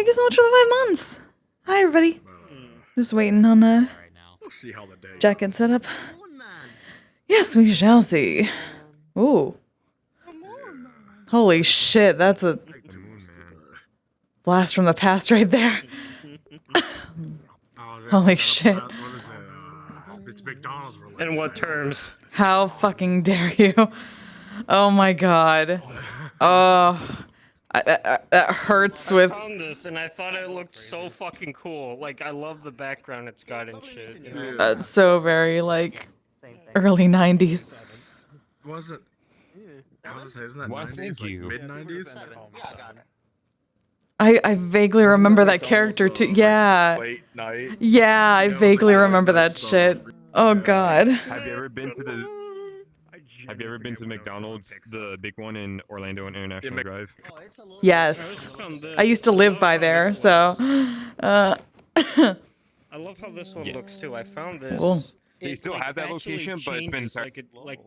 thank you so much for the 5 months. Hi, everybody. Just waiting on Jack and setup. Yes, we shall see. Ooh. Holy shit, that's a blast from the past right there. Holy shit. It's McDonald's. In what terms? How fucking dare you? Oh my god. Oh. That hurts with... I found this and I thought it looked so fucking cool. Like, I love the background it's got and shit. You know? It's so very, like, early 90s. Was it? Isn't that Well, 90s? thank you. Like mid-90s? I vaguely remember that character too. Yeah. Late night. Yeah, I vaguely remember that shit. Oh god. Have you ever been to the McDonald's, the big one in Orlando and International Drive? Yes. I used to live by there, so... I love how this one looks too. I found this. Cool. They still have that location, but it's been like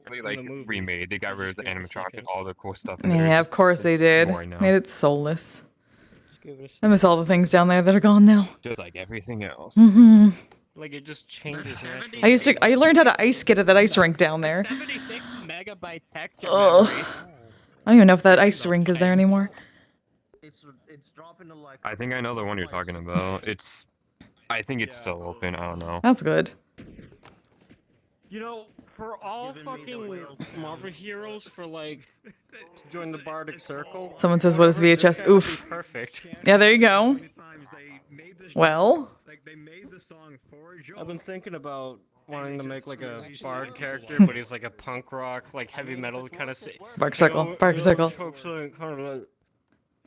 remade. They got rid of the animatronic and all the cool stuff. Yeah, of course they did. More now. Made it soulless. I miss all the things down there that are gone now. Just like everything else. Mm-hmm. Like, it just changes. I learned how to ice skate at that ice rink down there. 76 megabyte text. Ugh. I don't even know if that ice rink is there anymore. It's dropping to like. I think I know the one you're talking about. I think it's still open. I don't know. That's good. You know, for all fucking Marvel heroes for like to join the Bardic Circle. Someone says, what is VHS? Oof. Perfect. Yeah, there you go. Well. I've been thinking about wanting to make like a bard character, but he's like a punk rock, like heavy metal kind of. Bark circle. Bark circle.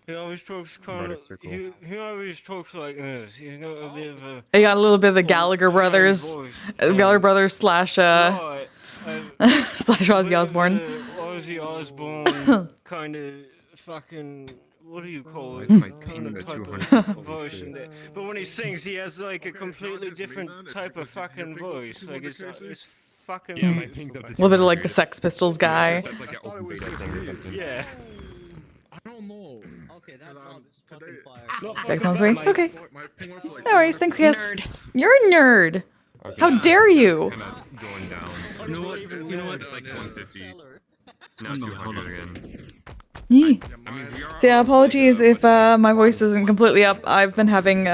He always talks kind of. He always talks like this. He's got a bit of a. They got a little bit of the Gallagher brothers. Gallagher brothers slash slash Ozzy Osbourne. Ozzy Osbourne kind of fucking. What do you call it? Kind of type of voice in there. But when he sings, he has like a completely different type of fucking voice. Like it's fucking. Yeah, my ping's up to A little bit of like the Sex Pistols guy. That's like an open beta thing or something. Yeah. I don't know. Okay, that drop is fucking fire. Jack sounds right. Okay. No worries. Thanks, Kiss. You're a nerd. Okay. How dare you? It's kinda going down. You know what? It's like 150. Now 200 again. Yee. So yeah, apologies if my voice isn't completely up. I've been having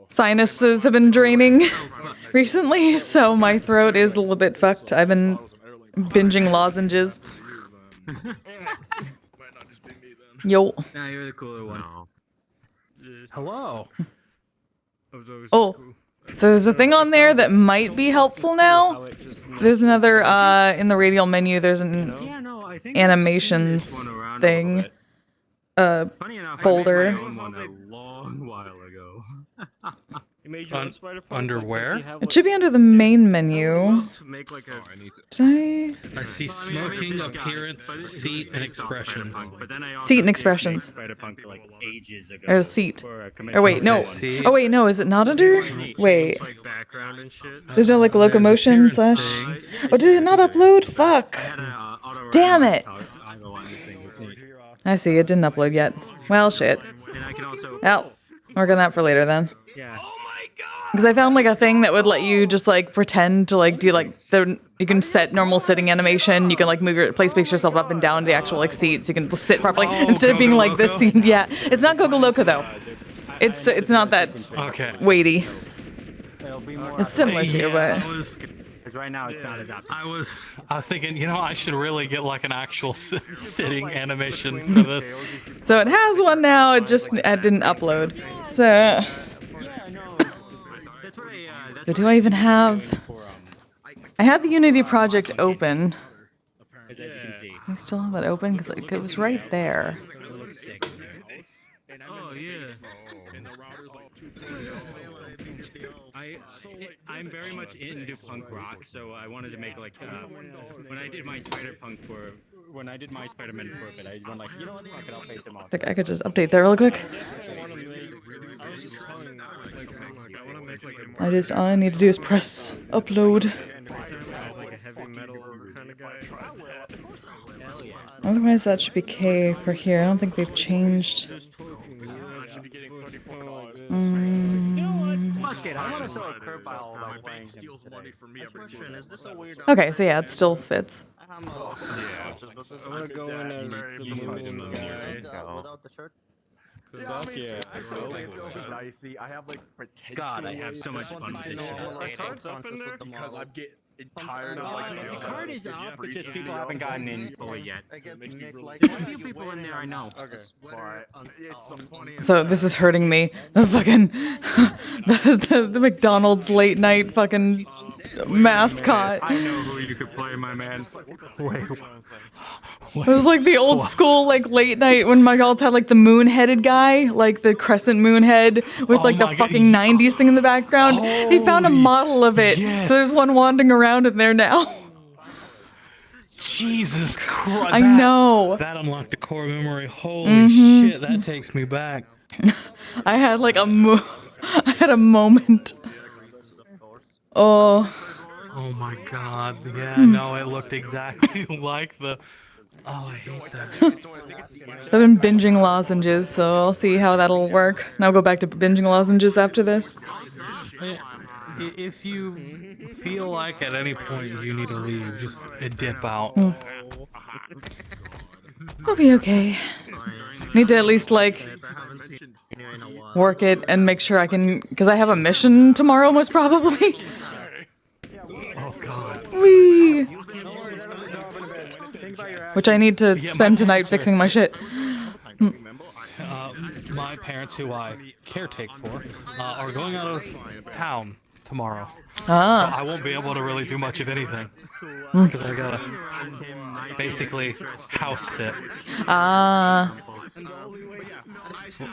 sinuses have been draining recently, so my throat is a little bit fucked. I've been binging lozenges. Yo. Nah, you're the cooler one. No. Hello. Oh. So there's a thing on there that might be helpful now. There's another in the radial menu. There's an Yeah, no, I think animations thing Funny enough, folder. I made my own one a long while ago. You made your own Spider-Punk? Under Like, where? does he have, It should be under the main menu. To make like a Did I see smoking, appearance, seat, and expressions. But then I Seat and expressions. Spider-Punk like ages ago. There's a seat. For a Or wait, no. See? Oh wait, no. Is it not under? Wait. like background and shit. There's no like locomotion There's slash. appearance Oh, did it not upload? Fuck. Damn it. I see. It didn't upload yet. Well, shit. And I can also Well, work on that for later then. yeah. Because I found like a thing that would let you just like pretend to like do like you can set normal sitting animation. You can like move your space yourself up and down to the actual like seats. You can sit properly instead of being like this. Yeah, it's not Coco Loco though. It's not that Okay. weighty. It'll be more It's similar to, but because right now it's not as obvious. I was thinking, you know, I should really get like an actual sitting animation for this. so it has one now. It didn't upload. So, That's what I so do I even have? I had the Unity project open. as you can see. I still have that open because it was right there. Oh yeah. I'm very much into punk rock, so I wanted to make like when I did my Spider-Man for a bit, I went like, you know what, fuck it, I'll face him off. I think I could just update that real quick. All I need to do is press upload. like a heavy metal kind of guy. Otherwise, that should be K for here. I don't think they've changed Wait, I want to fine throw a side is, curveball my by bank playing him steals today. money from me every Question, month. is this a weird Okay, so yeah, it still fits. I'm gonna go in as the moon guy. Without the shirt? Dicey. I have like potential. God, I have so much fun with this shit. The card's up in there? Because I'm getting tired of like. The card is up, but just people haven't gotten in fully yet. I get mixed like There's a few people in there I know. a sweater on So this is hurting me. The fucking the McDonald's late night fucking mascot. I know who you could play, my man. Wait. It was like the old school like late night when McDonald's had like the moon-headed guy, like the crescent moon head with like the my God. fucking 90s thing in the background. They found a model of it. yes. So there's one wandering around in there now. Jesus Christ. I know. That unlocked the core memory. Holy shit, that takes me back. I had like I had a moment. Oh, Oh my god. Yeah, no, it looked exactly like the. Oh, I hate that. I've been binging lozenges, so I'll see how that'll work. And I'll go back to binging lozenges after this. If you feel like at any point you need to leave, just dip out. I'll be okay. Need to at least like work it and make sure I can, because I have a mission tomorrow most probably. Oh god. Whee! Which I need to spend tonight fixing my shit. My parents, who I caretake for, are going out of town tomorrow. Ah. I won't be able to really do much of anything. Because I gotta basically house sit. Ah.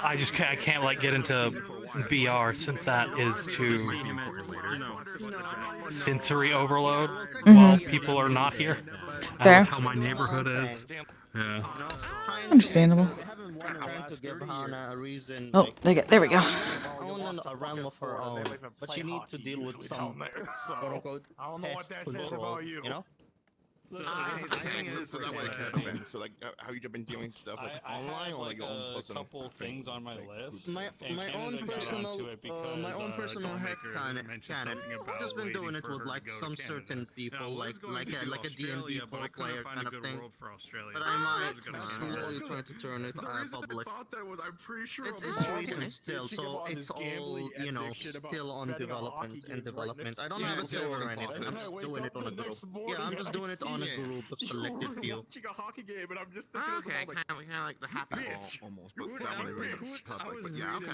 I can't like get into VR since that is too sensory overload while people are not here. Fair. How my neighborhood is. Yeah. Understandable. trying to give Hana a reason. Oh, there we go. Own a realm of her own, but she needs to deal with some quote-unquote pest control. You know? So that way it can happen. So like, how you been doing stuff like online or like your own personal couple things on my list. My own personal head channel. I've just been doing it with like some certain people, like a D&D 4-player kind of thing. But I might slowly try to turn it public. It's recent still, so it's all still on development. I don't have a server or anything. I'm just doing it on a group. Yeah, I'm just doing it on a group of selected few. Okay, kind of like the happy ball almost, but that one isn't public. But yeah, okay.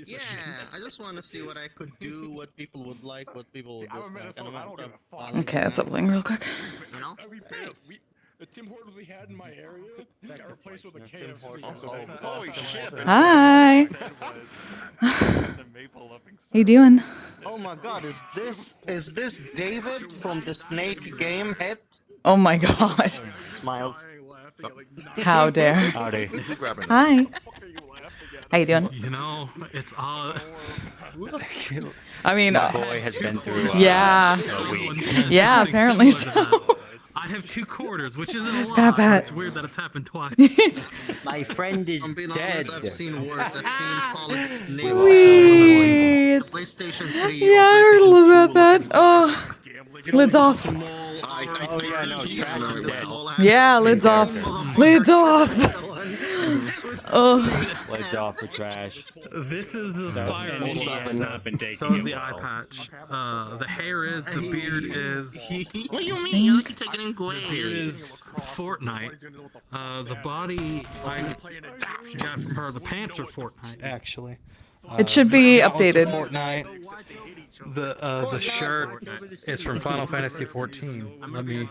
Yeah, I just want to see what I could do, what people would like, what people would dislike. Okay, that's uploading real quick. You know? The Tim Hortons we had in my area got replaced with a KFC. Holy shit. Hi. How you doing? Oh my god, is this David from the Snake game head? Oh my god. Smiles. How dare. Howdy. Hi. How you doing? You know, it's odd. I mean, Boy has been through yeah. a week. Yeah, apparently so. I have 2 quarters, which isn't a lot. Bad. It's weird that it's happened twice. My friend is I'm being dead. honest, I've seen worse. I've seen Solid Snake. Sweet. PlayStation 3. Yeah, I heard a little bit about that. Oh, lids off. Yeah, lids off. Lids off. Oh. Lids off for trash. This is a fire. So is the eye patch. The hair is, the beard is. What do you mean? You're like taking in The beard is Fortnite. The body I got from her. The pants are Fortnite, actually. It should be updated. Fortnite. The shirt is from Final Fantasy 14. Let me.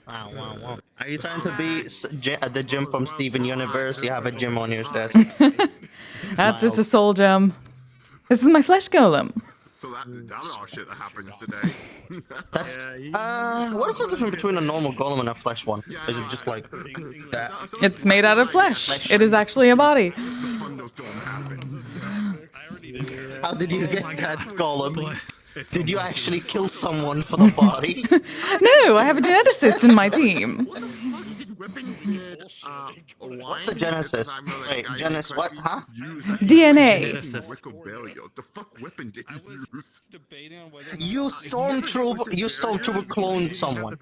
Wow. Are you trying to be at the gym from Steven Universe? You have a gym on your desk. That's just a soul gem. This is my flesh golem. So that all shit that happened today. That's what is the difference between a normal golem and a flesh one? Is it just like that? It's made out of flesh. It is actually a body. How did you get that golem? Did you actually kill someone for the body? No, I have a geneticist in my team. whipping did What's a genesis? Wait, genesis what? Huh? DNA. The fuck weapon did he use? You stormtrooper cloned someone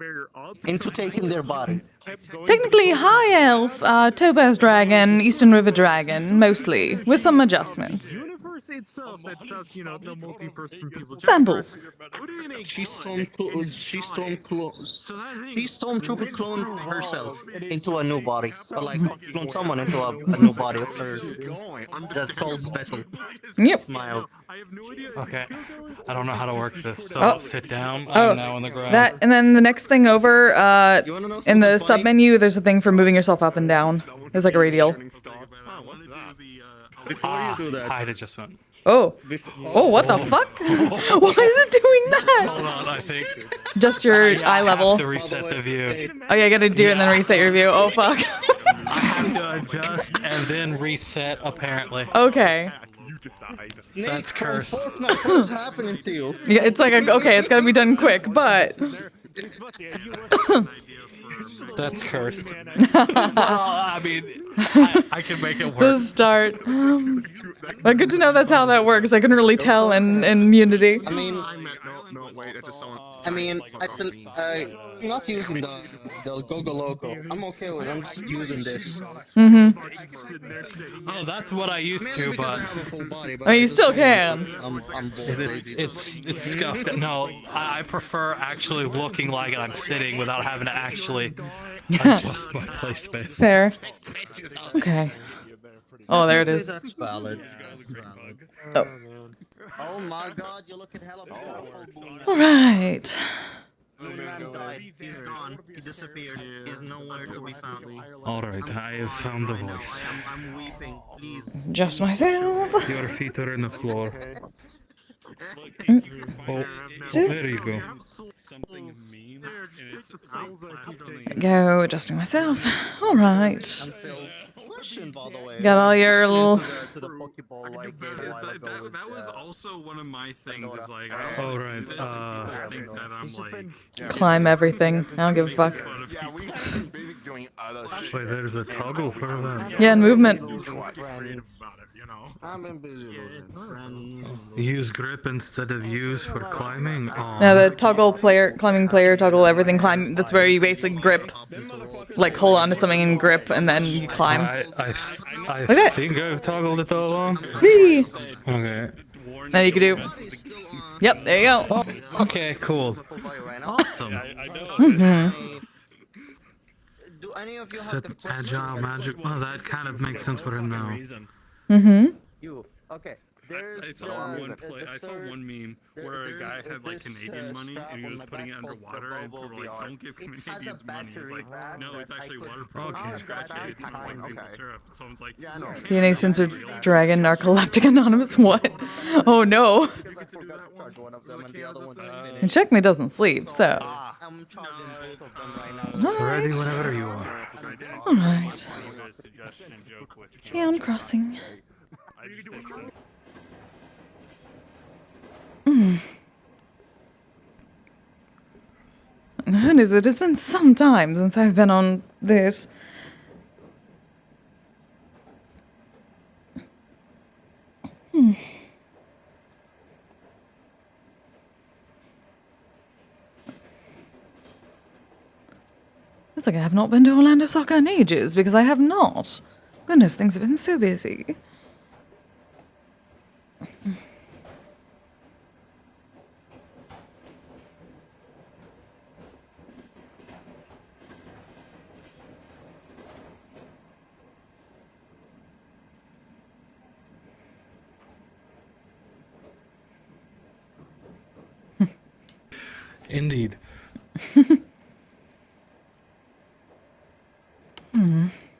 into taking their body. Technically, High Elf, Topaz Dragon, Eastern River Dragon, mostly, with some adjustments. Universe itself, that's you know, the multi-person people. Samples. She stormtrooper cloned herself into a new body, or like cloned someone into a new body of hers. That's called vessel. Yep. Mild. Okay. I don't know how to work this, so I'll sit down. Oh, I'm now on the ground. that, and then the next thing over, in the sub-menu, there's a thing for moving yourself up and down. There's like a radial. Before you do that, Hide adjustment. Oh. Oh, what the fuck? Why is it doing that? Hold on, I think. Just your eye level. To reset the view. Oh yeah, you gotta do it and then reset your view. Oh fuck. I have to adjust and then reset, apparently. Okay. That's cursed. Fortnite, what is happening to you? Yeah, it's like, okay, it's gotta be done quick, but... That's cursed. Well, I mean, I can make it work. To start. But good to know that's how that works. I couldn't really tell in Unity. I mean, I'm not using the Gogo logo. I'm okay with it. I'm just using this. Mm-hmm. Oh, that's what I used to, Because but I have a full body, but Oh, you still can. I'm bored. it's scuffed. No, I prefer actually looking like I'm sitting without having to actually adjust my play space. Fair. Okay. Oh, there it is. That's valid. Oh. Oh my god, you're looking hella beautiful. Alright. Moon Man died. He's gone. He disappeared. He's nowhere to be found. Alright, I have found the voice. I'm weeping. Please. Just myself. Your feet are in the floor. Oh, Two. there you go. Go adjusting myself. Alright. Question, by the way. Got all your little... To the Pokeball like a while ago with, that was also one of my things. Is like, All right. I think that I'm like Climb everything. I don't give a fuck. Yeah, we've been busy doing other shit. Wait, there's a toggle for that. Yeah, and movement. I've been busy losing friends. Use grip instead of use for climbing. Oh. No, the toggle player, climbing player, toggle everything, climb. That's where you basically grip, like hold on to something and grip, and then you climb. I that. think I've toggled it all along. Whee! Okay. Now you can do. Yep, there you go. Oh, okay, cool. Awesome. Mm-hmm. Do any of you Set have the agile magic. Well, that kind of makes sense for him now. Mm-hmm. You. Okay. I saw one meme where a guy had like Canadian money and he was putting it underwater and people were like, don't give Canadians money. He's like, no, it's actually waterproof. Okay. Scratch it. It smells like maple syrup. And someone's like, DNA sensor dragon narcoleptic anonymous. What? Oh no. It technically doesn't sleep, so. I'm charging both of them right now. Ready whenever you are. Alright. Town crossing. Goodness, it has been some time since I've been on this. It's like I have not been to Orlandosaka in ages, because I have not. Goodness, things have been so busy. Indeed.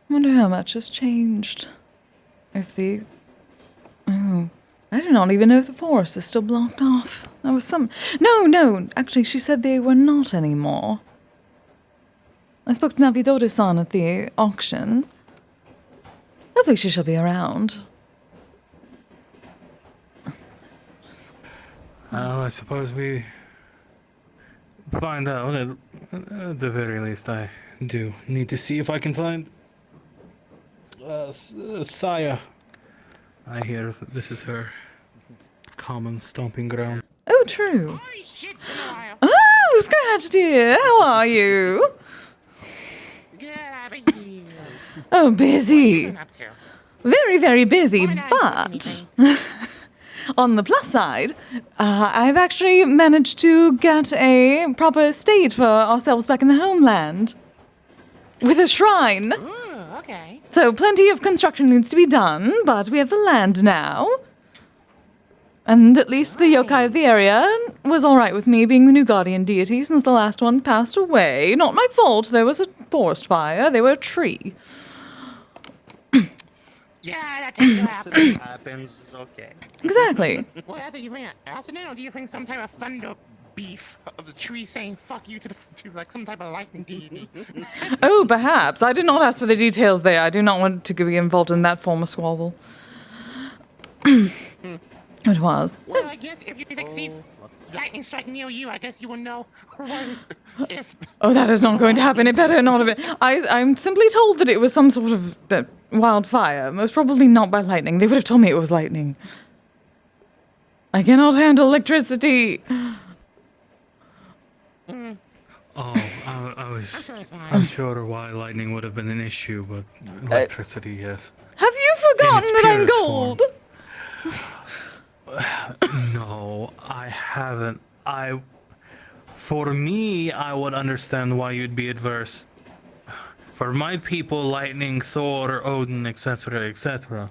Wonder how much has changed. If the... Oh. I do not even know if the forest is still blocked off. There was some... No, actually, she said they were not anymore. I spoke to Navidori-san at the auction. Hopefully she shall be around. I suppose we find out at the very least. I do need to see if I can find Saya. I hear this is her common stomping ground. Oh, true. Oh, Scratch dear, how are you? Oh, busy. Very, very busy, but on the plus side, I've actually managed to get a proper estate for ourselves back in the homeland. With a shrine. Okay. So plenty of construction needs to be done, but we have the land now. And at least the yokai of the area was alright with me being the new guardian deity since the last one passed away. Not my fault, there was a forest fire, they were a tree. Yeah, that tends to happen. Accident happens, it's okay. Exactly. Well, do you think accident, or do you think some type of thunder beef of the tree saying "fuck you" to like some type of lightning deity? Oh, perhaps. I did not ask for the details there. I do not want to be involved in that form of squabble. It was. Well, I guess if you like see lightning strike near you, I guess you will know if. Oh, that is not going to happen. It better not have been. I'm simply told that it was some sort of wildfire. Most probably not by lightning. They would have told me it was lightning. I cannot handle electricity. Oh, I was unsure why lightning would have been an issue, but electricity, yes. Have you forgotten that I'm gold? No, I haven't. For me, I would understand why you'd be adverse. For my people, lightning, Thor, Odin, etc., etc.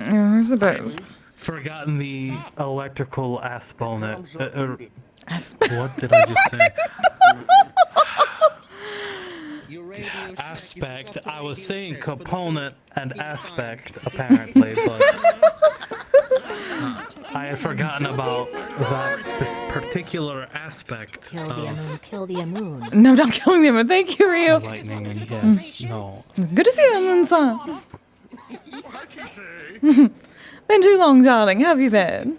I suppose. Forgotten the electrical aspect. What did I just say? Aspect. I was saying component and aspect, apparently, but I had forgotten about that particular aspect of Kill the moon. No, not killing them. Thank you, Ryu. lightning, and yes, no. Good to see you, Moon-san. Been too long, darling. How have you been?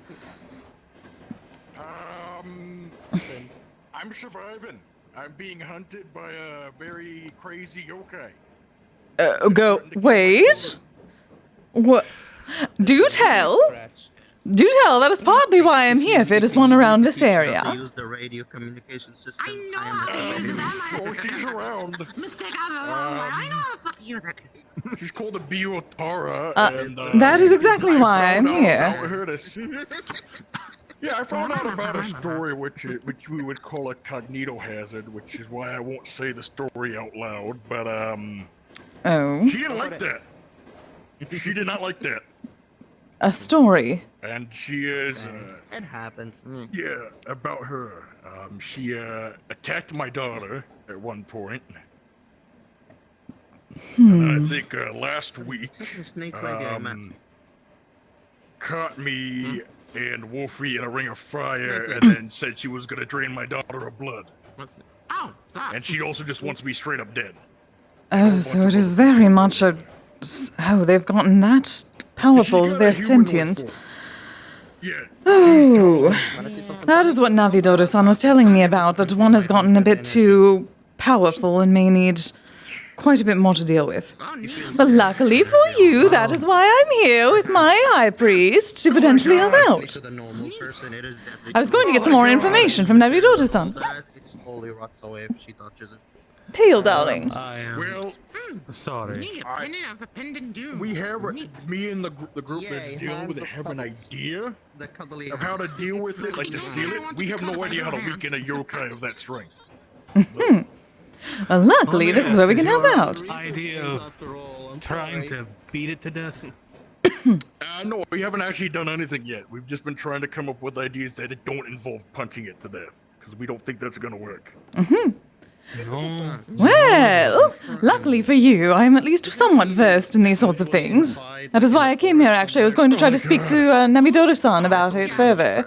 I'm surviving. I'm being hunted by a very crazy yokai. Wait. What? Do tell. Do tell. That is partly why I'm here. If it is one around this area. Use the radio communication system. I know how to use it. Oh, she's around. Mistake out of the wrong one. I know how to fucking use it. She's called a Biotara. That is exactly why I'm here. Yeah, I found out about a story which we would call a cognito hazard, which is why I won't say the story out loud, but Oh. she didn't like that. She did not like that. A story. And she is It happens. yeah, about her. She attacked my daughter at one point. And I think last week caught me and Wolfie in a ring of fire, and then said she was gonna drain my daughter of blood. Oh, sorry. And she also just wants to be straight up dead. Oh, so it is very much a. Oh, they've gotten that powerful. They're sentient. Yeah. Oh, that is what Navidodo-san was telling me about. That one has gotten a bit too powerful and may need quite a bit more to deal with. But luckily for you, that is why I'm here with my high priest to potentially help out. I was going to get some more information from Navidodo-san. It slowly rots away if she touches it. Tail, darling. I am sorry. We have me and the group that's dealing with it have an idea of how to deal with it, like to seal it. We have no idea how to weaken a yokai of that strength. Well, luckily, this is where we can help out. Idea of trying to beat it to death. No, we haven't actually done anything yet. We've just been trying to come up with ideas that don't involve punching it to death, because we don't think that's gonna work. No. Well, luckily for you, I am at least somewhat versed in these sorts of things. That is why I came here, actually. I was going to try to speak to Navidodo-san about it further.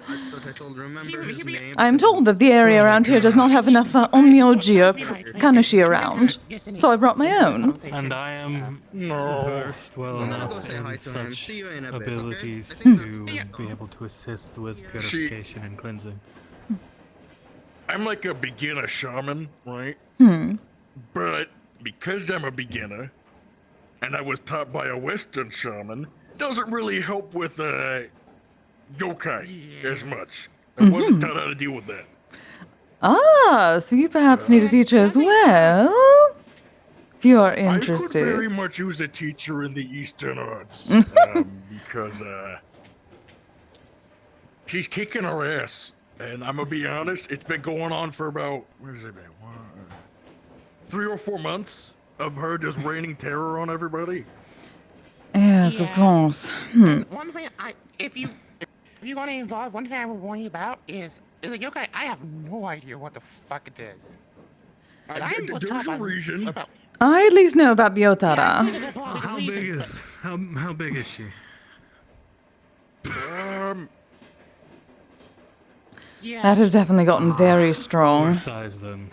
I am told that the area around here does not have enough Omnioji or Kanashi around, so I brought my own. And I am versed well enough in such abilities to be able to assist with purification and cleansing. I'm like a beginner shaman, right? But because I'm a beginner, and I was taught by a Western shaman, doesn't really help with yokai as much. I wasn't taught how to deal with that. Ah, so you perhaps need a teacher as well? If you are interested. I could very much use a teacher in the Eastern arts, because she's kicking our ass, and I'm gonna be honest, it's been going on for about, what has it been, 3 or 4 months of her just raining terror on everybody. Yes, of course. One thing if you want to involve, one thing I will warn you about is a yokai. I have no idea what the fuck it is. There's a reason. I at least know about Biotara. How big is she? That has definitely gotten very strong. What size then?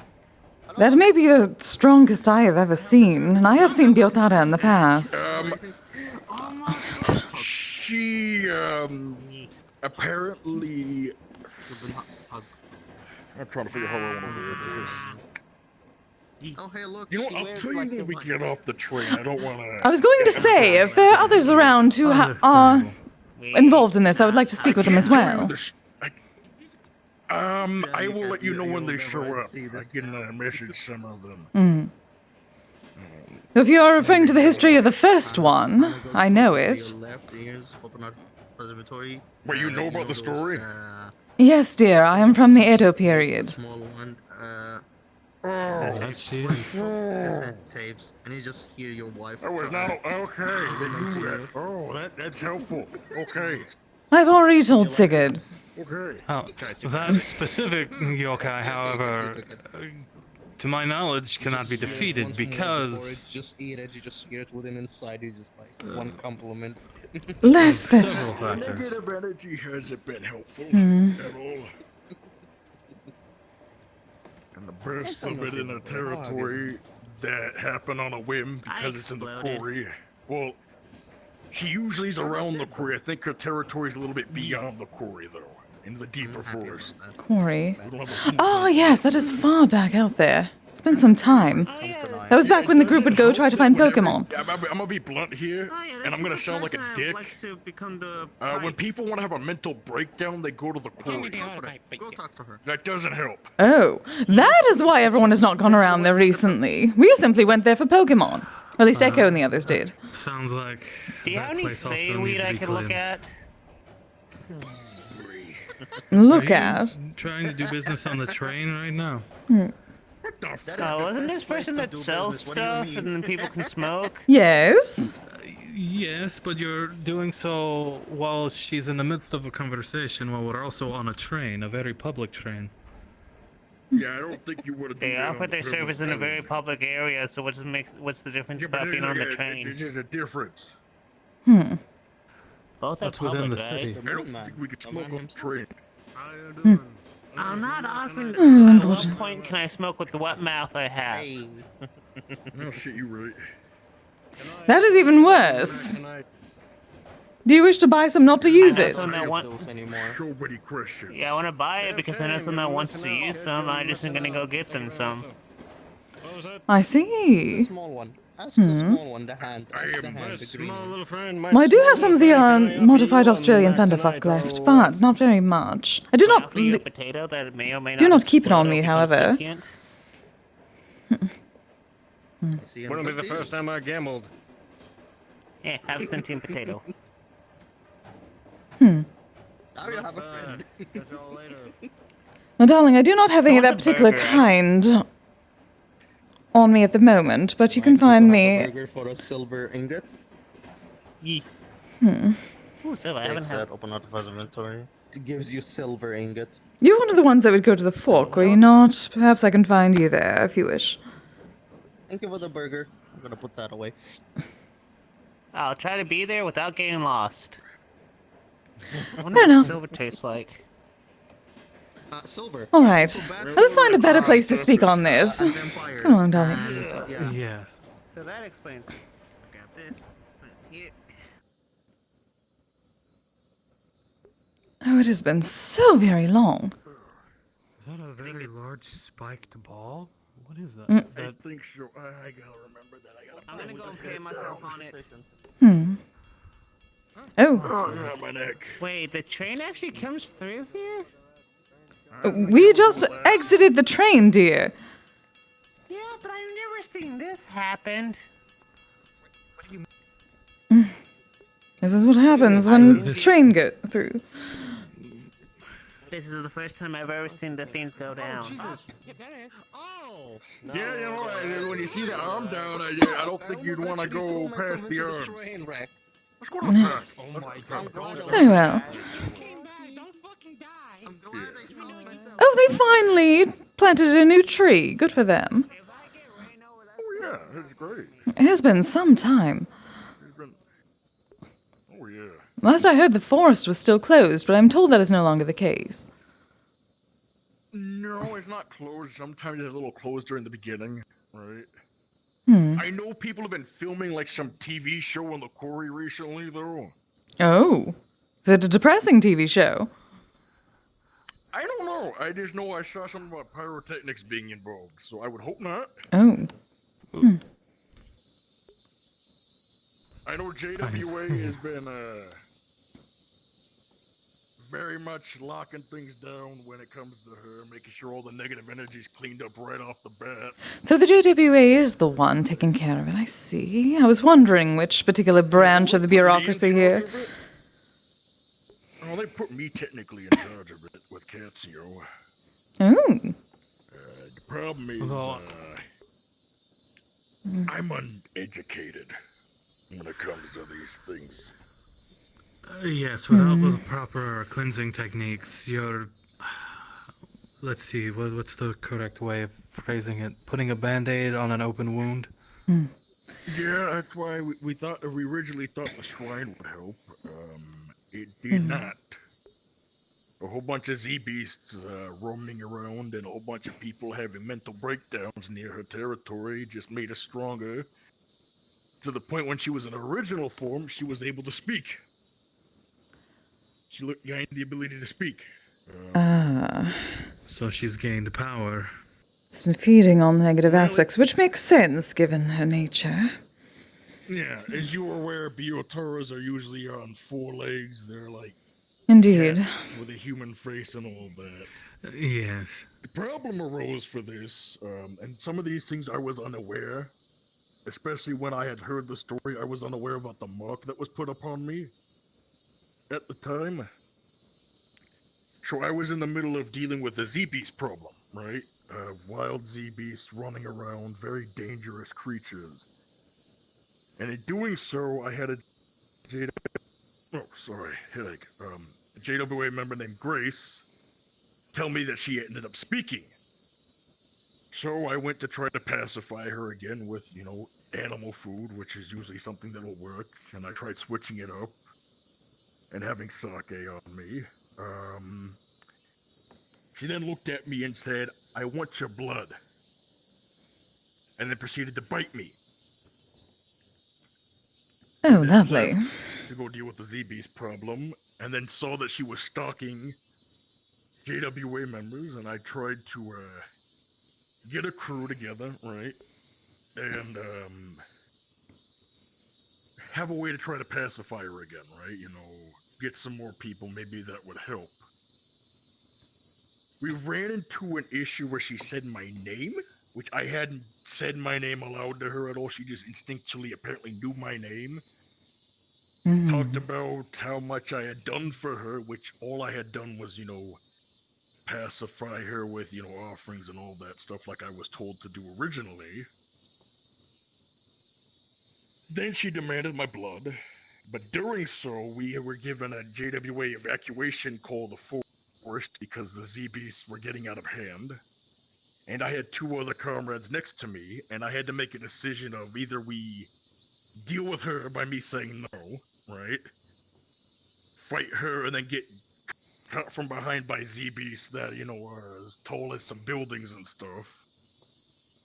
That may be the strongest I have ever seen, and I have seen Biotara in the past. She apparently. I'm trying to figure out how I want to word this. Oh, hey, look. You know what? I'll tell you when we get off the train. I don't want to. I was going to say, if there are others around who are involved in this, I would like to speak with them as well. I will let you know when they show up. I can message some of them. If you are referring to the history of the first one, I know it. Wait, you know about the story? Yes, dear, I am from the Edo period. Small one, Oh, tapes, and you just hear your wife. oh, it's not okay. That's helpful. Okay. I've already told Sigurd. Okay. That specific yokai, however, to my knowledge, cannot be defeated because. Just eat it. You just hear it within inside. You just like one compliment. Less that. Several factors. Negative energy hasn't been helpful at all. And the burst of it in a territory that happened on a whim because it's in the quarry. Well, she usually is around the quarry. I think her territory is a little bit beyond the quarry, though, in the deeper forest. Quarry. Oh, yes, that is far back out there. It's been some time. That was back when the group would go try to find Pokemon. I'm gonna be blunt here, and I'm gonna sound like a dick. When people want to have a mental breakdown, they go to the quarry. Go talk to her. That doesn't help. Oh, that is why everyone has not gone around there recently. We simply went there for Pokemon. Or at least Echo and the others did. Sounds like Do you have that any place also Feyweed needs to I be could look cleansed. at? Look Are at. you trying to do business on the train right now? What the fuck? Wasn't this person that sells stuff and then people can smoke? Yes. Yes, but you're doing so while she's in the midst of a conversation while we're also on a train, a very public train. Yeah, I don't think you would have. They offer their service in a very public area, so what's the difference about being on the train? There's a difference. Both are That's within public, the right? city. I don't think we could smoke on the train. I'm not offering. At what point can I smoke with the wet mouth I have? Oh shit, you right. That is even worse. Do you wish to buy some not to use it? So many questions. Yeah, I want to buy it because I know someone that wants to use some. I just am gonna go get them some. I see. Small one. Ask the small one, the hand. Ask the hand, the green one. Little friend, Well, I do have some of the modified Australian Thunderfuck left, but not very much. I do not. Offer you a potato that may or may Do not keep it explode on me, or become however. sentient. Wouldn't be the first time I gambled. Yeah, have a sentient potato. Now you have a friend. Well, darling, I do not have any of want that the particular burger. kind on me at the moment, but you can find me. Burger for a silver ingot. Ooh, so I haven't had. Open out of inventory. It gives you silver ingot. You're one of the ones that would go to the fork, were you not? Perhaps I can find you there if you wish. Thank you for the burger. I'm gonna put that away. I'll try to be there without getting lost. I wonder I don't what know. silver tastes like. Silver. All right, let us find a better place to speak on this. Vampires. Come on, darling. Yeah. Yeah. So that explains. Got this. Here. Oh, it has been so very long. Is that a very large spiked ball? What is that? I think so. I gotta remember that. I'm gonna go and pay myself on it. Hmm. Oh, Oh, yeah, my neck. Wait, the train actually comes through here? we just exited the train, dear. Yeah, but I've never seen this happen. This is what happens when the train go through. This is the first time I've ever seen the things go down. Jesus. Oh! Yeah, you know, when you see the arm down, I don't think you'd want to go past the arms. Train wreck. Let's go to the past. Oh my god. Very well. Don't fucking die. I'm glad I stopped myself. Oh, they finally planted a new tree. Good for them. Oh, yeah, that's great. It has been some time. Oh, yeah. Last I heard, the forest was still closed, but I'm told that is no longer the case. No, it's not closed. Sometimes it's a little closed during the beginning, right? I know people have been filming like some TV show in the quarry recently, though. Oh. Is it a depressing TV show? I don't know. I just know I saw something about pyrotechnics being involved, so I would hope not. Oh. I know JWA has been very much locking things down when it comes to her, making sure all the negative energy is cleaned up right off the bat. So the JWA is the one taking care of it, I see. I was wondering which particular branch of the bureaucracy here. Oh, they put me technically in charge of it with Catsio. Oh. The problem is, I'm uneducated when it comes to these things. Yes, without the proper cleansing techniques, you're... Let's see, what's the correct way of phrasing it? Putting a band-aid on an open wound? Yeah, that's why we originally thought the shrine would help. It did not. A whole bunch of Z-beasts roaming around and a whole bunch of people having mental breakdowns near her territory just made us stronger. To the point when she was in her original form, she was able to speak. She gained the ability to speak. So she's gained power. It's been feeding on the negative aspects, which makes sense given her nature. Yeah, as you are aware, Biotoras are usually on 4 legs. They're like Indeed. cats with a human face and all that. Yes. The problem arose for this, and some of these things I was unaware. Especially when I had heard the story, I was unaware about the mark that was put upon me at the time. So I was in the middle of dealing with the Z-Beast problem, right? Wild Z-Beasts running around, very dangerous creatures. And in doing so, I had a headache. A JWA member named Grace tell me that she ended up speaking. So I went to try to pacify her again with, animal food, which is usually something that'll work. And I tried switching it up and having sake on me. She then looked at me and said, "I want your blood." And then proceeded to bite me. Oh, lovely. To go deal with the Z-Beast problem, and then saw that she was stalking JWA members, and I tried to get a crew together, right? And have a way to try to pacify her again, right? Get some more people, maybe that would help. We ran into an issue where she said my name, which I hadn't said my name aloud to her at all. She just instinctually apparently knew my name. Talked about how much I had done for her, which all I had done was, pacify her with, offerings and all that stuff like I was told to do originally. Then she demanded my blood, but during so, we were given a JWA evacuation call to forest because the Z-Beasts were getting out of hand. And I had 2 other comrades next to me, and I had to make a decision of either we deal with her by me saying no, right? Fight her and then get caught from behind by Z-Beasts that, are as tall as some buildings and stuff.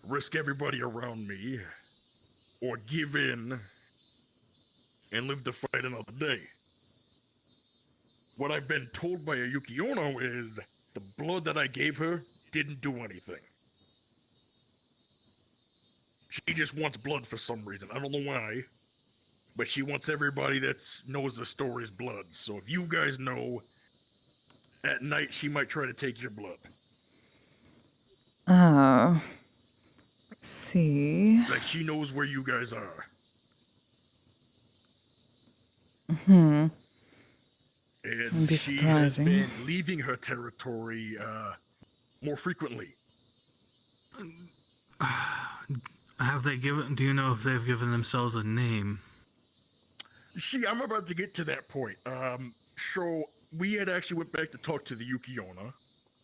Risk everybody around me. Or give in and live to fight another day. What I've been told by a Yukiono is the blood that I gave her didn't do anything. She just wants blood for some reason. I don't know why. But she wants everybody that knows the story's blood. So if you guys know, at night she might try to take your blood. Oh. Let's see. Like she knows where you guys are. Hmm. And It'd be she has surprising. been leaving her territory more frequently. Have they given? Do you know if they've given themselves a name? See, I'm about to get to that point. So we had actually went back to talk to the Yukiona,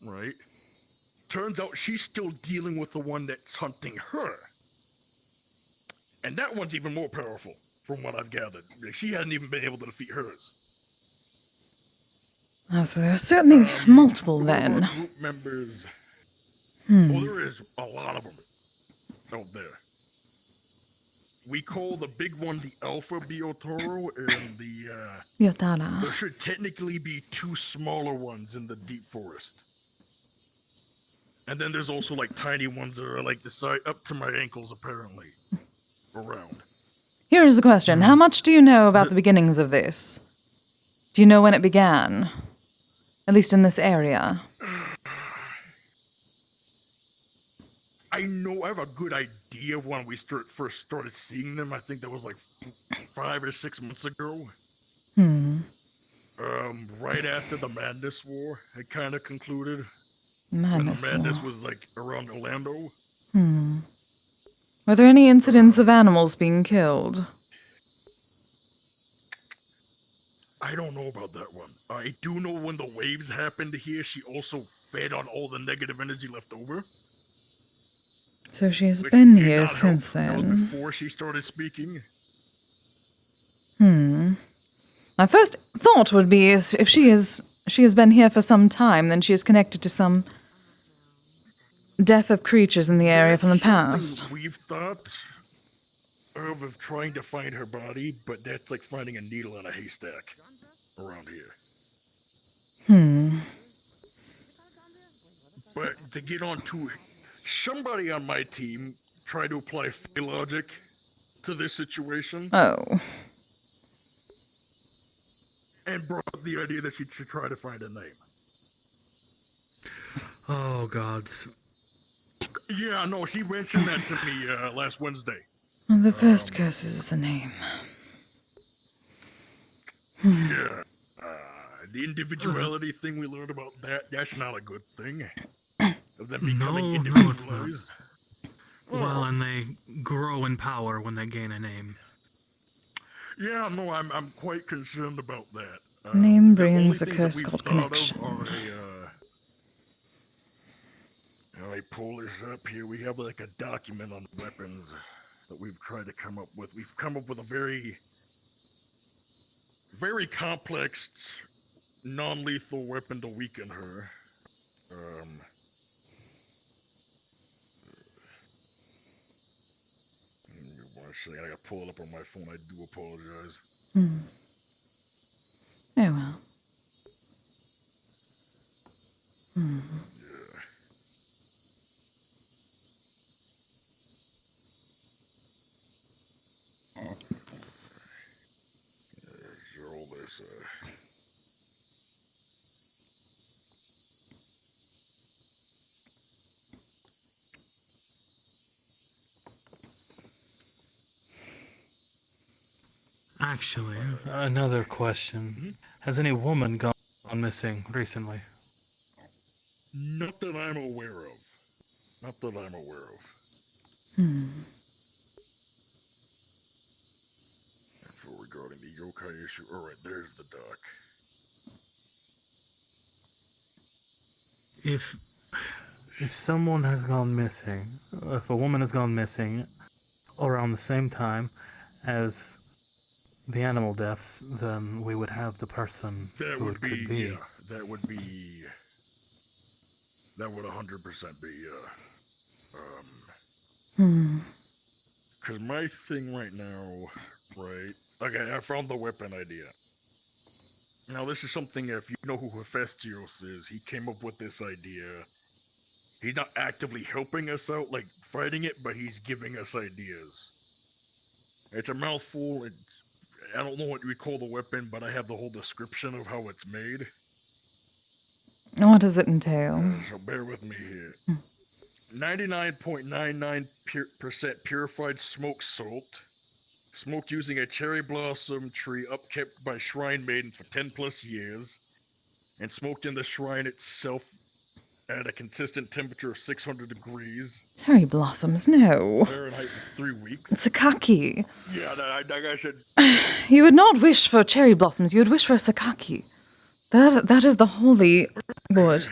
right? Turns out she's still dealing with the one that's hunting her. And that one's even more powerful, from what I've gathered. She hasn't even been able to defeat hers. Oh, so there are certainly multiple then. Group members. Hmm. Oh, there is a lot of them out there. We call the big one the Alpha Biotoro, and there Yotara. should technically be 2 smaller ones in the deep forest. And then there's also like tiny ones that are like the size up to my ankles apparently around. Here is the question. How much do you know about the beginnings of this? Do you know when it began? At least in this area. I know I have a good idea of when we first started seeing them. I think that was like 5 or 6 months ago. Hmm. Right after the Madness War had kind of concluded. Madness And the Madness War. was like around Orlando. Hmm. Were there any incidents of animals being killed? I don't know about that one. I do know when the waves happened here, she also fed on all the negative energy left over. So she has Which been did here not since help. That was then. before she started speaking. Hmm. My first thought would be is if she has been here for some time, then she is connected to some death of creatures in the area from the past. We've thought of trying to find her body, but that's like finding a needle in a haystack around here. Hmm. But to get on to somebody on my team tried to apply fey logic to this situation. Oh. And brought up the idea that she should try to find a name. Oh, gods. Yeah, no, she mentioned that to me last Wednesday. The first curse is a name. Yeah. The individuality thing we learned about that's not a good thing. Of them becoming individualized. Well, and they grow in power when they gain a name. Yeah, no, I'm quite concerned about that. Name The only brings a things curse that we've called thought of connection. Are I pull this up here. We have like a document on weapons that we've tried to come up with. We've come up with a very, very complex, non-lethal weapon to weaken her. Actually, I gotta pull it up on my phone. I do apologize. Hmm. Oh well. Hmm. Yeah. There's all this. Actually, another question. Has any woman gone missing recently? Not that I'm aware of. Not that I'm aware of. Hmm. Info regarding the yokai issue. Alright, there's the doc. If someone has gone missing, if a woman has gone missing around the same time as the animal deaths, then we would have the person who it could be. Yeah, that would 100% be, Because my thing right now, right? Okay, I found the weapon idea. Now, this is something, if you know who Hephaestos is, he came up with this idea He's not actively helping us out, like fighting it, but he's giving us ideas. It's a mouthful. I don't know what we call the weapon, but I have the whole description of how it's made. What does it entail? So bear with me here. 99.99% purified smoked salt. Smoked using a cherry blossom tree upkept by shrine maidens for 10 plus years. And smoked in the shrine itself at a consistent temperature of 600 degrees. Cherry blossoms, no. Fahrenheit for 3 weeks. Sakaki. Yeah, I should... You would not wish for cherry blossoms, you would wish for a sakaki. That is the holy wood.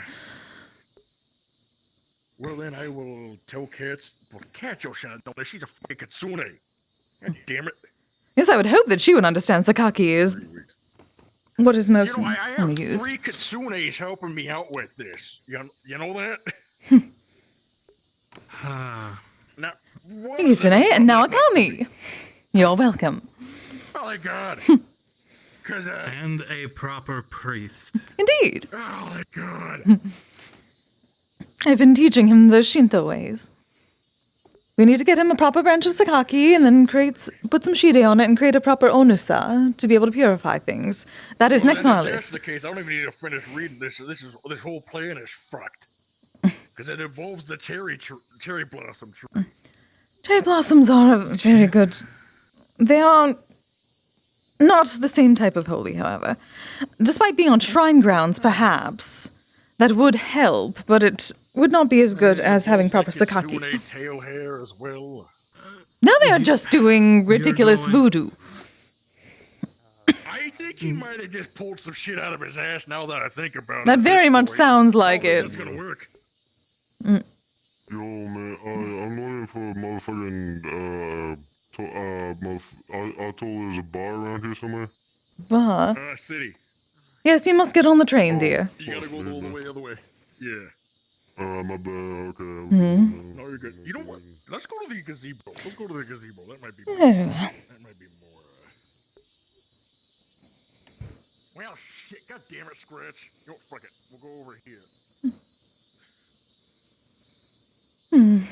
Well, then I will tell Cats... Well, Kacho should know that she's a fucking kitsune. God damn it. Yes, I would hope that she would understand sakaki is what is most I have used. 3 kitsunes helping me out with this. You know that? Now, Kitsune and now a kami. You're welcome. Oh my god. And a proper priest. Indeed. Oh my god. I've been teaching him the Shinto ways. We need to get him a proper branch of sakaki and then put some shide on it and create a proper onusa to be able to purify things. That is next on our If list. that's the case, I don't even need to finish reading this. This whole plan is fucked. Because it involves the cherry blossom tree. Cherry blossoms are very good. They are not the same type of holy, however. Despite being on shrine grounds, perhaps, that would help, but it would not be as good as having proper sakaki. Kitsune tail hair as well. Now they are just doing ridiculous voodoo. I think he might have just pulled some shit out of his ass now that I think about it. That very much sounds like it. That's gonna work. Yo, man, I'm looking for a motherfucking, I told there's a bar around here somewhere. Bar? City. Yes, you must get on the train, dear. You gotta go all the way, other way. Yeah. My bad, okay. Mhm. No, you're good. You know what? Let's go to the gazebo. Let's go to the gazebo. That might be Oh. That might be more, Well, shit. God damn it, Scratch. You know, fuck it. We'll go over here. At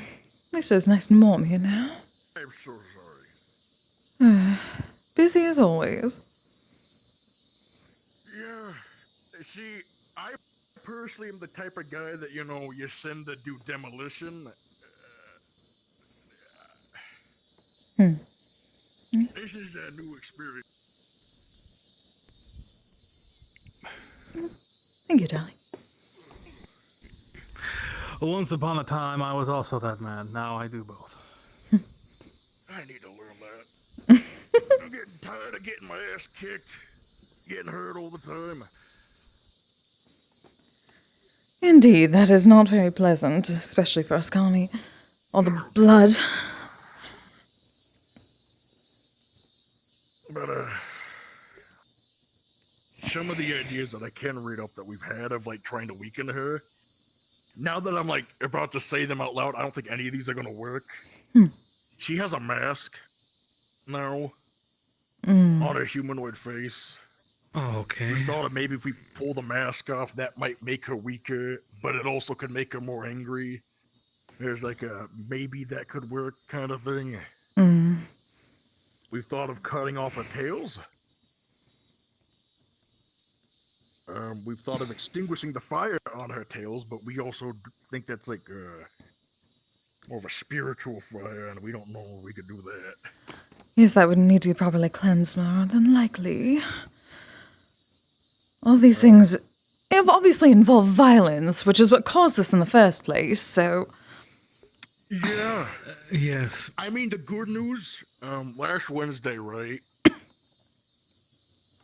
least it's nice and warm here now. I'm so sorry. Busy as always. Yeah. See, I personally am the type of guy that, you send to do demolition. This is a new experience. Thank you, darling. Once upon a time, I was also that man. Now I do both. I need to learn that. I'm getting tired of getting my ass kicked, getting hurt all the time. Indeed, that is not very pleasant, especially for us, Kami. All the blood. But, some of the ideas that I can read off that we've had of, trying to weaken her, now that I'm, about to say them out loud, I don't think any of these are gonna work. She has a mask now on her humanoid face. Oh, okay. We thought maybe if we pull the mask off, that might make her weaker, but it also could make her more angry. There's a maybe that could work kind of thing. We've thought of cutting off her tails. We've thought of extinguishing the fire on her tails, but we also think that's more of a spiritual fire, and we don't know if we could do that. Yes, that would need to be properly cleansed more than likely. All these things obviously involve violence, which is what caused this in the first place, so... Yeah. Yes. I mean, the good news, last Wednesday, right?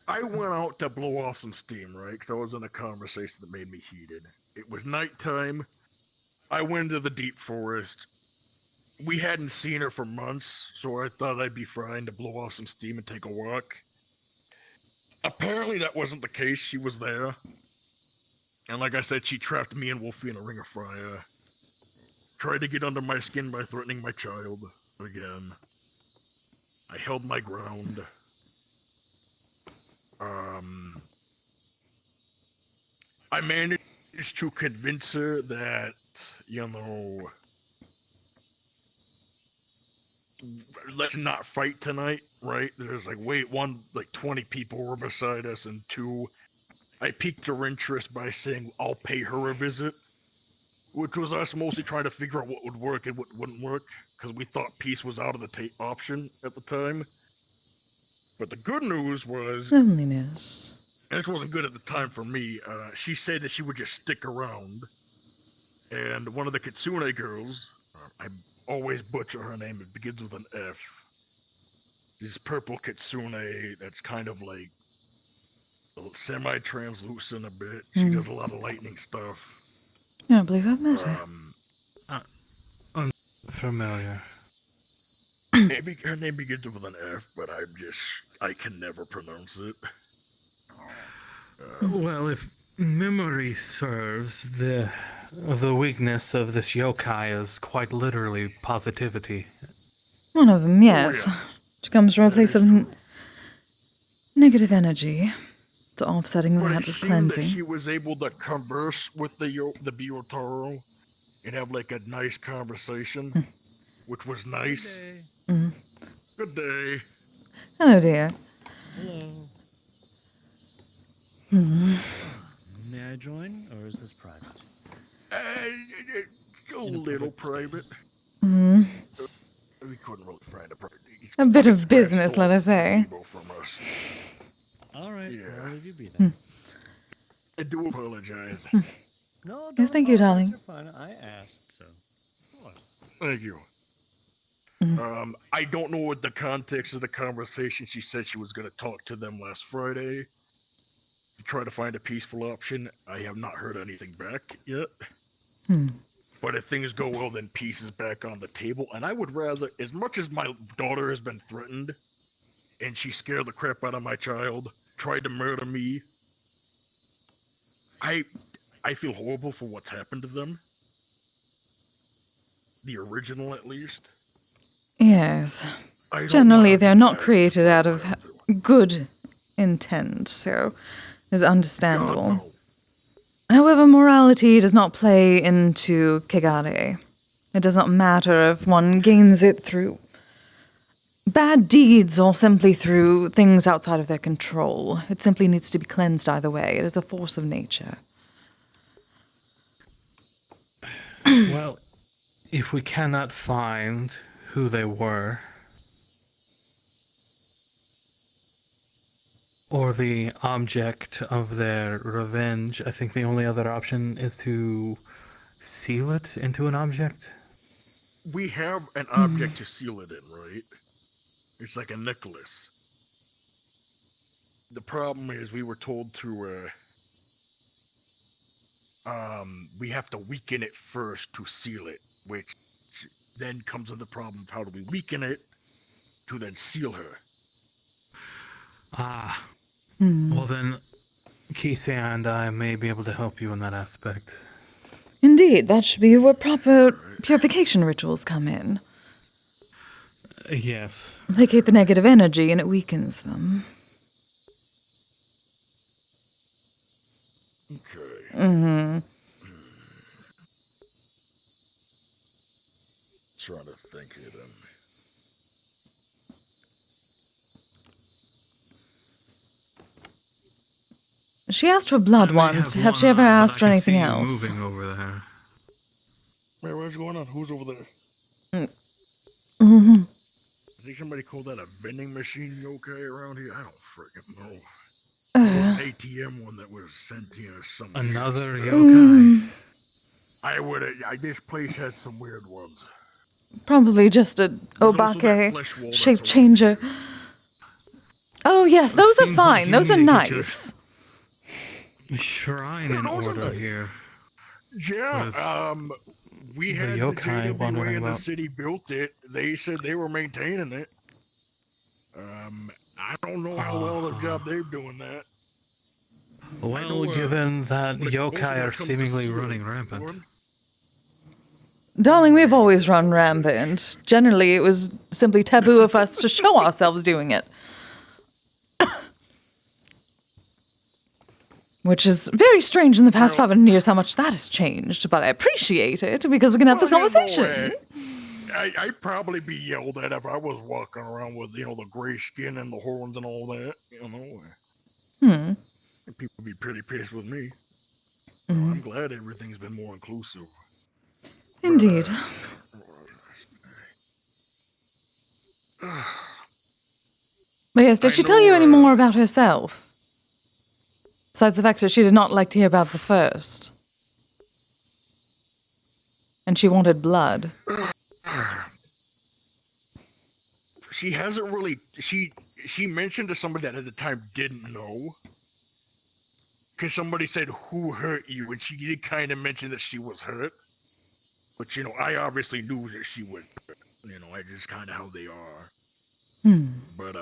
I went out to blow off some steam, right? Because I was in a conversation that made me heated. It was nighttime. I went into the deep forest. We hadn't seen her for months, so I thought I'd be fine to blow off some steam and take a walk. Apparently that wasn't the case. She was there. And like I said, she trapped me and Wolfie in a ring of fire. Tried to get under my skin by threatening my child. Again. I held my ground. I managed to convince her that you know, let's not fight tonight, right? There's like, wait, one, like 20 people were beside us, and two, I piqued her interest by saying I'll pay her a visit, which was us mostly trying to figure out what would work and what wouldn't work, because we thought peace was out of the option at the time. But the good news was... Loneliness. And this wasn't good at the time for me. She said that she would just stick around. And one of the Kitsune girls, I always butcher her name, it begins with an F. This purple Kitsune that's kind of like semi-translucent a bit. She does a lot of lightning stuff. I don't believe I've met her. Unfamiliar. Her name begins with an F, but I can never pronounce it. Well, if memory serves, the weakness of this yokai is quite literally positivity. One of them, yes. Which comes from a place of negative energy. To offsetting that with cleansing. That she was able to converse with the Biotaro and have like a nice conversation, which was nice. Good day. Oh dear. Hello. May I join, or is this private? A little private. We couldn't really find a bit of business, let us say. All right, Yeah. I'll leave you be then. I do apologize. No, Yes, thank you, darling. You're fine. I asked, so of course. Thank you. I don't know what the context of the conversation. She said she was going to talk to them last Friday to try to find a peaceful option. I have not heard anything back yet. But if things go well, then peace is back on the table. And I would rather, as much as my daughter has been threatened, and she scared the crap out of my child, tried to murder me, I feel horrible for what's happened to them. The original, at least. Yes. Generally, they're not created out of good intent, so it's understandable. However, morality does not play into Kegare. It does not matter if one gains it through bad deeds or simply through things outside of their control. It simply needs to be cleansed either way. It is a force of nature. Well, if we cannot find who they were, or the object of their revenge, I think the only other option is to seal it into an object. We have an object to seal it in, right? It's like a necklace. The problem is we were told to, we have to weaken it first to seal it, which then comes with the problem of how do we weaken it to then seal her. Well then, Kise and I may be able to help you in that aspect. Indeed, that should be where proper purification rituals come in. Yes. Placate the negative energy and it weakens them. Okay. Trying to think of them. She asked for blood once. Have she ever asked for anything else? Moving over there. Wait, what's going on? Who's over there? Mm-hmm. I think somebody called that a vending machine yokai around here. I don't freaking know. An ATM one that was sentient or something. Another yokai. This place had some weird ones. Probably just a obake shape changer. Oh yes, those are fine. Those are nice. Shrine in order here. Yeah, we had the JWA in the city built it. They said they were maintaining it. I don't know how well the job they're doing that. Well, given that yokai are seemingly running rampant. Darling, we've always run rampant. Generally, it was simply taboo of us to show ourselves doing it. Which is very strange in the past 500 years how much that has changed, but I appreciate it because we can have this conversation. I'd probably be yelled at if I was walking around with, the gray skin and the horns and all that, People would be pretty pissed with me. So I'm glad everything's been more inclusive. Indeed. But yes, did she tell you any more about herself? Besides the fact that she did not like to hear about the first. And she wanted blood. She hasn't really... She mentioned to somebody that at the time didn't know. Because somebody said, who hurt you? And she did kind of mention that she was hurt. But, I obviously knew that she was hurt. I just kind of how they are. But,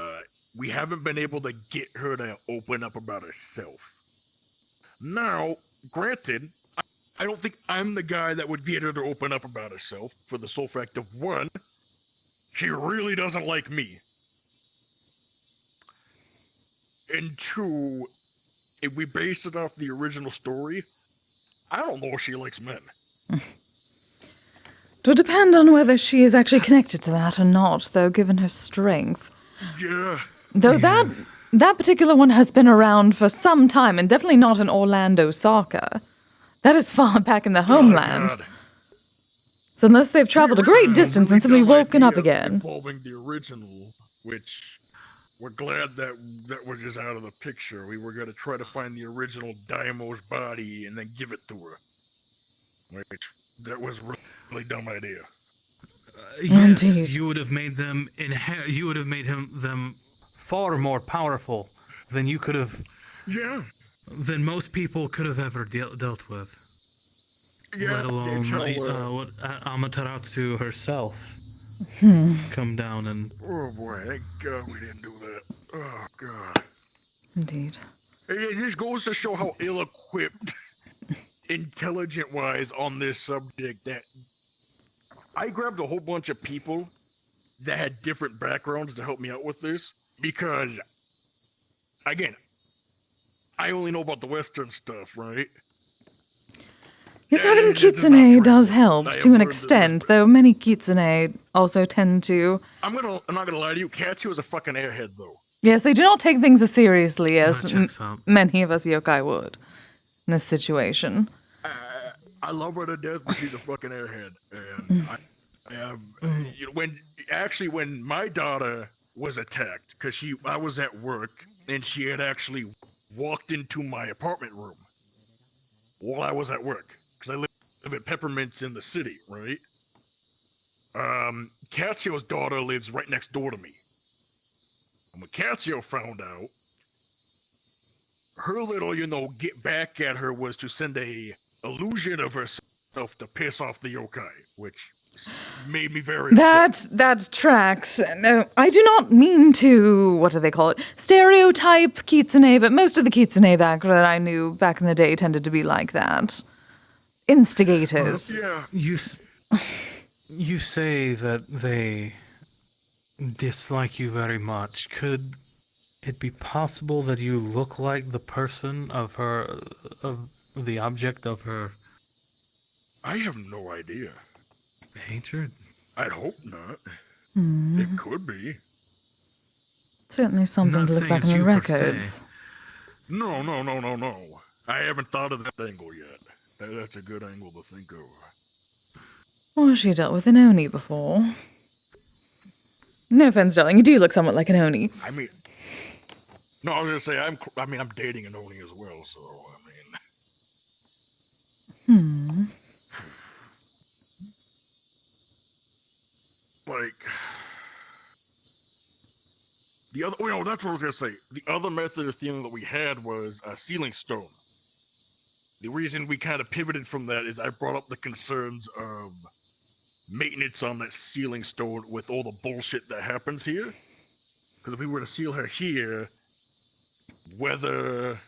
we haven't been able to get her to open up about herself. Now, granted, I don't think I'm the guy that would get her to open up about herself for the sole fact of, one, she really doesn't like me. And two, if we base it off the original story, I don't know if she likes men. It would depend on whether she is actually connected to that or not, though, given her strength. Yeah. Though that particular one has been around for some time, and definitely not in Orlandosaka. That is far back in the homeland. So unless they've traveled a great distance and simply woken up again. Involving the original, which we're glad that we're just out of the picture. We were going to try to find the original Daimo's body and then give it to her. Which, that was a really dumb idea. Yes, you would have made them you would have made them far more powerful than you could have. Yeah. Than most people could have ever dealt with. Yeah. Let alone what Amaterasu herself come down and. Oh boy! Thank God we didn't do that. Oh God. Indeed. It just goes to show how ill-equipped, intelligent-wise, on this subject that. I grabbed a whole bunch of people that had different backgrounds to help me out with this because, again, I only know about the Western stuff, right? Yes, having kitsune does help to an extent, though many kitsune also tend to... I'm not gonna lie to you, Katsu is a fucking airhead, though. Yes, they do not take things as seriously as many of us yokai would in this situation. I love her to death, but she's a fucking airhead. And when my daughter was attacked, because I was at work, and she had actually walked into my apartment room while I was at work, because I live at Peppermints in the city, right? Katsuo's daughter lives right next door to me. And when Katsuo found out, her little, get back at her was to send a illusion of herself to piss off the yokai, which made me very upset. That tracks. No, I do not mean to, what do they call it, stereotype kitsune, but most of the kitsune that I knew back in the day tended to be like that. Instigators. Yeah. You say that they dislike you very much. Could it be possible that you look like the person of the object of her? I have no idea. Hatred? I'd hope not. It could be. Certainly something to look back in the records. No. I haven't thought of that angle yet. That's a good angle to think of. Or she dealt with an Oni before. No offense, darling, you do look somewhat like an Oni. I mean... No, I was gonna say, I'm dating an Oni as well, so, Like... The other... that's what I was gonna say. The other method of stealing that we had was a sealing stone. The reason we kind of pivoted from that is I brought up the concerns of maintenance on that sealing stone with all the bullshit that happens here. Because if we were to seal her here, weather,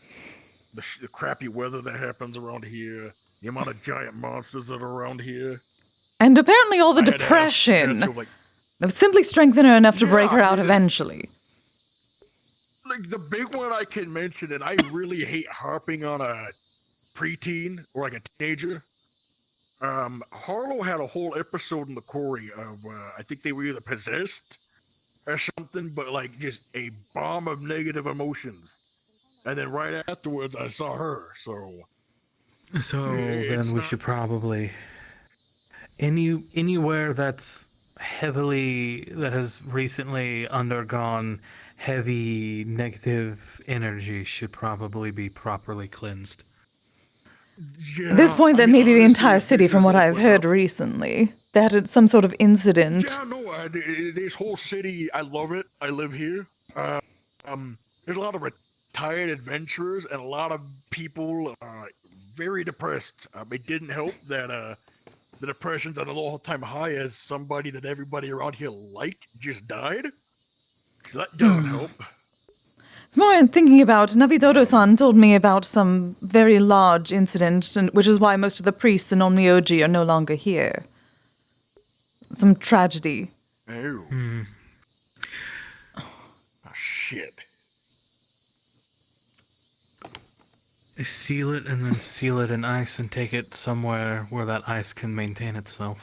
the crappy weather that happens around here, the amount of giant monsters that are around here. And apparently all the depression. That would simply strengthen her enough to break her out eventually. Like the big one I can mention, and I really hate harping on a preteen or like a teenager. Harlow had a whole episode in the quarry of I think they were either possessed or something, but like just a bomb of negative emotions. And then right afterwards, I saw her. So then we should probably anywhere that has recently undergone heavy negative energy should probably be properly cleansed. Yeah, At this point, that may be the entire city, from what I've heard up. recently. They had some sort of incident. Yeah, no, this whole city, I love it. I live here. There's a lot of retired adventurers and a lot of people very depressed. It didn't help that the depression's at an all-time high as somebody that everybody around here liked just died. That doesn't help. It's more in thinking about, Navidodo-san told me about some very large incident, which is why most of the priests in Onmyoji are no longer here. Some tragedy. Oh. Oh, shit. Seal it and then seal it in ice and take it somewhere where that ice can maintain itself.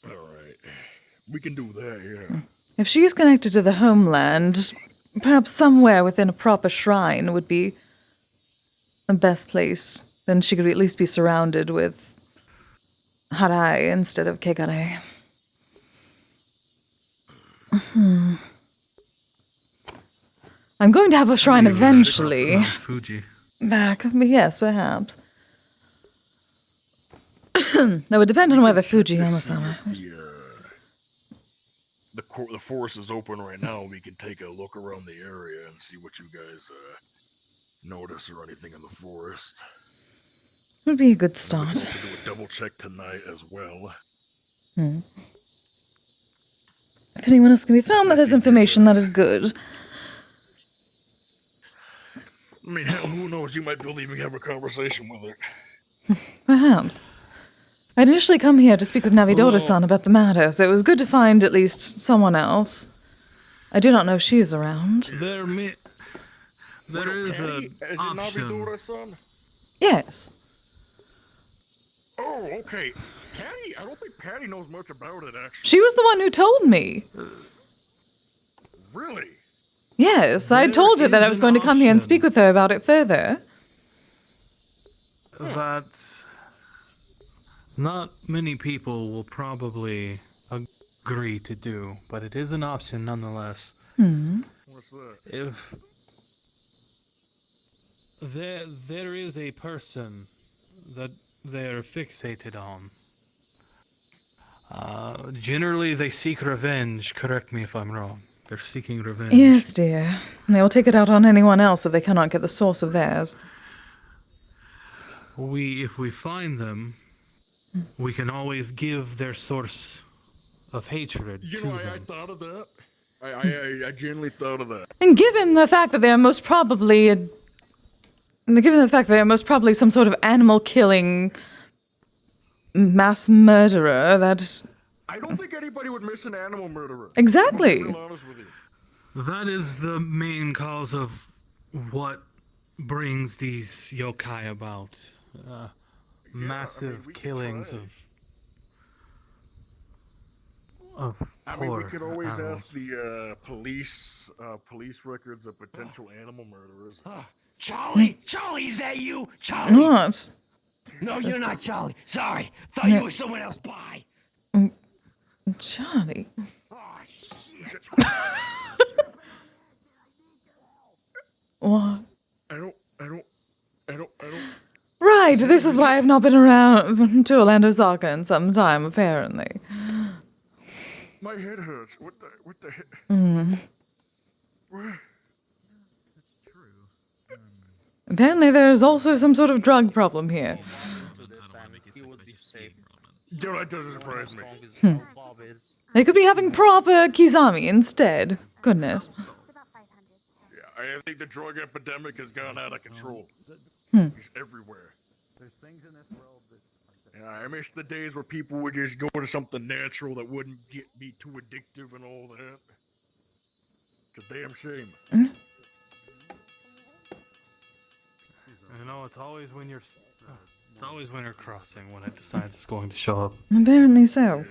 Alright. We can do that, yeah. If she's connected to the homeland, perhaps somewhere within a proper shrine would be the best place. Then she could at least be surrounded with Harai instead of Kegare. I'm going to have a shrine eventually. Fuji. Back, yes, perhaps. That would depend on whether Fuji Hamasama. The forest is open right now. We can take a look around the area and see what you guys notice or anything in the forest. Would be a good start. We'll do a double check tonight as well. If anyone else can be found that has information, that is good. I mean, hell, who knows? You might be able to even have a conversation with it. Perhaps. I'd initially come here to speak with Navidodo-san about the matter, so it was good to find at least someone else. I do not know if she is around. There is an option. Navidodo-san? Yes. Oh, okay. Patty, I don't think Patty knows much about it, actually. She was the one who told me. Really? Yes, I told her that I was going to come here and speak with her about it further. That not many people will probably agree to do, but it is an option nonetheless. What's that? If there is a person that they're fixated on, generally they seek revenge. Correct me if I'm wrong. They're seeking revenge. Yes, dear. They will take it out on anyone else if they cannot get the source of theirs. If we find them, we can always give their source of hatred to them. I thought of that. I genuinely thought of that. And given the fact that they are most probably some sort of animal-killing mass murderer, that... I don't think anybody would miss an animal murderer. Exactly. To be honest with you. That is the main cause of what brings these yokai about. Massive killings of I mean, we could always ask the police records of potential animal murderers. Charlie, is that you? Charlie? What? No, you're not Charlie. Sorry, thought you were someone else. Bye. Charlie. What? I don't. Right, this is why I've not been around to Orlandosaka in some time, apparently. My head hurts. What the heck? Apparently there is also some sort of drug problem here. No, that doesn't surprise me. They could be having proper Kizami instead. Goodness. Yeah, I think the drug epidemic has gone out of control. It's everywhere. There's things in this world that... Yeah, I miss the days where people would just go to something natural that wouldn't be too addictive and all that. It's a damn shame. No, it's always when you're crossing when it decides it's going to show up. Apparently so.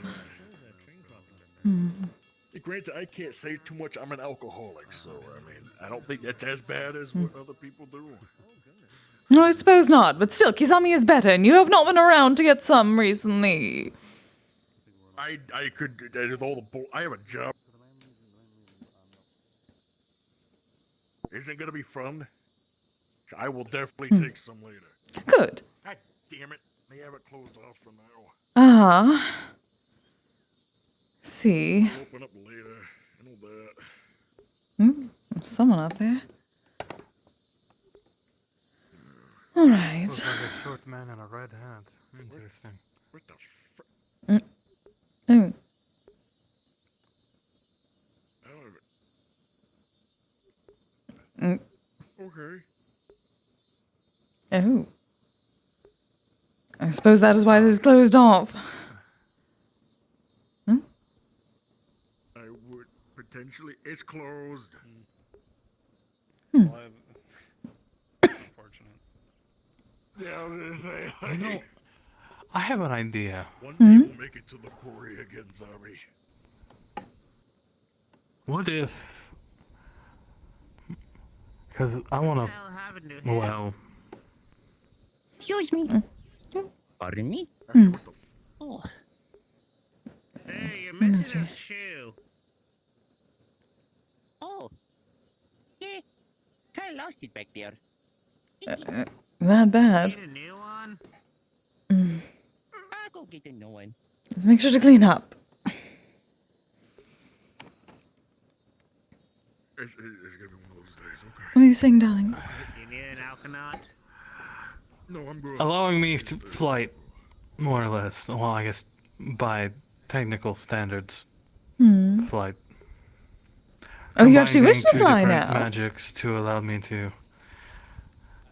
Granted, I can't say too much. I'm an alcoholic, so I mean, I don't think that's as bad as what other people do. No, I suppose not, but still, Kisame is better, and you have not been around to get some recently. I could, with all the I have a job. Isn't gonna be fun. I will definitely take some later. Good. God damn it! They have it closed off for now. See. I'll open up later. I know that. There's someone out there. All right. Looks like a short man in a red hat. Interesting. What the frick? Oh. Okay. Oh. I suppose that is why it is closed off. I would potentially. It's closed. Unfortunate. Yeah, I was gonna say. You know, I have an idea. One day we'll make it to the quarry again, Zombie. What if... Because I want to... Well... Excuse me. Pardon me? Oh. Say, you're missing a shoe. Oh. Yeah. Kind of lost it back there. That bad. Need a new one? I'll go get a new one. Let's make sure to clean up. It's gonna be one of those days, okay? What are you saying, darling? You need an Alkanaut? No, I'm good. Allowing me to flight, more or less. Well, I guess by technical standards, flight. Oh, you actually wish to Combining fly two now? different magics to allow me to...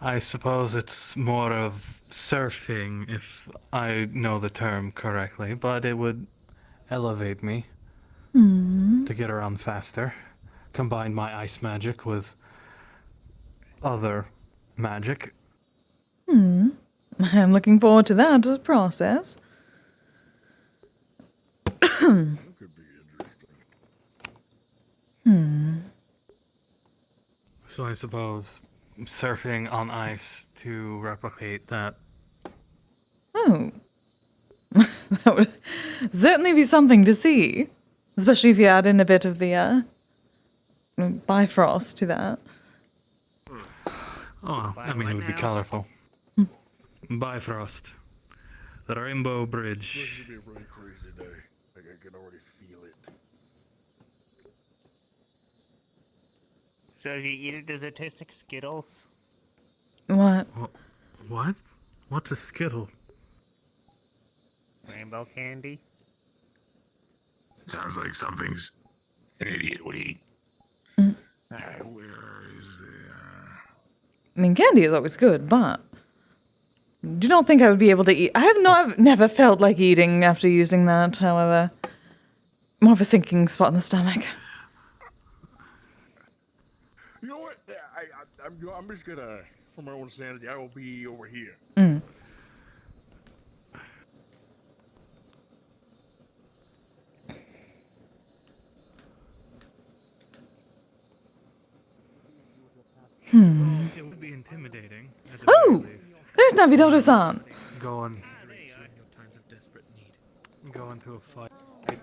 I suppose it's more of surfing, if I know the term correctly, but it would elevate me to get around faster. Combine my ice magic with other magic. I'm looking forward to that process. So I suppose surfing on ice to replicate that. Oh. That would certainly be something to see. Especially if you add in a bit of the Bifrost to that. Oh, I mean, it would be colorful. Bifrost. The Rainbow This Bridge. is gonna be a really crazy day. Like, I can already feel it. So if you eat it, does it taste like Skittles? What? What? What's a Skittle? Rainbow candy? Sounds like something's an idiot would eat. Where is the... I mean, candy is always good, but do not think I would be able to eat. I have never felt like eating after using that, however. More of a sinking spot in the stomach. You know what? I'm just gonna, for my own sanity, I will be over here. It would be intimidating. Oh! There's Navidoto-san! Going to a fight,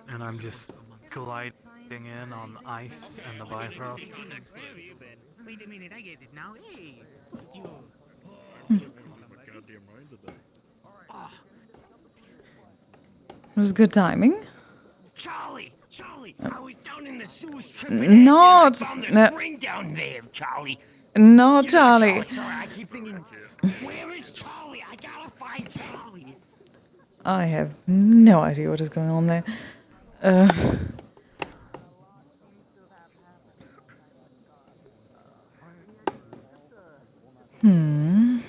and I'm just gliding in on ice and the Bifrost. Wait a minute, I get it now. Hey. It was good timing. Charlie, I was down in the sewers tripping. Not. I found this No. ring down there, Charlie. No, Charlie. Sorry, I keep thinking, where is Charlie? I gotta find Charlie. I have no idea what is going on there. Hi, Moon.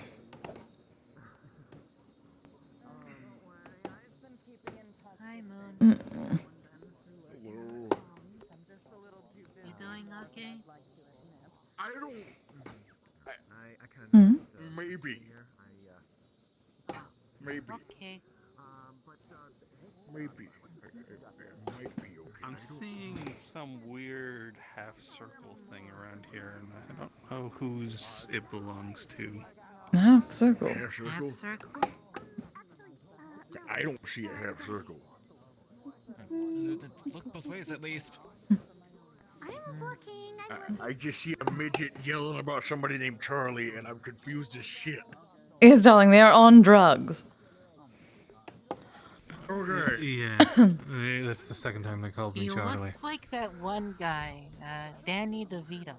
You doing okay? Hmm. Maybe. Maybe. Okay. Maybe. Might be okay. I'm seeing some weird half-circle thing around here, and I don't know whose it belongs to. Half circle. Half circle? Half circle? I don't see a half circle. Look both ways at least. I'm looking. I just see a midget yelling about somebody named Charlie, and I'm confused as shit. Yes, darling, they are on drugs. Okay. Yeah, that's the second time they called me He Charlie. looks like that one guy, Danny DeVito.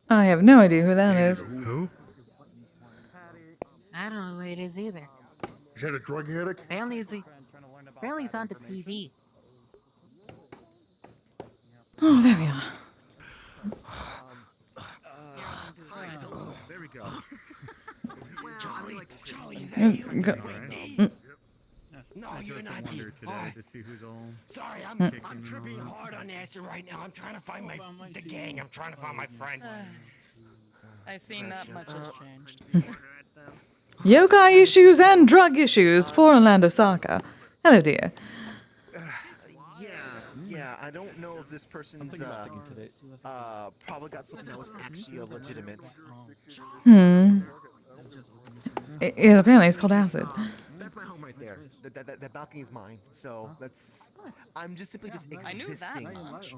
I have no idea who that is. Who? I don't know who it is either. Is that a drug addict? Apparently he's on the TV. Oh, there we are. There we go. Charlie's No, you're not Today to see who's all. Sorry, I'm tripping hard on acid right now. I'm trying to find the gang. I'm trying to find my friends. I seen that much has changed. Yokai issues and drug issues. Poor Orlandosaka. Hello, dear. Yeah, I don't know if this person's probably got something that was actually legitimate. Yeah, apparently it's called acid. That's my home right there. That balcony is mine. So that's. I'm just simply just existing. I knew that much.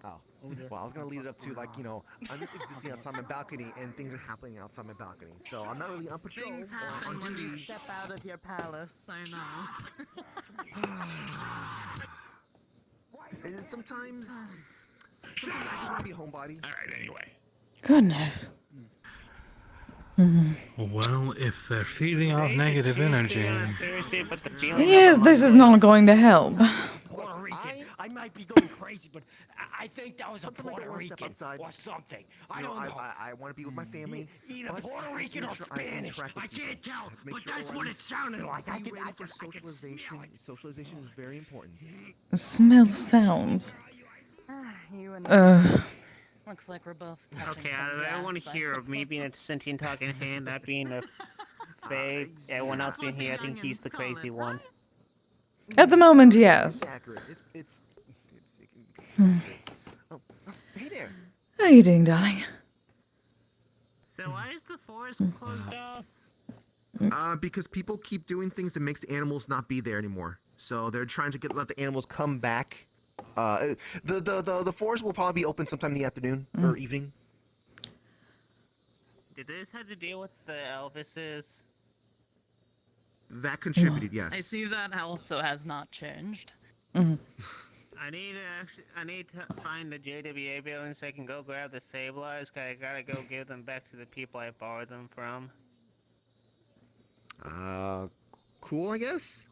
Oh, well, I was gonna lead it up to like, you know, I'm just existing outside my balcony and things are happening outside my balcony. So I'm not really on patrol. Things happen when you step out of your palace, I know. And sometimes I just want to be a homebody. All right, anyway. Goodness. Well, if they're feeding off negative energy. Yes, this is not going to help. Puerto Rican. I might be going crazy, but I think that was a Puerto Rican or something. I don't know. I want to be with my family. Either Puerto Rican or Spanish. I can't tell, but that's what it sounded like. I can for socialization. Socialization is very important. Smell sounds. You and looks like we're both touching Okay, some I don't want to gas, hear of me being a sentient talking hand, that being a fade, everyone else being here. I think he's the crazy one. At the moment, yes. Accurate. Oh, hey there. How are you doing, darling? So why is the forest closed off? Because people keep doing things that makes the animals not be there anymore. So they're trying to let the animals come back. The forest will probably be open sometime in the afternoon or evening. Did this have to deal with the Elvises? That contributed, yes. I see that also has not changed. I need to find the JWA building so I can go grab the stabilizers. Cause I gotta go give them back to the people I borrowed them from. Cool, I guess.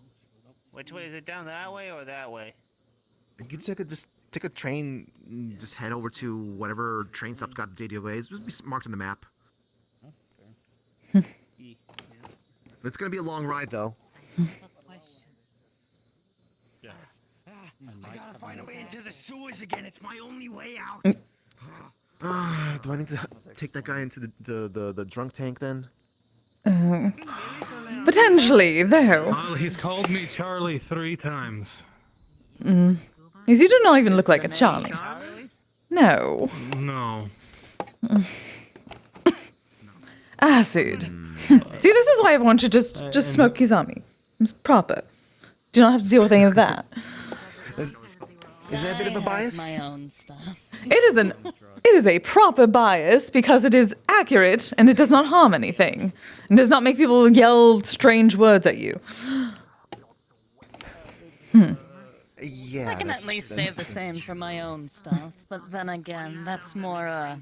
Which way is it, down that way or that way? You can just take a train, and just head over to whatever train stop's got the JDOAs. It'll be marked on the map. It's gonna be a long ride, though. I gotta find a way into the sewers again. It's my only way out. Do I need to take that guy into the drunk tank then? Potentially, though. Well, he's called me Charlie 3 times. Yes, you do not even look like a Charlie. No. No. Acid. See, this is why everyone should just smoke Kizami. It's proper. Do not have to deal with any of that. Is that a bit of a bias? My own stuff. It is a proper bias because it is accurate and it does not harm anything. And does not make people yell strange words at you. Yeah. I can at least say the same for my own stuff, but then again, that's more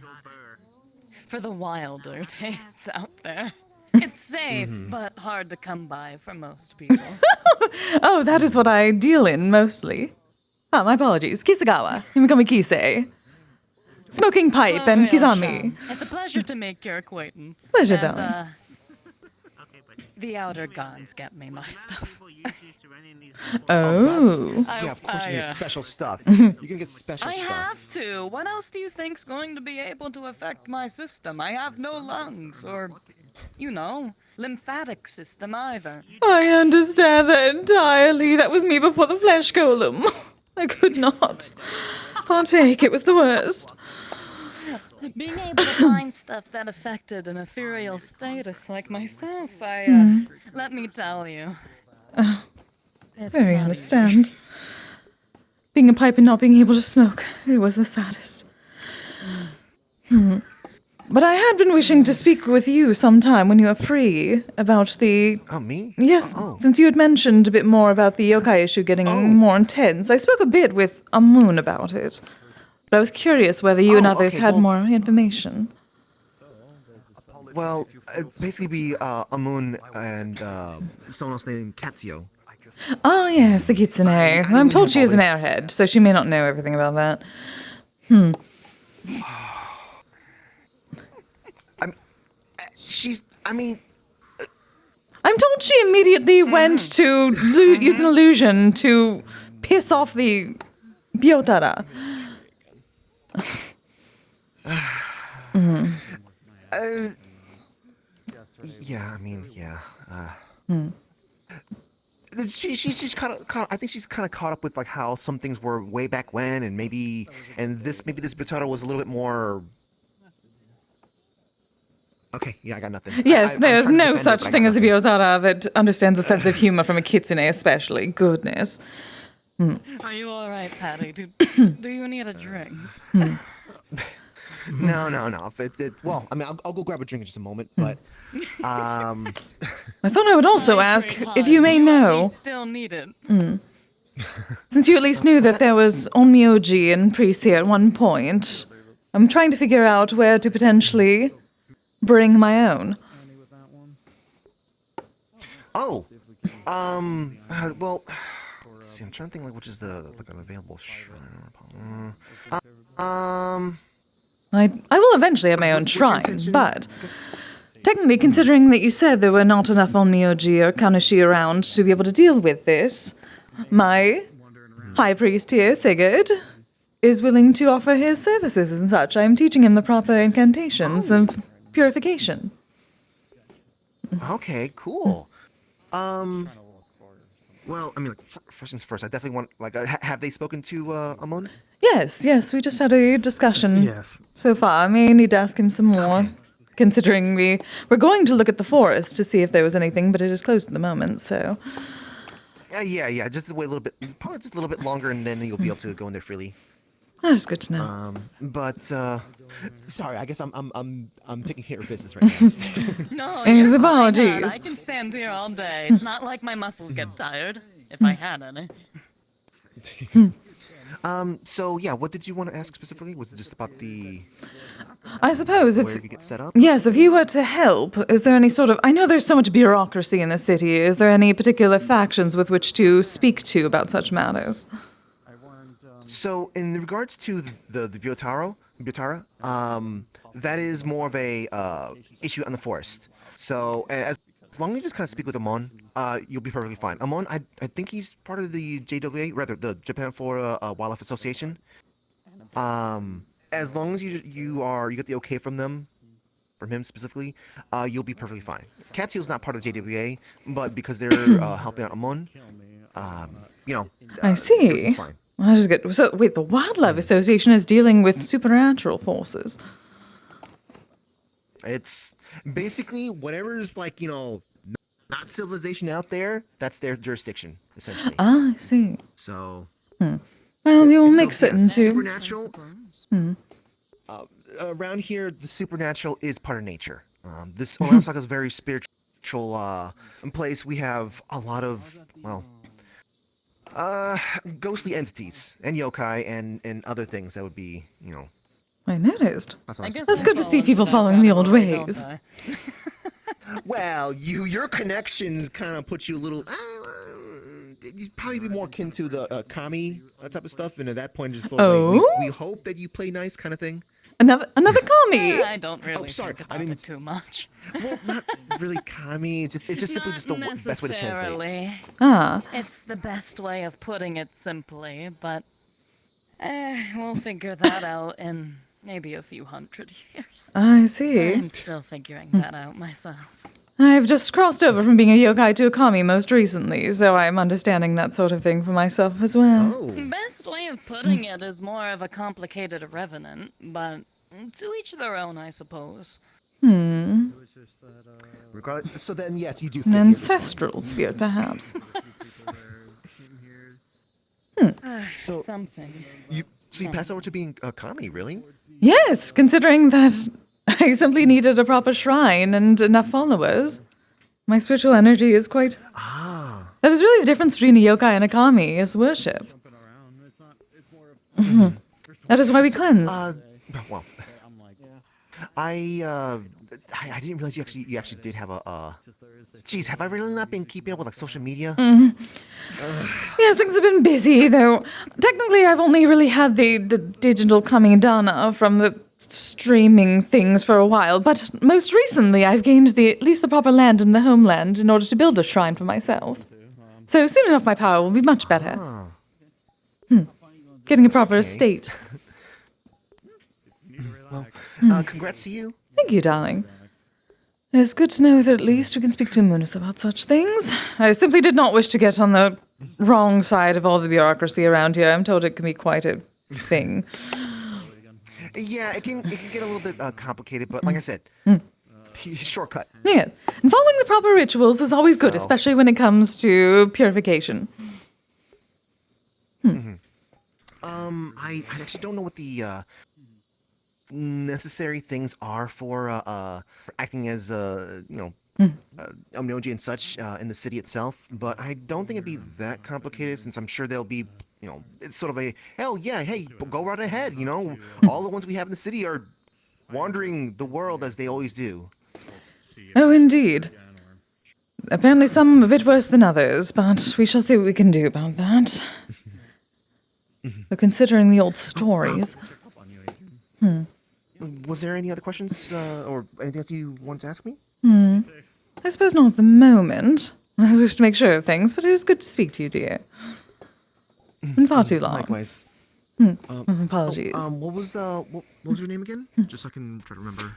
for the wilder tastes out there. It's safe, but hard to come by for most people. Oh, that is what I deal in mostly. Ah, my apologies. Kisagawa. You can call me Kise. Smoking pipe and Kizami. It's a pleasure to make your acquaintance. Pleasure, and, darling. The outer gods get me my stuff. Oh. Yeah, of course you get special stuff. Mhm. You can get special I stuff. have to. What else do you think's going to be able to affect my system? I have no lungs or, lymphatic system either. I understand that entirely. That was me before the flesh golem. I could not partake. It was the worst. Being able to find stuff that affected an ethereal status like myself, let me tell you. It's Very not understand. Being a pipe and not being able to smoke, it was the saddest. But I had been wishing to speak with you sometime when you are free about the... Oh, me? Yes, Oh. since you had mentioned a bit more about the yokai issue getting more intense. I spoke a bit with Amun about it. But I was curious whether you and others had more information. Well, basically be Amun and someone else named Katsio. Oh, yes, the kitsune. I'm told she is an airhead, so she may not know everything about that. I'm told she immediately went to use an illusion to piss off the Byotara. She's kind of. I think she's kind of caught up with like how some things were way back when, and maybe this Bitaro was a little bit more. Okay, yeah, I got nothing. Yes, there's trying to no defend it, such but I thing got as a Byotara that understands the sense of humor from a kitsune, especially. Goodness. Are you all right, Patty? Do you need a drink? No. Well, I mean, I'll go grab a drink in just a moment, but I thought I would also ask if you may know. Still need it. Since you at least knew that there was Onmyoji and Priests here at one point, I'm trying to figure out where to potentially bring my own. well, let's see. I'm trying to think like which is the like an available shrine. I will eventually have my own shrine, but technically, considering that you said there were not enough Onmyoji or Kanashi around to be able to deal with this, my high priest here, Sigurd, is willing to offer his services and such. I'm teaching him the proper incantations of purification. Okay, cool. Well, I mean, like, first things first, I definitely want, like, have they spoken to Amon? Yes, we just had a discussion so far. I may need to ask him some more, considering we're going to look at the forest to see if there was anything, but it is closed at the moment, so... Yeah, just wait a little bit, probably just a little bit longer, and then you'll be able to go in there freely. That's good to know. Sorry, I guess I'm taking care of business right now. No, His you're fine, apologies. hon. I can stand here all day. It's not like my muscles get tired, if I had any. So yeah, what did you want to ask specifically? Was it just about the... I suppose where you get set up? Yes, if you were to help, is there any sort of... I know there's so much bureaucracy in the city. Is there any particular factions with which to speak to about such matters? So in regards to the Byotara, that is more of a issue on the forest. So as long as you just kind of speak with Amon, you'll be perfectly fine. Amon, I think he's part of the JWA, rather the Japan Florida Wildlife Association. As long as you get the okay from him specifically, you'll be perfectly fine. Katsuo's not part of the JWA, but because they're helping out Amon, I see. it's fine. Well, that is good. So, wait, the Wildlife Association is dealing with supernatural forces. It's basically whatever's like, not civilization out there, that's their jurisdiction, essentially. Ah, I see. So... Well, we'll mix it into... Supernatural... around here, the supernatural is part of nature. This Orlandosaka is a very spiritual place. We have a lot of, ghostly entities and yokai and other things that would be, I noticed. That's That's good to see people following the old ways. Well, your connections kind of put you a little. You'd probably be more akin to the kami type of stuff, and at that point, just sort of like, we hope that you play nice kind of thing. Another kami. I don't really sorry, think I about didn't- it too much. Well, not really kami. It's just simply just the best way to translate. Necessarily. Ah. It's the best way of putting it simply, but we'll figure that out in maybe a few hundred years. I see. I'm still figuring that out myself. I've just crossed over from being a yokai to a kami most recently, so I'm understanding that sort of thing for myself as well. Oh. Best way of putting it is more of a complicated revenant, but to each their own, I suppose. Regardless, so then, yes, you do. An fit here. ancestral spirit, perhaps. So Something. So you pass over to being a kami, really? Yes, considering that I simply needed a proper shrine and enough followers. My spiritual energy is quite... Ah. That is really the difference between a yokai and a kami, is worship. That is why we cleanse. Well, I didn't realize you actually did have a. Geez, have I really not been keeping up with like social media? Yes, things have been busy, though. Technically, I've only really had the digital kamidana from the streaming things for a while, but most recently I've gained at least the proper land in the homeland in order to build a shrine for myself. So soon enough my power will be much better. Getting a proper estate. Well, congrats to you. Thank you, darling. It's good to know that at least we can speak to Munis about such things. I simply did not wish to get on the wrong side of all the bureaucracy around here. I'm told it can be quite a thing. Yeah, it can get a little bit complicated, but like I said, shortcut. Yeah, and following the proper rituals is always good, So- especially when it comes to purification. I actually don't know what the necessary things are for acting as Omnioji and such in the city itself, but I don't think it'd be that complicated since I'm sure there'll be, it's sort of a, hell yeah, hey, go right ahead, all the ones we have in the city are wandering the world as they always do. Oh, indeed. Apparently some a bit worse than others, but we shall see what we can do about that. But considering the old stories... Was there any other questions or anything else you wanted to ask me? I suppose not at the moment. I was just to make sure of things, but it is good to speak to you, dear. Been far too long. Likewise. Apologies. What was your name again? Just so I can try to remember.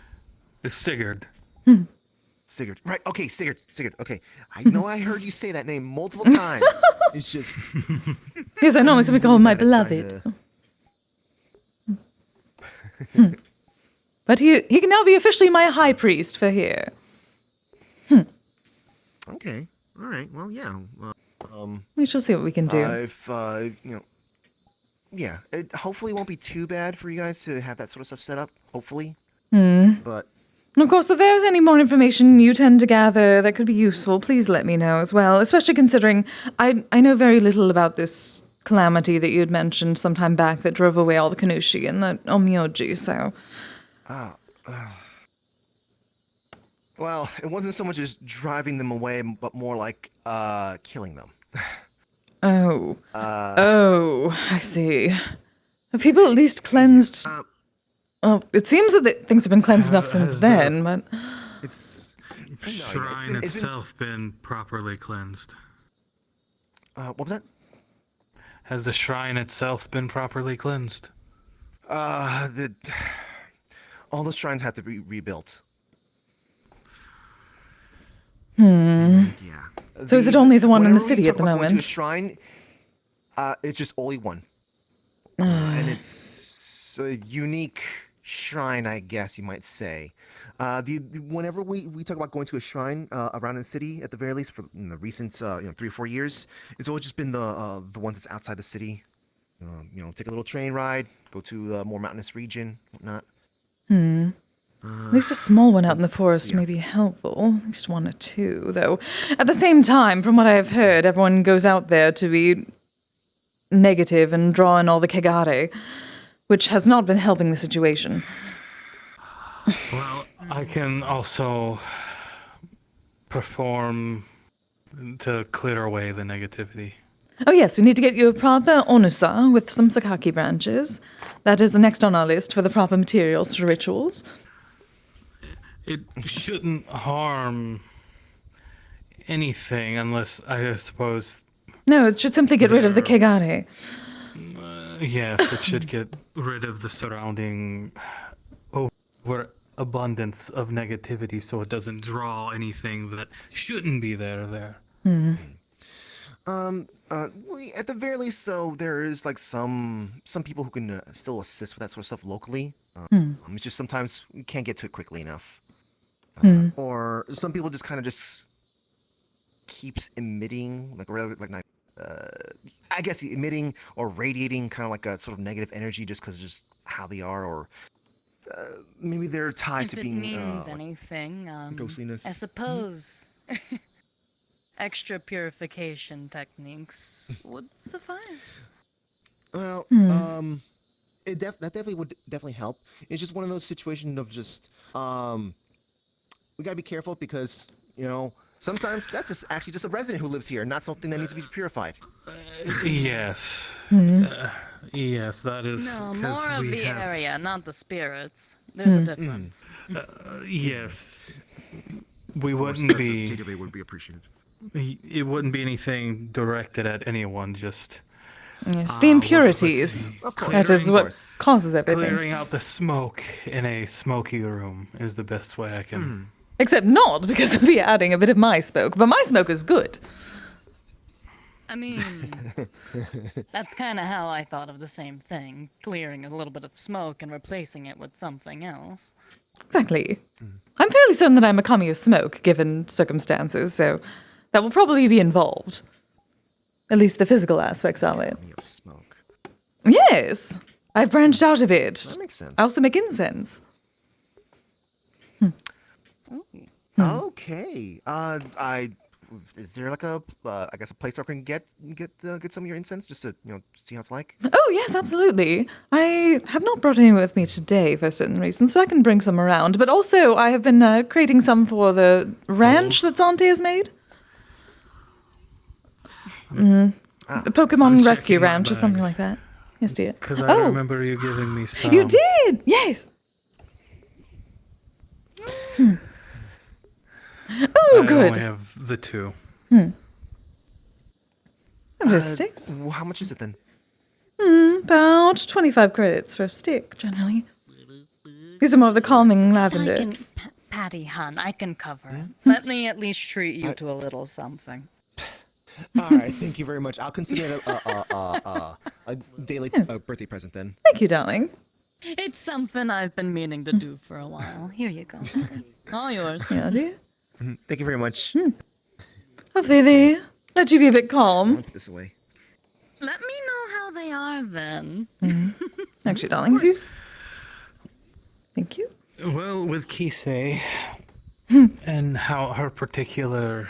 It's Sigurd. Sigurd. Right, okay, Sigurd. Okay. I know I heard you say that name multiple times. It's just... Yes, I normally simply call him my beloved. But he can now be officially my high priest for here. Okay. All right. Well, yeah. We shall see what we can do. If yeah, it hopefully won't be too bad for you guys to have that sort of stuff set up. Hopefully. But And of course, if there's any more information you tend to gather that could be useful, please let me know as well. Especially considering I know very little about this calamity that you had mentioned some time back that drove away all the Kanushi and the Omnioji. So. Well, it wasn't so much as driving them away, but more like killing them. Oh, I see. Have people at least cleansed? Oh, it seems that things have been cleansed enough since then, but it's Shrine itself been properly cleansed. What was that? Has the shrine itself been properly cleansed? All those shrines have to be rebuilt. Yeah. So is it only the one in the whenever we city talk at the about going to moment? a shrine, it's just only one, and it's a unique shrine, I guess you might say. Whenever we talk about going to a shrine around the city, at the very least, for in the recent 3 or 4 years, it's always just been the ones that's outside the city. Take a little train ride, go to a more mountainous region, whatnot. At least a small one out in the forest may be helpful. At least 1 or 2, though. At the same time, from what I have heard, everyone goes out there to be negative and draw in all the kegare, which has not been helping the situation. Well, I can also perform to clear away the negativity. Oh yes, we need to get you a proper onusa with some sakaki branches. That is next on our list for the proper materials for rituals. It shouldn't harm anything unless, I suppose... No, it should simply get rid of the kegare. Yes, it should get rid of the surrounding overabundance of negativity so it doesn't draw anything that shouldn't be there. At the very least, so there is like some people who can still assist with that sort of stuff locally. It's just sometimes we can't get to it quickly enough. Or some people just kind of just keeps emitting I guess emitting or radiating kind of like a sort of negative energy just because just how they are, or maybe their ties to being If it means anything, ghostliness. I suppose extra purification techniques would suffice. Well, that definitely would help. It's just one of those situations of just we gotta be careful because sometimes that's just a resident who lives here, not something that needs to be purified. Yes. Yes, that is. No, more of the area, not the spirits. There's a difference. Yes. We wouldn't be. JW would be appreciated. It wouldn't be anything directed at anyone, just. Yes, the impurities. That is what causes everything. Clearing out the smoke in a smoky room is the best way I can. Except not, because I'll be adding a bit of my smoke. But my smoke is good. I mean, that's kind of how I thought of the same thing. Clearing a little bit of smoke and replacing it with something else. Exactly. I'm fairly certain that I'm a kami of smoke, given circumstances, so that will probably be involved. At least the physical aspects of it. Kami of smoke. Yes! I've branched out a bit. That makes sense. I also make incense. Okay. Is there like a I guess a place where I can get some of your incense just to see how it's like? Oh yes, absolutely. I have not brought any with me today for certain reasons, but I can bring some around. But also, I have been creating some for the ranch that Zante has made. The Pokemon Rescue Ranch or something like that. Yes, dear. Because I remember you giving me some. You did. Yes. Oh, good. I only have the 2. Sticks. How much is it then? About 25 credits for a stick, generally. These are more of the calming lavender. Patty, hun, I can cover it. Let me at least treat you to a little something. All right, thank you very much. I'll consider it a daily birthday present then. Thank you, darling. It's something I've been meaning to do for a while. Here you go. All yours. Yeah, dear. Thank you very much. Hopefully they let you be a bit calm. I'll put this away. Let me know how they are then. Actually, darling, if you... Thank you. Well, with Kise and how her particular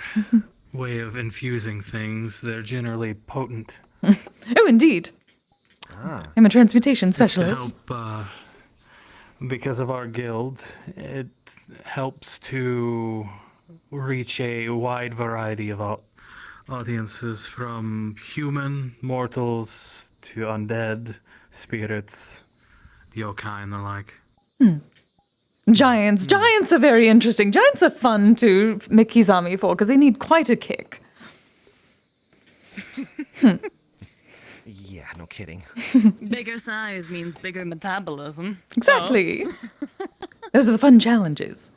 way of infusing things, they're generally potent. Oh, indeed. I'm a transmutation specialist. To help, because of our guild, it helps to reach a wide variety of audiences, from human mortals to undead spirits, yokai, and the like. Giants. Giants are very interesting. Giants are fun to make Kizami for because they need quite a kick. Yeah, no kidding. Bigger size means bigger metabolism. Exactly. Those are the fun challenges.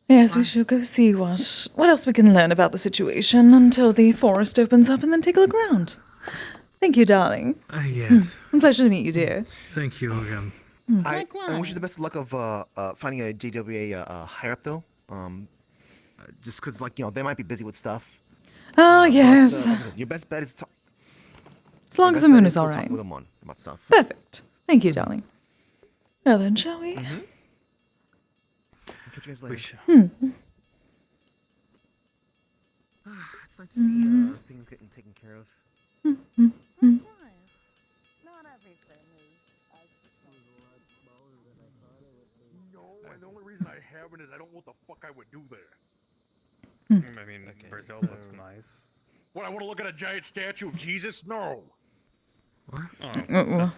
Yes, we shall go see what else we can learn about the situation until the forest opens up and then take a look around. Thank you, darling. Yes. A pleasure to meet you, dear. Thank you again. I wish you the best of luck of finding a JWA higher up though. Just because they might be busy with stuff. Oh, yes. Your best bet is as long as the moon is all right. With them on about stuff. Perfect. Thank you, darling. Well then, shall we? Catch you guys later. It's nice to see things getting taken care of. Not everything No, and the only reason I haven't is I don't know what the fuck I would do there. I mean, Brazil looks nice. What, I want to look at a giant statue of Jesus? No. What?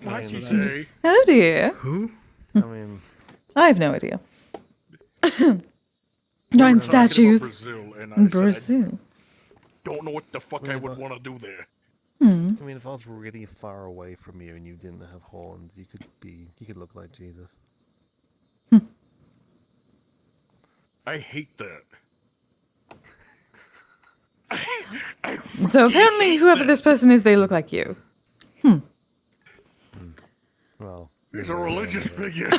What did you say? Oh dear. Who? I mean, I have no idea. Giant statues Brazil, and in I Brazil. don't know what the fuck I would want to do there. I mean, if I was really far away from you and you didn't have horns, you could look like Jesus. I hate that. So apparently, whoever this person is, they look like you. Well, he's a religious figure.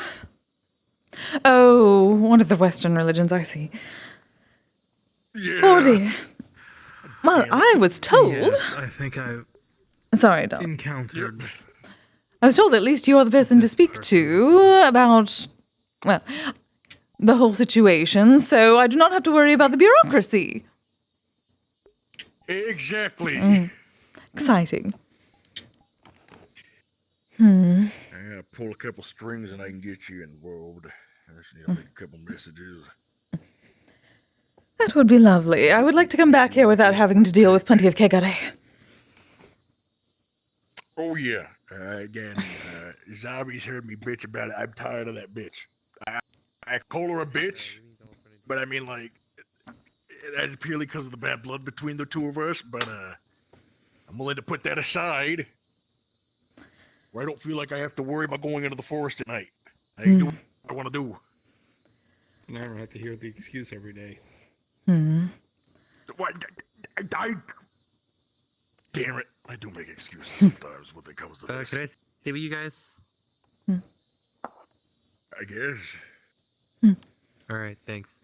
Oh, one of the Western religions, I see. Yeah. Oh dear. Well, I was told. Yes, I think I Sorry, Doc. encountered. I was told at least you're the person to speak to about, well, the whole situation, so I do not have to worry about the bureaucracy. Exactly. Exciting. I gotta pull a couple strings and I can get you involved. I just need to make a couple messages. That would be lovely. I would like to come back here without having to deal with plenty of kegare. Oh yeah. Again, Zombies heard me bitch about it. I'm tired of that bitch. I call her a bitch, but I mean like, that's purely because of the bad blood between the two of us, but I'm willing to put that aside. Where I don't feel like I have to worry about going into the forest at night. I can do what I want to do. Never have to hear the excuse every day. What? Damn it. I do make excuses sometimes when it comes to this. Can I stay with you guys? I guess. Alright, thanks.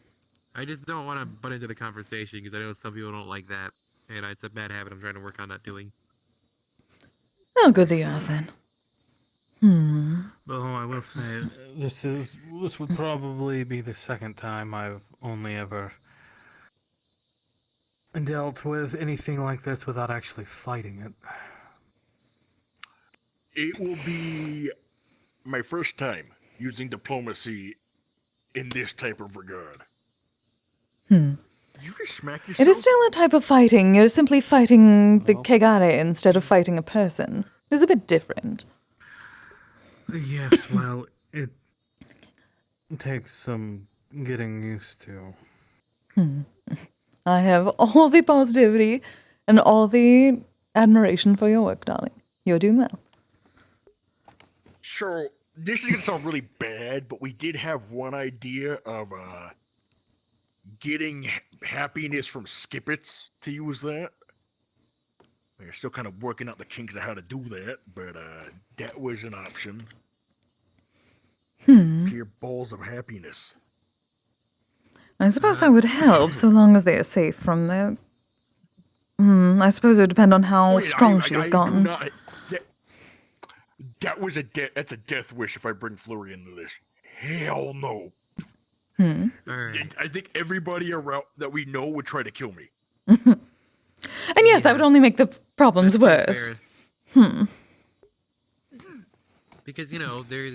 I just don't want to butt into the conversation because I know some people don't like that. And it's a bad habit I'm trying to work on not doing. Oh, good that you asked then. Well, I will say, this would probably be the second time I've only ever dealt with anything like this without actually fighting it. It will be my first time using diplomacy in this type of regard. You can smack yourself. It is still a type of fighting. You're simply fighting the kegare instead of fighting a person. It is a bit different. Yes, well, it takes some getting used to. I have all the positivity and all the admiration for your work, darling. You're doing well. Sure, this is gonna sound really bad, but we did have one idea of getting happiness from skippets, to use that. We're still kind of working out the kinks of how to do that, but that was an option. Pure balls of happiness. I suppose that would help, so long as they are safe from the... I suppose it would depend on how strong she has gotten. That's a death wish if I bring Flurry into this. Hell no. I think everybody around that we know would try to kill me. And yes, that would only make the problems worse. Because, you know, they're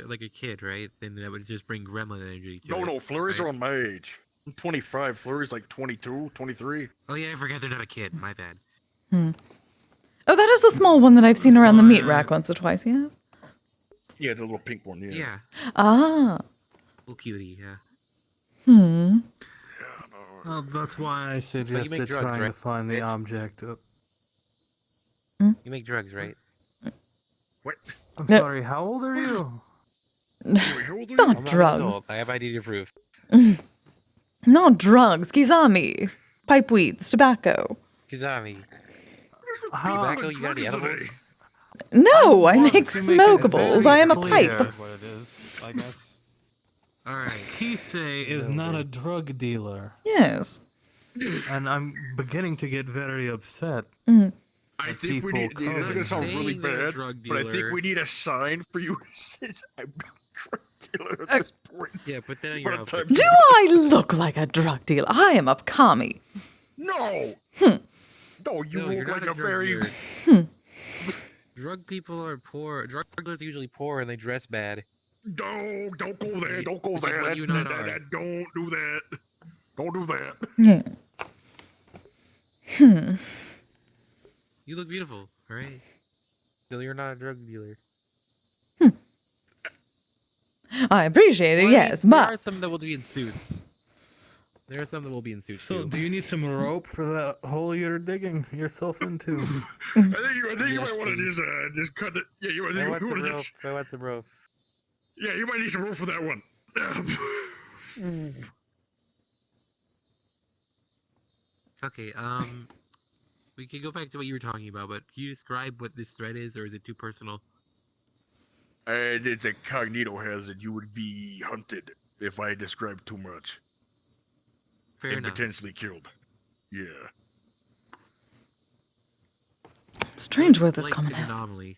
like a kid, right? Then that would just bring gremlin energy to it. No, Flurry's right? around my age. I'm 25. Flurry's like 22, 23. Oh, yeah, I forgot they're not a kid. My bad. Oh, that is the small one that I've seen around the meat rack once or twice, yes? Yeah, the little pink one, Yeah. Ah. Little cutie, yeah. Well, that's why I suggested drugs, trying right? to find the object. You make drugs, right? What? I'm sorry, how old are you? Not drugs. I have ID to prove. Not drugs. Kizami. Pipe weeds. Tobacco. Kizami. Tobacco, you got any edibles? No, I make smokables. I am a pipe. What it is, I guess. Alright. Kise is not a drug dealer. Yes. And I'm beginning to get very upset. I think we need. This is gonna sound really bad, but I think we need a sign for you to say I'm not a drug dealer at this point. Yeah, put that on your outfit. Do I look like a drug dealer? I am a kami. No. No, you look like a very. Drug people are poor. Drug dealers are usually poor and they dress bad. No, don't go there. Don't go Which is there. what you not are. Don't do that. Don't do that. Yeah. You look beautiful. All right. Still, you're not a drug dealer. I appreciate it, Well, I mean, yes, there but are some that will be in suits. There are some that will be in suits So, too. do you need some rope for that hole you're digging yourself into? I think you might want to just cut it. Yeah, you I want want some to rope. just. I want some rope. Yeah, you might need some rope for that one. Okay, we can go back to what you were talking about, but can you describe what this threat is, or is it too personal? It's a cognito hazard. You would be hunted if I described too much. Fair and enough. potentially killed. Yeah. Strange word Looks this like comment an is. anomaly.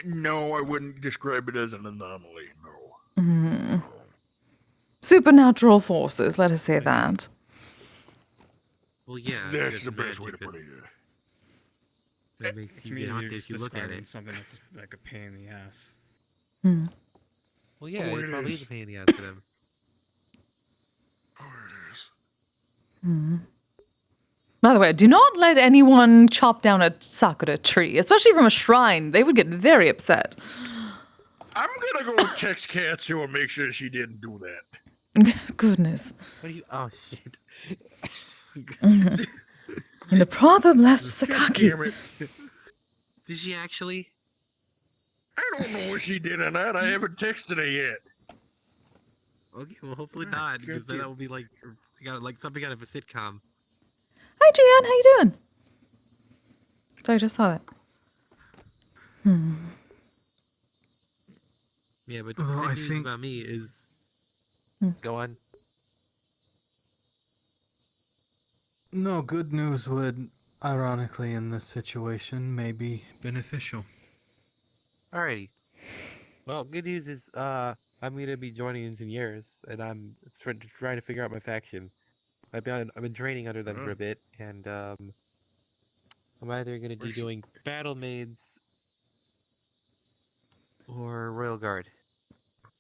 No, I wouldn't describe it as an anomaly. No. Supernatural forces, let us say that. Well, yeah, That's good the best way to magic put it. that makes you get haunted if you look at it. Something that's like a pain in the ass. Well, yeah, Oh, it it probably is. is a pain in the ass for them. Oh, it is. By the way, do not let anyone chop down a sakura tree, especially from a shrine. They would get very upset. I'm gonna go text Katsu and make sure she didn't do that. Goodness. What do you? Oh shit! In the proper blessed Sakaki. Damn it. Did she actually? I don't know if she did or not. I haven't texted her yet. Okay, well, hopefully not, because then that will be like, something out of a sitcom. Hi, Gian. How you doing? So I just saw that. Yeah, but Well, good I news think- about me is, go on. No, good news would, ironically, in this situation, may be beneficial. Alrighty. Well, good news is, I'm gonna be joining Engineers, and I'm trying to figure out my faction. I've been training under them for a bit, and I'm either gonna be doing Battle Maids or Royal Guard.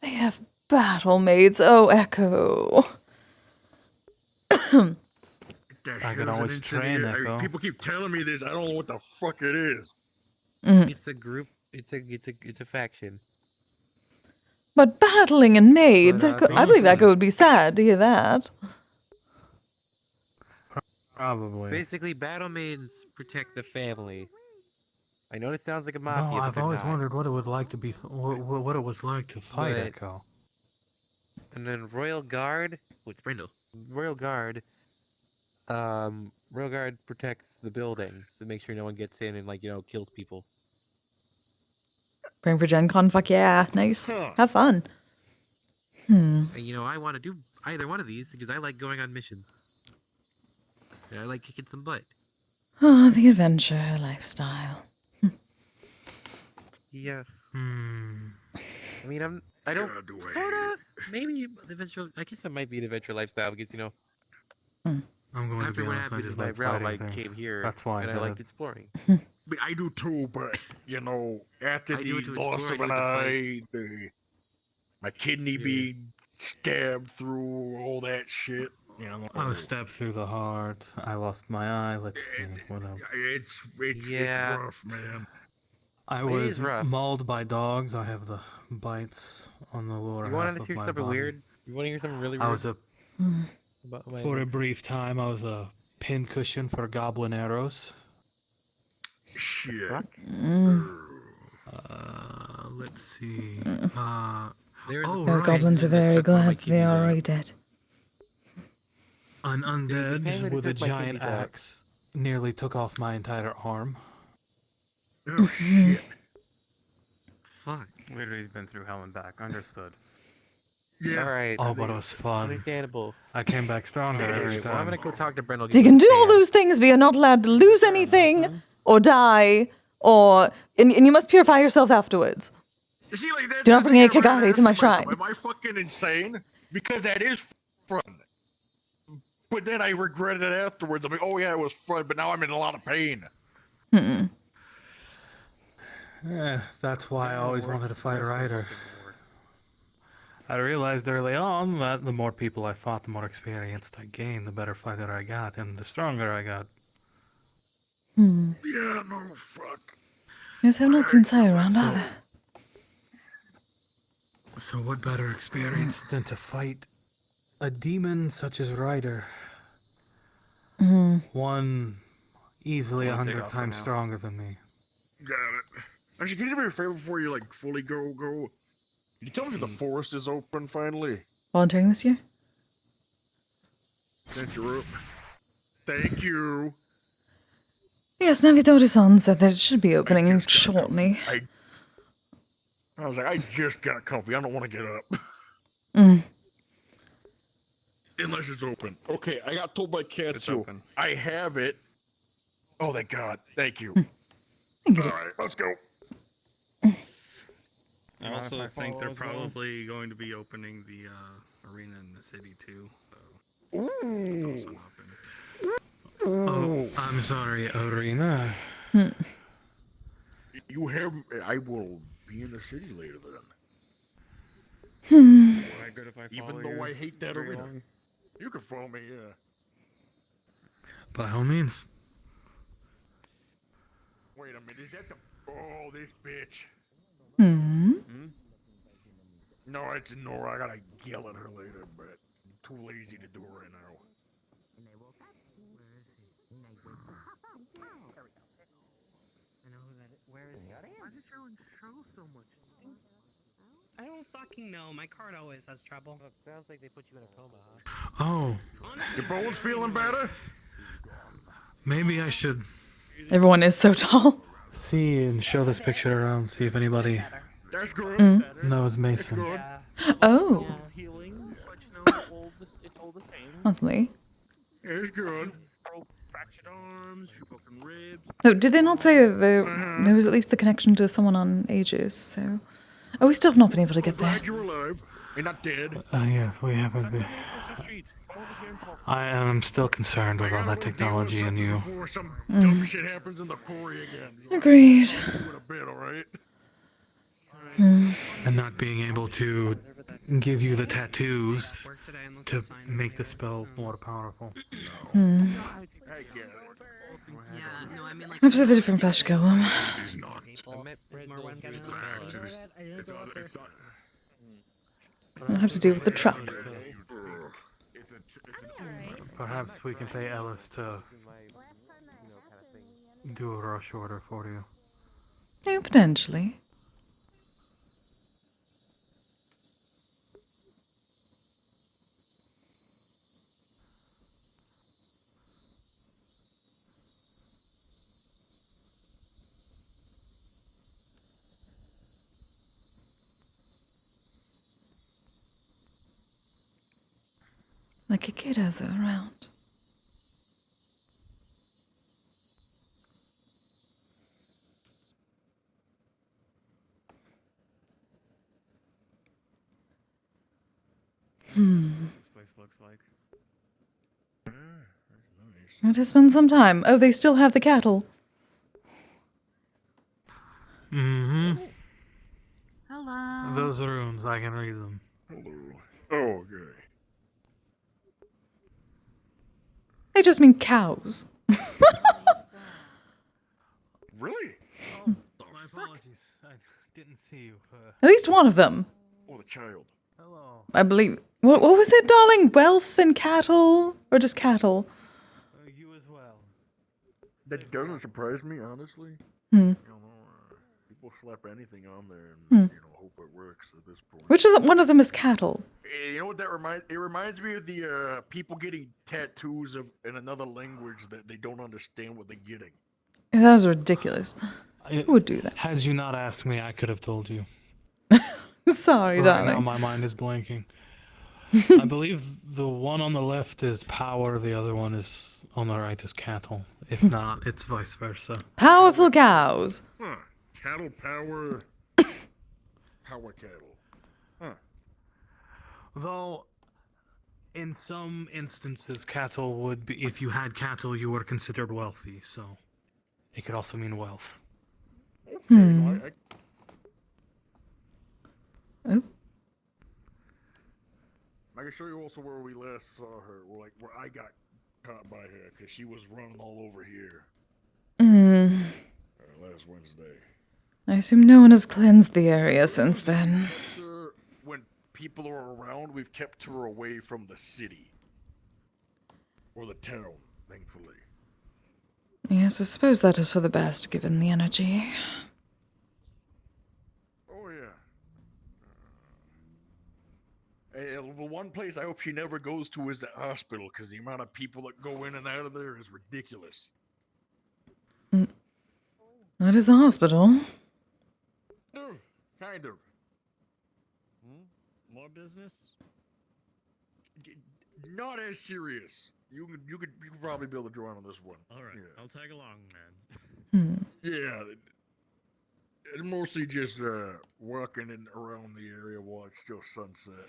They have battle maids. Oh, Echo. I can always train Echo. People keep telling me this. I don't know what the fuck it is. It's a group. It's a faction. But battling and maids, But, Echo, I believe Echo would be sad to hear that. Probably. Basically, Battle Maids protect the family. I know it sounds like a No, mafia, but I've they're always not. wondered what it would like to be, what it was like to fight But- Echo. And then Royal Guard. Oh, it's Brindle. Royal Guard. Royal Guard protects the buildings to make sure no one gets in and kills people. Praying for Gen Con, fuck yeah. Nice. Have fun. And I want to do either one of these because I like going on missions. And I like kicking some butt. Oh, the adventure lifestyle. Yeah. I mean, I don't sorta maybe adventure. I guess it might be an adventure lifestyle because I'm going after to be what honest, I happened in just my like realm, I fighting came things. here. That's why I and I did liked it. exploring. I do too, but after I do it the to loss explore, of I an do it to eye, my kidney being stabbed through, all that shit. I was stabbed through the heart. I lost my eye. Let's see what else. It's Yeah. rough, man. I It was is rough. mauled by dogs. I have the bites on the lower You half want to of hear my something body. weird? You want to hear something really weird? I was a About my for a brief time. I was a pincushion for goblin arrows. Shit. Let's see. There's oh, The right. goblins are very took one of my glad they are kidneys out. already dead. An penguin undead that with a took my giant kidneys out. axe nearly took off my entire arm. Oh shit. Fuck. Literally, he's been through hell and back. Understood. Yeah. All right. Oh, but it was fun. Understandable. I came back stronger All every right, well, I'm time. gonna go talk to Brendel. So you can do all those things, but you're not allowed to lose anything or die, and you must purify yourself afterwards. See, like that's Do not the bring a thing I Kagari to my ask myself, shrine. Am I fucking insane? Because that is fun. But then I regret it afterwards. I'm like, oh yeah, it was fun, but now I'm in a lot of pain. Yeah, that's why I always wanted to fight a rider. I realized early on that the more people I fought, the more experienced I gained, the better fighter I got, and the stronger I got. Yeah, no, fuck. Yes, I've not seen Sai around either. So what better experience than to fight a demon such as Ryder? One easily 100 times stronger than me. Got it. Actually, can you do me a favor before you like fully go? Can you tell me if the forest is open finally? Volunteering this year? Since you're up. Thank you. Yes, Navitori-san said that it should be opening shortly. I was like, I just got comfy. I don't want to get up. Unless it's open. Okay, I got told by Katsu. I have it. Oh, thank God. Thank you. Alright, let's go. I also think they're probably going to be opening the arena in the city too. So it's also an open. Oh, I'm sorry, Arena. You have. I will be in the city later then. Even though I hate that arena. You can follow me, yeah. By all means. Wait a minute, is that the. Oh, this bitch. No, it's Nora. I gotta yell at her later, but I'm too lazy to do it right now. I don't fucking know. My card always has trouble. Sounds like they put you in a coma, huh? Oh. Your bones feeling better? Maybe I should Everyone is so tall. see and show this picture around, see if anybody That's good. knows Mason. Oh. Healing, but you know, it's all the same. Possibly. It's good. Fractured arms, broken ribs. Oh, did they not say that there was at least the connection to someone on Aegis, so... Oh, we still have not been able to get there. Glad you're alive. You're not dead. Yes, we haven't been. I am still concerned with all that technology and you. Before some dumb shit happens in the quarry again. Agreed. Do it a bit, alright? And not being able to give you the tattoos to make the spell more powerful. I get it. Yeah, no, I mean like. I'm sure the different flesh kill them. I'll have to deal with the truck. Perhaps we can pay Ellis to do a rush order for you. Yeah, potentially. Like a kiddos around. This place looks like. I have to spend some time. Oh, they still have the cattle. Mm-hmm. Hello. Those runes, I can read them. Hello. Oh, okay. They just mean cows. Really? My apologies. I didn't see you. At least one of them. Oh, the child. Hello. I believe. What was it, darling? Wealth and cattle? Or just cattle? You as well. That doesn't surprise me, honestly. Hmm. You know, people slap anything on there and hope it works at this point. Which of one of them is cattle? You know what that reminds? It reminds me of the people getting tattoos in another language that they don't understand what they're getting. That was ridiculous. Who would do that? Had you not asked me, I could have told you. I'm sorry, Right darling. now, my mind is blanking. I believe the one on the left is power, the other one is on the right is cattle. If not, it's vice versa. Powerful cows. Huh. Cattle power. Power cattle. Huh. Though, in some instances, cattle would be, if you had cattle, you were considered wealthy, so it could also mean wealth. Okay. Oh. me show you also where we last saw her. Like where I got caught by her because she was running all over here. Last Wednesday. I assume no one has cleansed the area since then. When people are around, we've kept her away from the city. Or the town, thankfully. Yes, I suppose that is for the best, given the energy. Oh, yeah. The one place I hope she never goes to is the hospital, because the amount of people that go in and out of there is ridiculous. That is a hospital. Kind of. More business? Not as serious. You could probably be able to join on this one. All right, Yeah. I'll tag along, man. Yeah. It's mostly just walking in around the area while it's still sunset.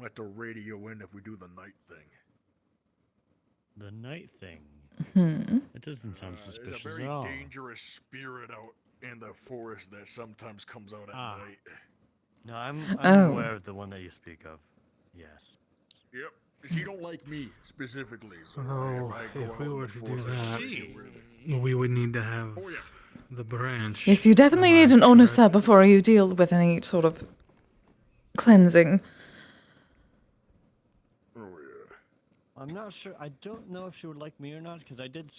Let the radio in if we do the night thing. The night thing? It doesn't sound suspicious There's a at all. very dangerous spirit out in the forest that sometimes comes out at night. No, I'm Oh. aware of the one that you speak of. Yes. Yep. She don't like me specifically. So Although, I go if we out in were the to do forest, I that, deal with it. we would need to have the branch. Yes, you definitely need an onusa before you deal with any sort of cleansing. I'm not sure. I don't know if she would like me or not, because I did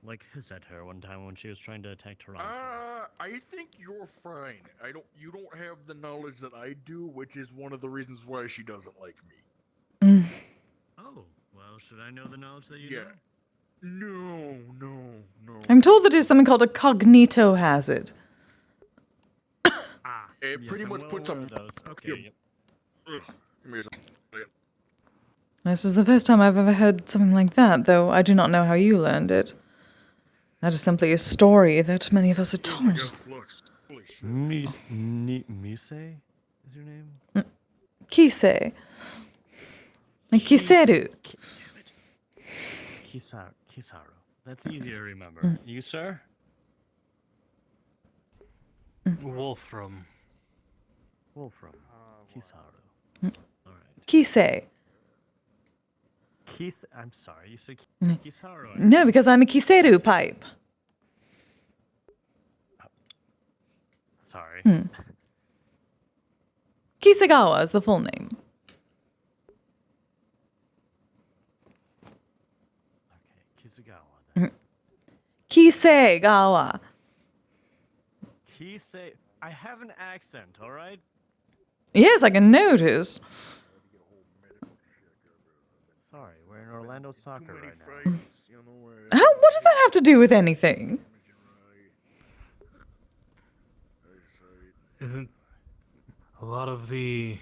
like hiss at her one time when she was trying to attack Toronto. I think you're fine. You don't have the knowledge that I do, which is one of the reasons why she doesn't like me. Oh, well, should I know the knowledge that you know? No. I'm told that it's something called a cognito hazard. It pretty much puts aware of those. Okay, Give me a second. This is the first time I've ever heard something like that, though I do not know how you learned it. That is simply a story that many of us are taught. Mise is your name? Kise. And Kiseru. Kisaru. That's easy to remember. You, sir? Wolfram. Kisaru. Kise. I'm sorry, you said Kisaru. No, because I'm a Kiseru pipe. Sorry. Kisegawa is the full name. Kisegawa. Kisegawa. Kise. I have an accent, all right? Yes, I can notice. Sorry, we're in Orlandosaka right now. What does that have to do with anything? Isn't a lot of the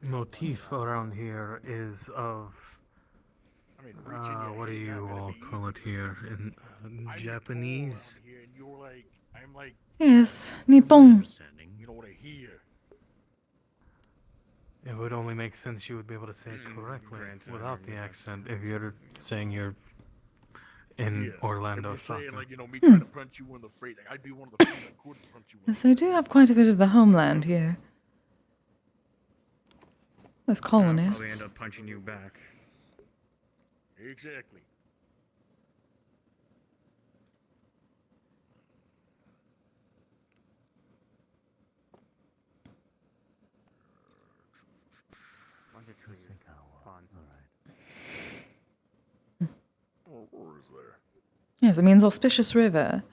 motif around here is of what do you all call it here in Japanese? Yes, Nippon. You know what I hear? It would only make sense you would be able to say it correctly without the accent if you're saying you're in Orlandosaka. Me trying to punch you in the face. I'd be one of the people that could punch you in the Yes, they do have quite a bit of the homeland here. Those Probably colonists. end up punching you back. Exactly. Or is there? Yes, it means auspicious river.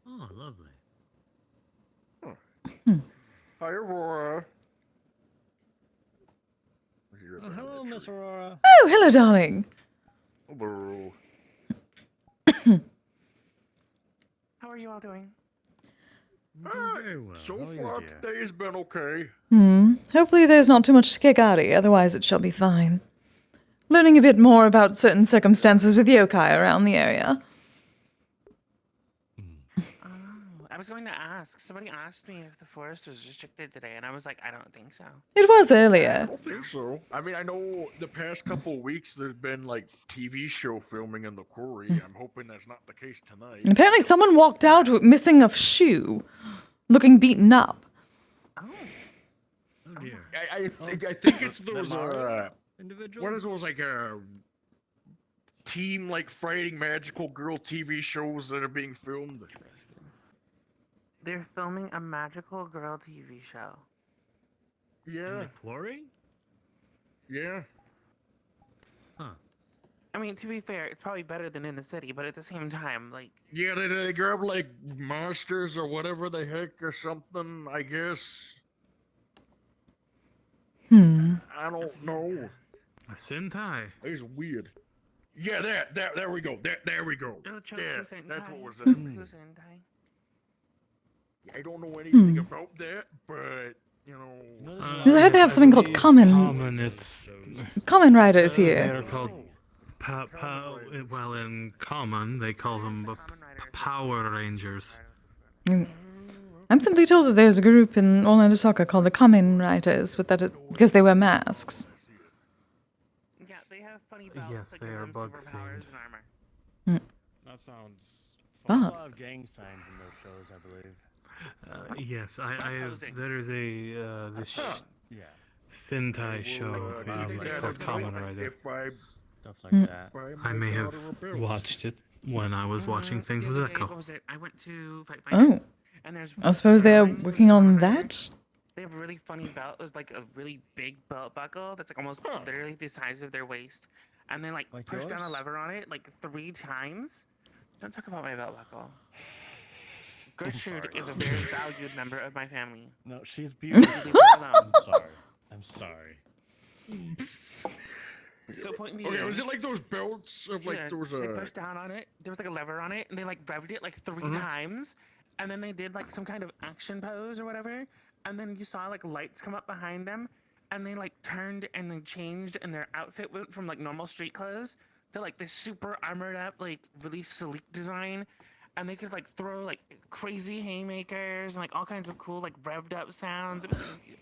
Oh, lovely. Hi, Aurora. Oh, hello, Miss Aurora. Oh, hello, darling. Hello. How are you all doing? Very well. So How are you, far dear? today has been okay. Hopefully there's not too much skigari, otherwise it shall be fine. Learning a bit more about certain circumstances with yokai around the area. was going to ask. Somebody asked me if the forest was restricted today, and I was like, I don't think so. It was I earlier. don't think so. I mean, I know the past couple of weeks there's been like TV show filming in the quarry. I'm hoping that's not the case tonight. And apparently someone walked out missing a shoe, looking beaten up. Oh dear. I think it's those individual. What is those like team like fighting magical girl TV shows that are being filmed? They're filming a magical girl TV show. Yeah. In the quarry? Yeah. Huh. I mean, to be fair, it's probably better than in the city, but at the same time, like... Yeah, they grab like monsters or whatever the heck or something, I guess. I don't know. A Sentai. It's weird. Yeah, there we go. There we go. Oh, Yeah, Sentai. that's what was that. Sentai. I don't know anything about that, but you know. Because I heard they have something called Common. It's Common Riders they're here. called well, in common they call them Power Rangers. I'm simply told that there's a group in Orlandosaka called the Kamen Riders, but because they wear masks. Yeah, they have funny belts. Yes, like they are bug superpowers themed. and armor. That sounds. Fun. There's a lot of gang signs in those shows, I believe. Yes, there is a this Yeah. Sentai show it's called Kamen Rider. Stuff like that. I may have watched it when I was watching things with What Echo. was it? I went to Fight Oh. Fighter, and there's I suppose they are working on that? They have a really funny belt with like a really big belt buckle that's like almost literally the size of their waist, and then like push down a yours? lever on it like 3 times. Don't talk about my belt buckle. Gertrude is a very valued member of my family. No, she's beautiful. I'm sorry. I'm sorry. So point me. Okay, was it like those belts of like Yeah, there was they a? pushed down on it. There was like a lever on it, and they like revved it like 3 times, and then they did like some kind of action pose or whatever, and then you saw like lights come up behind them, and they like turned and then changed, and their outfit went from like normal street clothes to like this super armored up like really sleek design, and they could like throw like crazy haymakers and like all kinds of cool like revved up sounds. It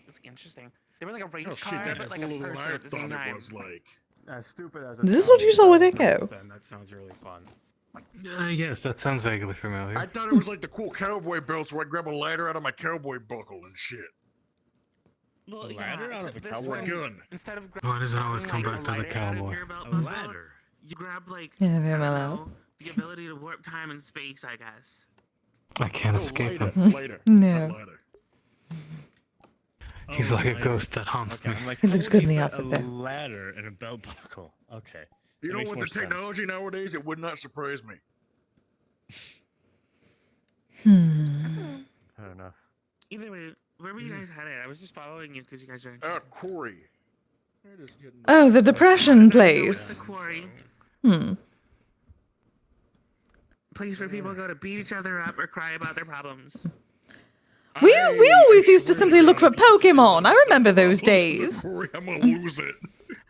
was interesting. They were like a race Oh car, shit, but that's like a what person I at the same thought it time. was like. As stupid as Is this what you saw with Echo? Then that sounds really fun. Yes, that sounds vaguely familiar. I thought it was like the cool cowboy belts where I grab a ladder out of my cowboy buckle and shit. Well, ladder out of a except this cowboy one, gun. Instead of Why does it always grabbing, come like, back a to the lighter out of cowboy? your belt A buckle, ladder. You grab like Yeah, very I don't mellow. know, the ability to warp time and space, I guess. I can't No, escape later, him. later. No. Not later. He's like a ghost that haunts Okay, me. I'm like, He looks how good would in you the fit outfit, a though. ladder and a belt buckle. Okay. You That know, makes with more the sense. technology nowadays, it would not surprise me. Fair enough. Either way, where were you guys headed? I was just following you because you guys are interested. Corey. It is getting- Oh, the depression It's place. the quarry. Place where people go to beat each other up or cry about their problems. We always used to simply look for Pokemon. I remember those days. Corey, I'm gonna lose it.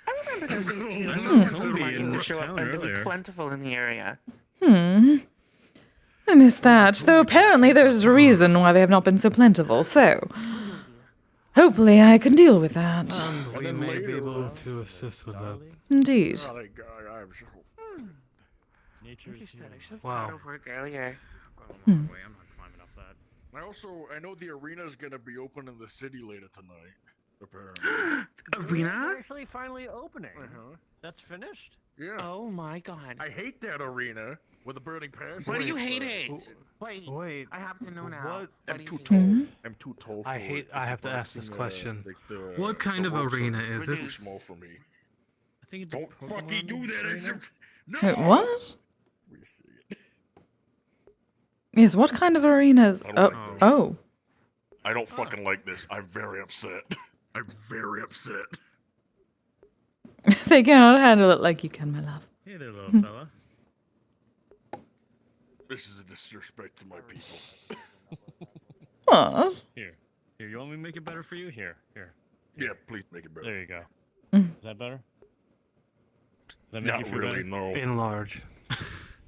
I remember those days. Cody in used to the show up town and to be earlier. plentiful in the area. I miss that, though apparently there's a reason why they have not been so plentiful, so hopefully I can deal with that. And we may be able to assist with that. Indeed. Oh, thank God, I'm so... Nature's Interesting. I should have Wow. thought of work earlier. I'm not climbing up that. I know the arena's gonna be open in the city later tonight. Apparently. It's Arena? actually finally opening. That's finished? Yeah. Oh my god. I hate that arena with the burning passion. Why do you hate it? Wait, I have to know now. what? Why I'm do you too hate tall. it? I'm too tall for I hate. it. I have to ask this Boxing, question. like What kind the of ropes arena are is too it? small for me. I think it's a Don't Pokemon fucking do that. trainer. No. Wait, what? Yes, what kind of arenas? I don't like Oh. I don't fucking like this. I'm very upset. I'm very upset. They cannot handle it like you can, my love. Hey there, little fella. This is a disrespect to my people. What? Here. Here, you want me to make it better for you? Here. Yeah, please make it better. There you go. Mm. Is that better? Does that make you Not feel really, better? no. Enlarge.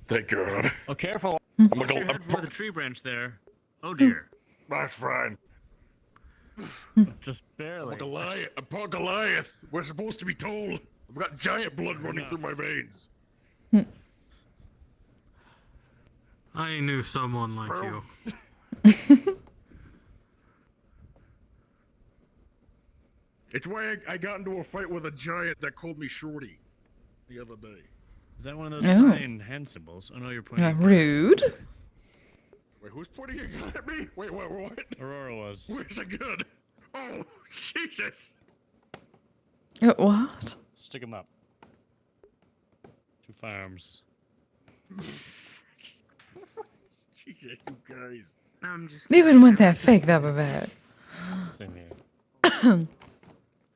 Thank God. Oh, careful. I'm Watch gonna your go. head for the tree branch there. Oh dear. That's fine. Just barely. I'm part Goliath. We're supposed to be told. I've got giant blood running through my veins. I knew someone like you. It's why I got into a fight with a giant that called me Shorty the other day. Is that one of those sign hand symbols? Oh no, you're pointing. Rude. Wait, who's pointing a gun at me? Wait, what? Aurora was. Where's the gun? Oh, Jesus! What? Stick him up. 2 firearms. Jesus, you guys. I'm just. Even when they're fake, that were bad. Same here.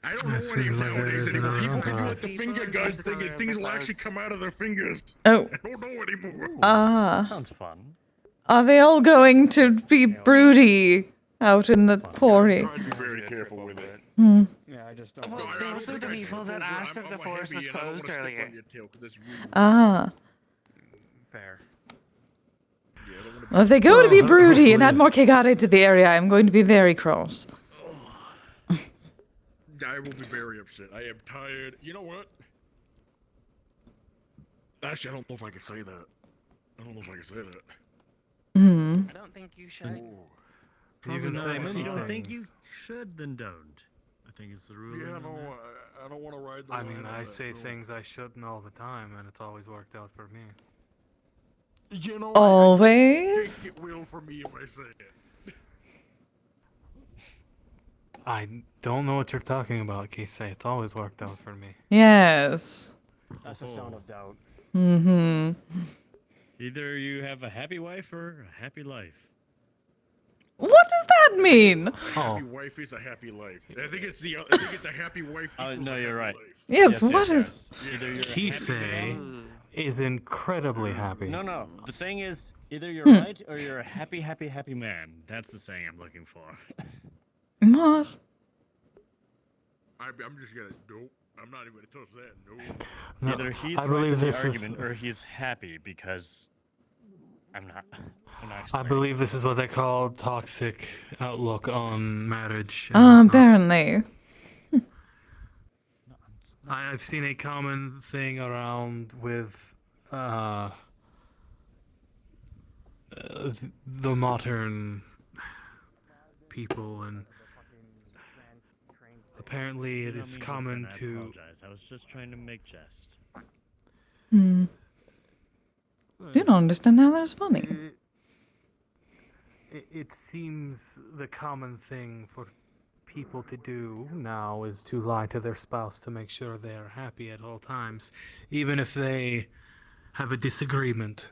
I don't know any of nowadays anymore. People can do like the finger guns thing and things will actually come out of their fingers. Oh. I don't know anymore. Sounds fun. Are they all going to be broody out in the quarry? Try to be very careful with it. Yeah, I just don't. Well, those are the people that asked if the forest was closed earlier. Fair. Well, if they go to be broody and add more Kegare to the area, I'm going to be very cross. I will be very upset. I am tired. You know what? Actually, I don't know if I can say that. I don't know if I can say that. I don't think you should. You can say If many you don't think things. you should, then don't. I think it's the rule. Yeah, no, I don't want to ride the I line mean, on I that, say no. things I shouldn't all the time, and it's always worked out for me. You know, Always? it will for me if I say it. I don't know what you're talking about, Kise. It's always worked out for me. Yes. That's a sound of doubt. Mm-hmm. Either you have a happy wife or a happy life. What does that mean? Happy wife is a happy life. I think it's a happy wife. No, you're right. Yes, what is... Either you're a Kise happy man- is incredibly happy. No. The saying is either you're Hmm. right or you're a happy, happy, happy man. That's the saying I'm looking for. What? I'm just gonna nope. I'm not even gonna touch that. Nope. No, Either he's I right believe in the this is- argument or he's happy because I'm not I believe this is what they call toxic outlook on marriage. Apparently. I've seen a common thing around with the modern people, and apparently it is common I to. apologize. I was just trying to make jest. Do you not understand how that is funny? It seems the common thing for people to do now is to lie to their spouse to make sure they are happy at all times, even if they have a disagreement.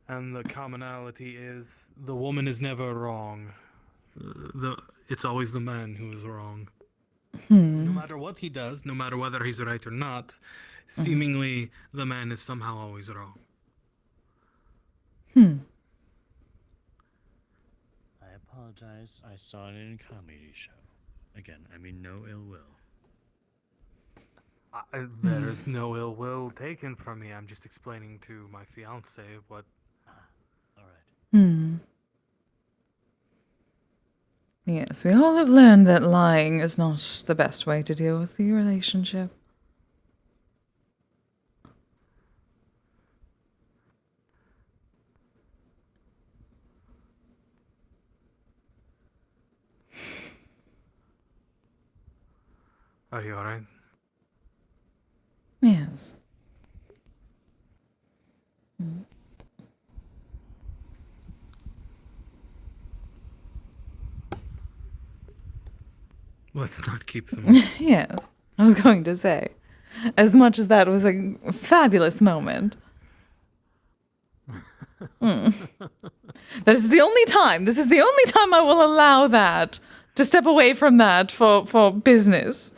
And the commonality is the woman is never wrong. It's always the man who is wrong. No matter what he does, no matter whether he's right or not, seemingly the man is somehow always wrong. I apologize. I saw it in a comedy show. Again, I mean no ill will. There is no ill will taken from me. I'm just explaining to my fiance what. Yes, we all have learned that lying is not the best way to deal with the relationship. Are you alright? Yes. Let's not keep them. Yes, I was going to say. As much as that was a fabulous moment. This is the only time I will allow that, to step away from that for business.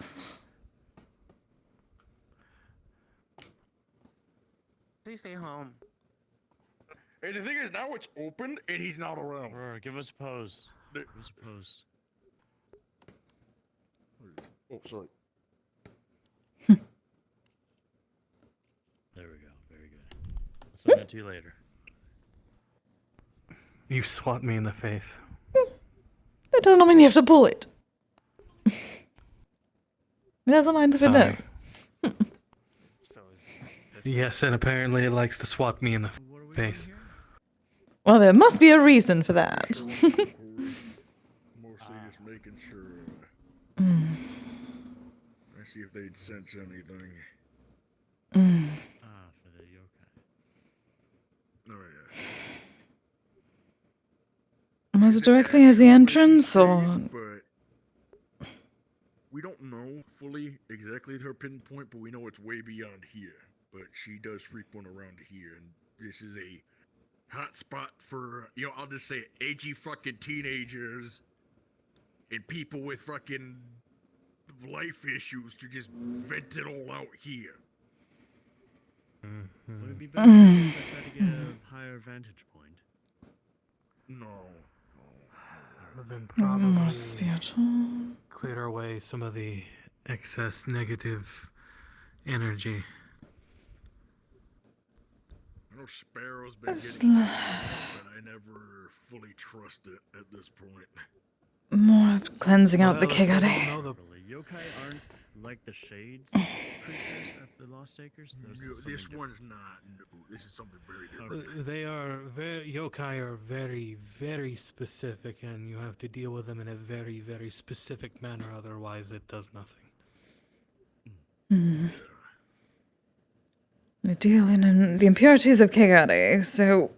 Please stay home. And the thing is, now it's open and he's not around. Aurora, give us a pose. Give us a pose. Oh, sorry. There we go. Very good. I'll send that to you later. You swat me in the face. That doesn't mean you have to pull it. It doesn't mind if it Sorry. don't. Yes, and apparently it likes to swat me in the face. Well, there must be a reason for that. Mostly just making sure. Let's see if they'd sense anything. For the yokai. Oh yeah. Was it directly at the entrance, or...? But we don't know fully exactly her pinpoint, but we know it's way beyond here. But she does frequent around here, and this is a hot spot for, I'll just say it, edgy fucking teenagers and people with fucking life issues to just vent it all out here. Would it be better if I try to get a higher vantage point? No. Then probably More spiritual. clear away some of the excess negative energy. I know Sparrow's been It's getting but I never fully trust it at this point. More of cleansing out the No, Kigare. the yokai aren't like the shades creatures at the Lost Acres. This one's not. No, this is something very different. They are yokai are very, very specific, and you have to deal with them in a very, very specific manner. Otherwise, it does nothing. They deal in the impurities of Kigare, so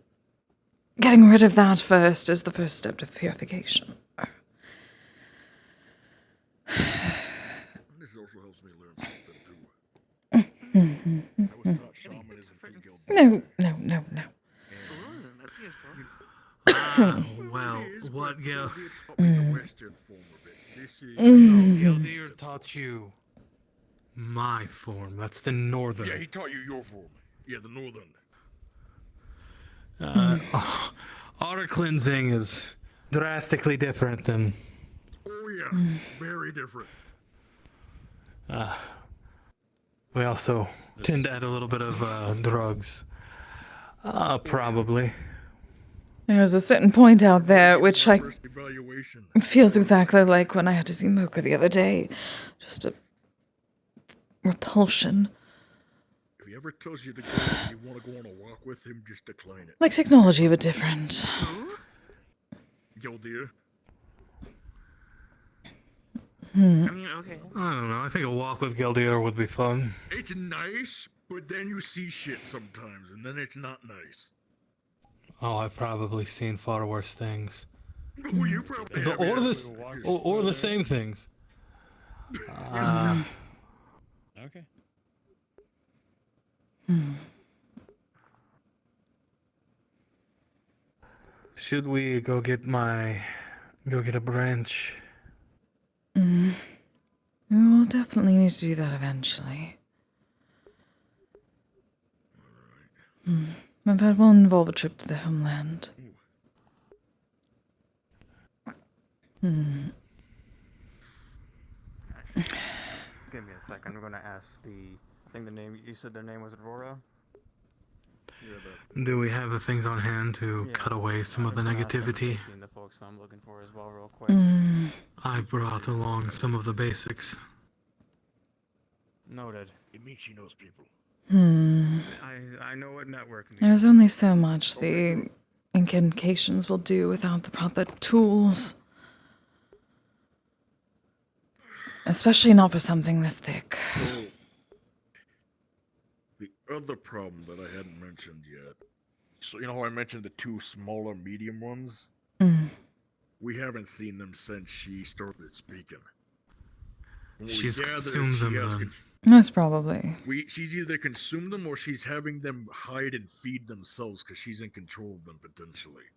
getting rid of that first is the first step to purification. This also helps me learn something too. I was taught shamanism through guild. No. Well, what Gil? The Western form of it. This is Gildir taught you my form. That's the northern. Yeah, he taught you your form. Yeah, the northern. Our cleansing is drastically different than. Oh yeah, very different. We also tend to add a little bit of drugs. Probably. There's a certain point out there which Evaluation. feels exactly like when I had to see Mocha the other day. Just a repulsion. If he ever tells you to go and you want to go on a walk with him, just decline it. Like technology, but different. Gildir. I mean, okay. I don't know. I think a walk with Gildir would be fun. It's nice, but then you see shit sometimes, and then it's not nice. Oh, I've probably seen far worse things. Oh, you probably have. Or the same things. Okay. Should we go get a branch? We will definitely need to do that eventually. But that will involve a trip to the homeland. Give me a second. I'm gonna ask I think the name, you said their name was Aurora? Do we have the things on hand to cut away some of the negativity? The folks I'm looking for as well, real quick. I brought along some of the basics. Noted. It means she knows people. I know what network means. There's only so much the incantations will do without the proper tools. Especially not for something this thick. So, the other problem that I hadn't mentioned yet. So you know how I mentioned the two smaller medium ones? We haven't seen them since she started speaking. She's consumed them then. Most probably. She's either consumed them or she's having them hide and feed themselves because she's in control of them potentially.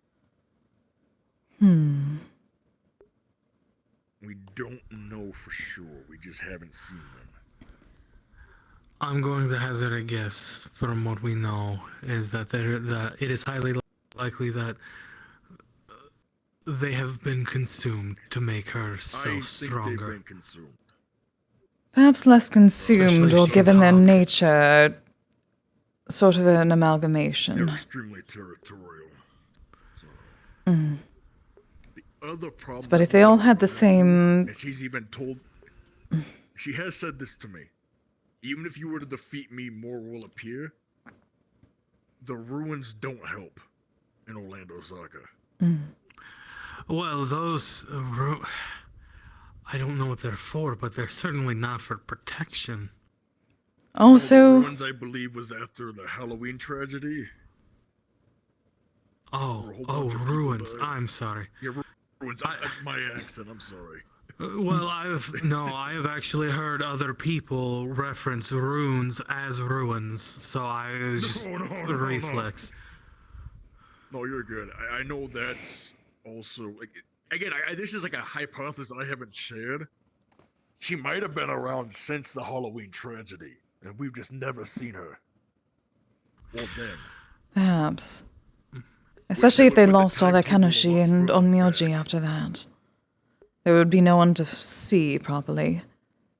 We don't know for sure. We just haven't seen them. I'm going to hazard a guess from what we know is that it is highly likely that they have been consumed to make her so stronger. They've been consumed. Perhaps less consumed, Especially or if given you their talk. nature, sort of an They're amalgamation. extremely territorial. So, Mm. The other problem. But if they all had the same... And she's even told... She has said this to me. Even if you were to defeat me, more will appear. The ruins don't help in Orlandosaka. Well, those... I don't know what they're for, but they're certainly not for protection. Also... The ruins, I believe, was after the Halloween tragedy. Oh, ruins. I'm sorry. Yeah, ruins. My accent, I'm sorry. Well, I have actually heard other people reference runes as ruins, so I was just reflex. No, you're good. I know that's also like again. This is like a hypothesis I haven't shared. She might have been around since the Halloween tragedy, and we've just never seen her. Or them. Perhaps. Especially if they lost all their Kanoshi and Onmyoji after that. There would be no one to see properly.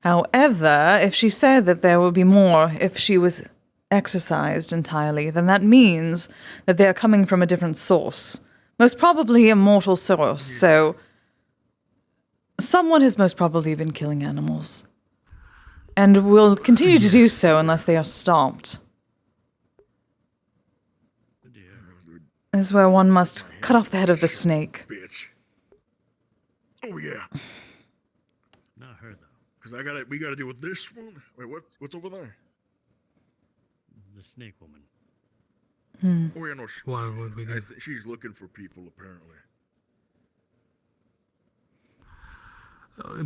However, if she said that there would be more if she was exorcised entirely, then that means that they are coming from a different source. Most probably a mortal source, so... Someone has most probably been killing animals. And will continue to do so unless they are stopped. This is where one must cut off the head of the snake. Bitch. Oh yeah. Not her though. Because we gotta deal with this one. Wait, what's over there? The snake woman. Oh yeah, no. Why would we do? She's looking for people apparently.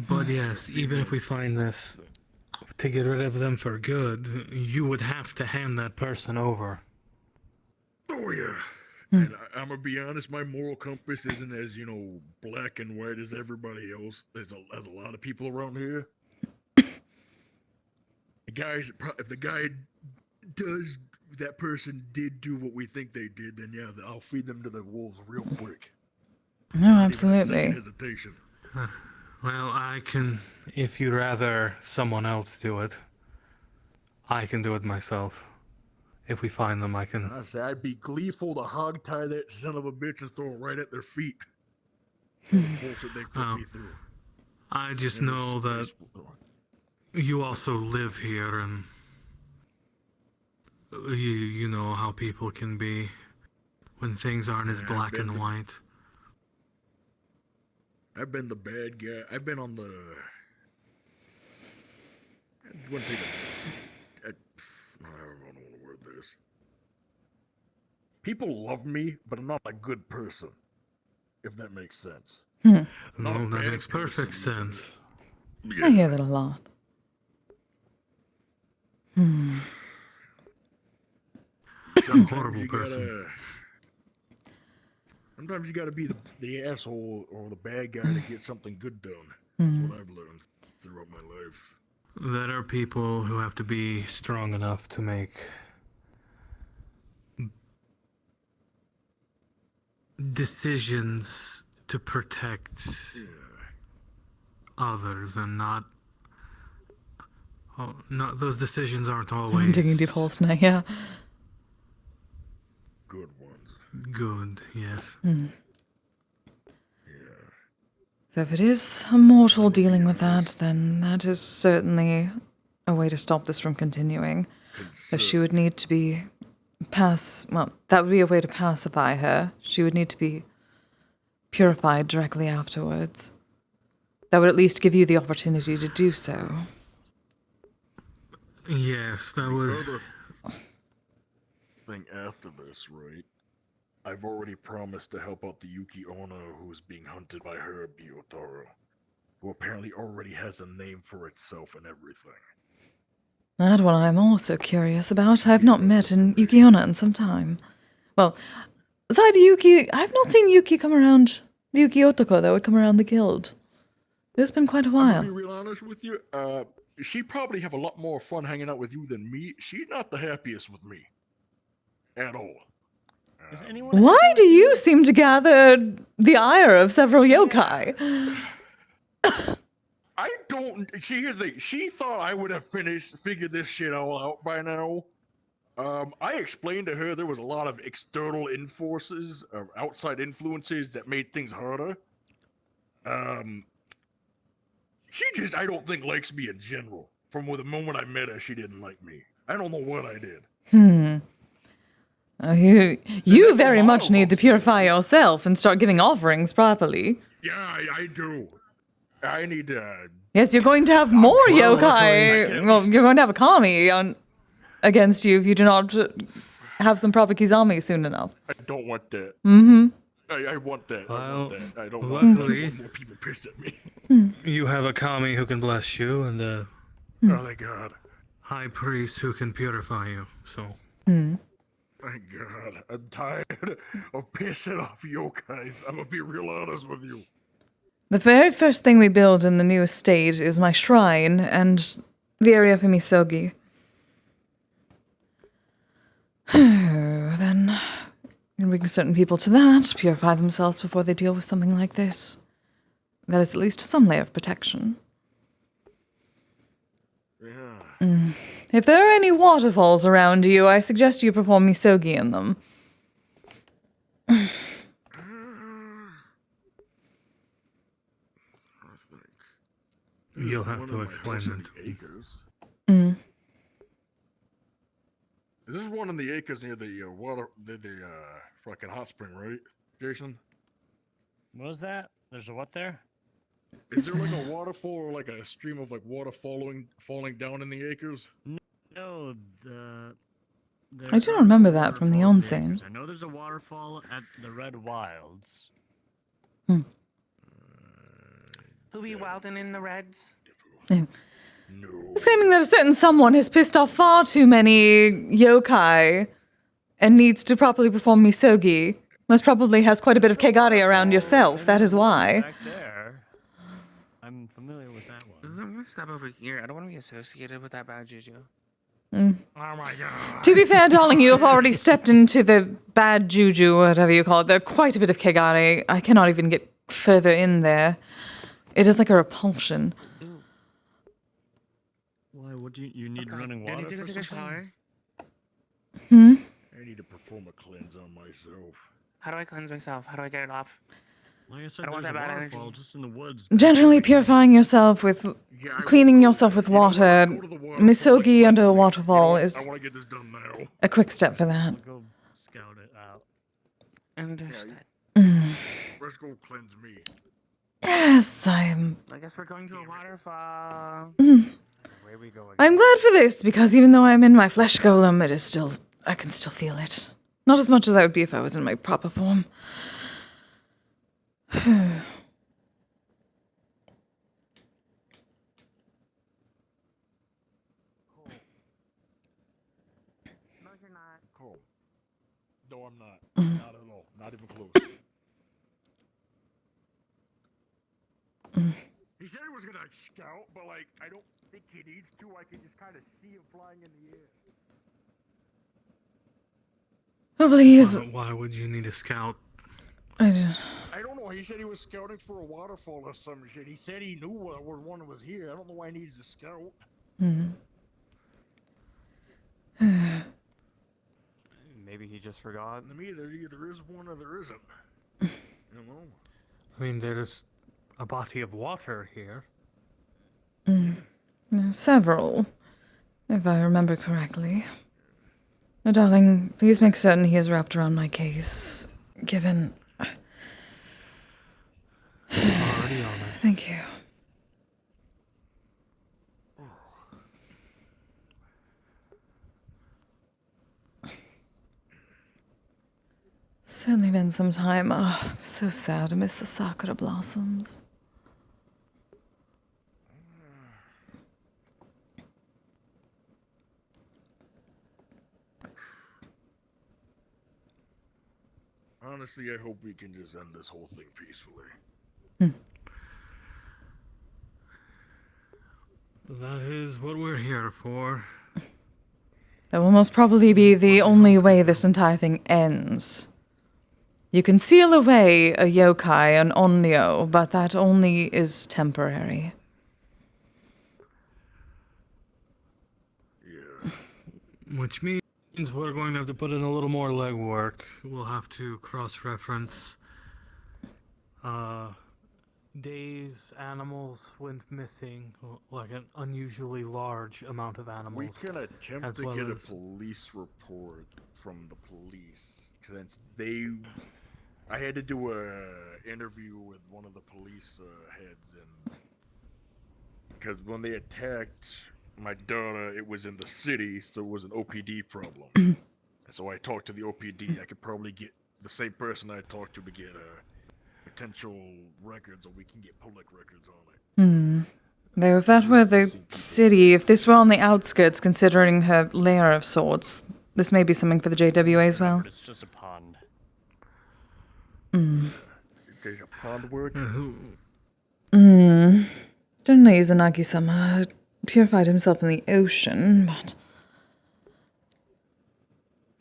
But yes, even if we find this, to get rid of them for good, you would have to hand that person over. Oh yeah. And I'm gonna be honest, my moral compass isn't as, black and white as everybody else. There's a lot of people around here. If the guy that person did do what we think they did, then yeah, I'll feed them to the wolves real quick. No, absolutely. Hesitation. Well, I can, if you'd rather someone else do it, I can do it myself. If we find them, I can... I say I'd be gleeful to hog tie that son of a bitch and throw it right at their feet. Bullshit they put me through. I just know that you also live here, and you know how people can be when things aren't as black and white. I've been the bad guy. I've been on the... I wouldn't say I don't want to word this. People love me, but I'm not a good person. If that makes sense. No, that makes perfect sense. Yeah. I hear that a lot. I'm a horrible person. Sometimes you gotta be the asshole or the bad guy to get something good done. That's what I've learned throughout my life. There are people who have to be strong enough to make decisions to protect others, and not those decisions aren't always... I'm digging deep holes now, yeah. Good ones. Good, yes. So if it is a mortal dealing with that, then that is certainly a way to stop this from continuing. If she would need to be that would be a way to pacify her. She would need to be purified directly afterwards. That would at least give you the opportunity to do so. Yes, that would... Thing after this, right? I've already promised to help out the Yuki Onna who's being hunted by her Gyotaro, who apparently already has a name for itself and everything. That one I'm also curious about. I've not met Yuki Onna in some time. Well, aside Yuki, I've not seen Yuki come around the Yuki Otoko that would come around the guild. It's been quite a while. To be real honest with you, she'd probably have a lot more fun hanging out with you than me. She's not the happiest with me. At all. Why do you seem to gather the ire of several yokai? I don't... Here's the thing. She thought I would have figured this shit all out by now. I explained to her there was a lot of external influences, or outside influences that made things harder. She just, I don't think, likes me in general. From the moment I met her, she didn't like me. I don't know what I did. You very much need to purify yourself and start giving offerings properly. Yeah, I do. I need to... Yes, you're going to have more yokai. Well, you're going to have a kami against you if you do not have some proper kizami soon enough. I don't want that. Mm-hmm. I want that. I want that. I don't luckily, want more people pissed at me. You have a kami who can bless you, and a Oh, thank God. high priest who can purify you. So. Thank God. I'm tired of pissing off yokais. I'm gonna be real honest with you. The very first thing we build in the new estate is my shrine and the area for Misogi. Then we can bring certain people to that, purify themselves before they deal with something like this. That is at least some layer of protection. Yeah. If there are any waterfalls around you, I suggest you perform Misogi in them. You'll have to explain it. Is this one in the acres near the fucking hot spring, right, Jason? What was that? There's a what there? Is there like a waterfall or like a stream of like water falling down in the acres? No, I do not remember that from the onsen. I know there's a waterfall at the Red Wilds. Who be wilding in the Reds? It's claiming that a certain someone has pissed off far too many yokai and needs to properly perform Misogi. Most probably has quite a bit of kegare around yourself, that is why. Back there. I'm familiar with that one. I'm gonna step over here. I don't want to be associated with that bad juju. Oh my God. To be fair, darling, you have already stepped into the bad juju, whatever you call it. There's quite a bit of kegare. I cannot even get further in there. It is like a repulsion. Why would you need running water for take a something? shower? I need to perform a cleanse on myself. How do I cleanse myself? How do I get it off? Like I said, I don't want there's a that bad waterfall energy. just in the woods. Generally purifying yourself with, cleaning yourself with water. Misogi under a waterfall is I want to get this done now. a quick step for that. I'll go scout it out. Understood. Let's go cleanse me. Yes, I'm I guess we're going to a waterfall. Where we go again? glad for this, because even though I'm in my flesh golem, it is still, I can still feel it. Not as much as I would be if I was in my proper form. No, you're not. Cool. No, I'm not. Not at all. Not even close. He said he was gonna scout, but like, I don't think he needs to. I can just kind of see him flying in the air. Hopefully he is... Why would you need a scout? I don't know. He said he was scouting for a waterfall or some shit. He said he knew where one was here. I don't know why he needs to scout. Maybe he just forgot. To me, there either is one or there isn't. You know? I mean, there's a body of water here. Several, if I remember correctly. Oh, darling, please make certain he is wrapped around my case, given... Already on it. Thank you. Certainly been some time. Oh, I'm so sad to miss the sakura blossoms. Honestly, I hope we can just end this whole thing peacefully. That is what we're here for. That will most probably be the only way this entire thing ends. You can seal away a yokai, an onryo, but that only is temporary. Which means means we're going to have to put in a little more legwork. We'll have to cross-reference days animals went missing, like an unusually large amount of animals. We can attempt as to well get a as- police report from the police, since I had to do a interview with one of the police heads, and because when they attacked my daughter, it was in the city, so it was an OPD problem. And so I talked to the OPD. I could probably get the same person I talked to get potential records, or we can get public records on it. Though if that were the city, if this were on the outskirts, considering her lair of sorts, this may be something for the JWA as well. It's just a pond. There's a pond work. Generally, Izanagi-sama purified himself in the ocean, but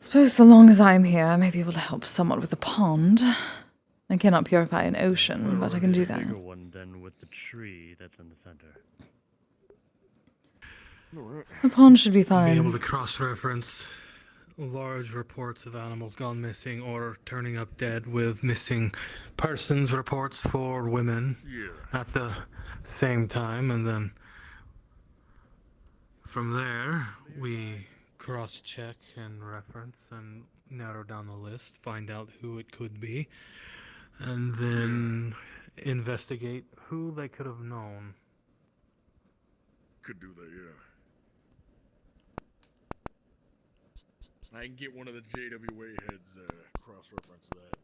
I suppose so long as I'm here, I may be able to help somewhat with the pond. I cannot purify an ocean, but I can do that. Bigger one than with the tree that's in the center. The pond should be Be fine. able to cross-reference large reports of animals gone missing or turning up dead with missing persons reports for women at the same time, and then from there we cross-check and reference and narrow down the list, find out who it could be, and then investigate who they could have known. Could do that, yeah. I can get one of the JWA heads cross-reference that.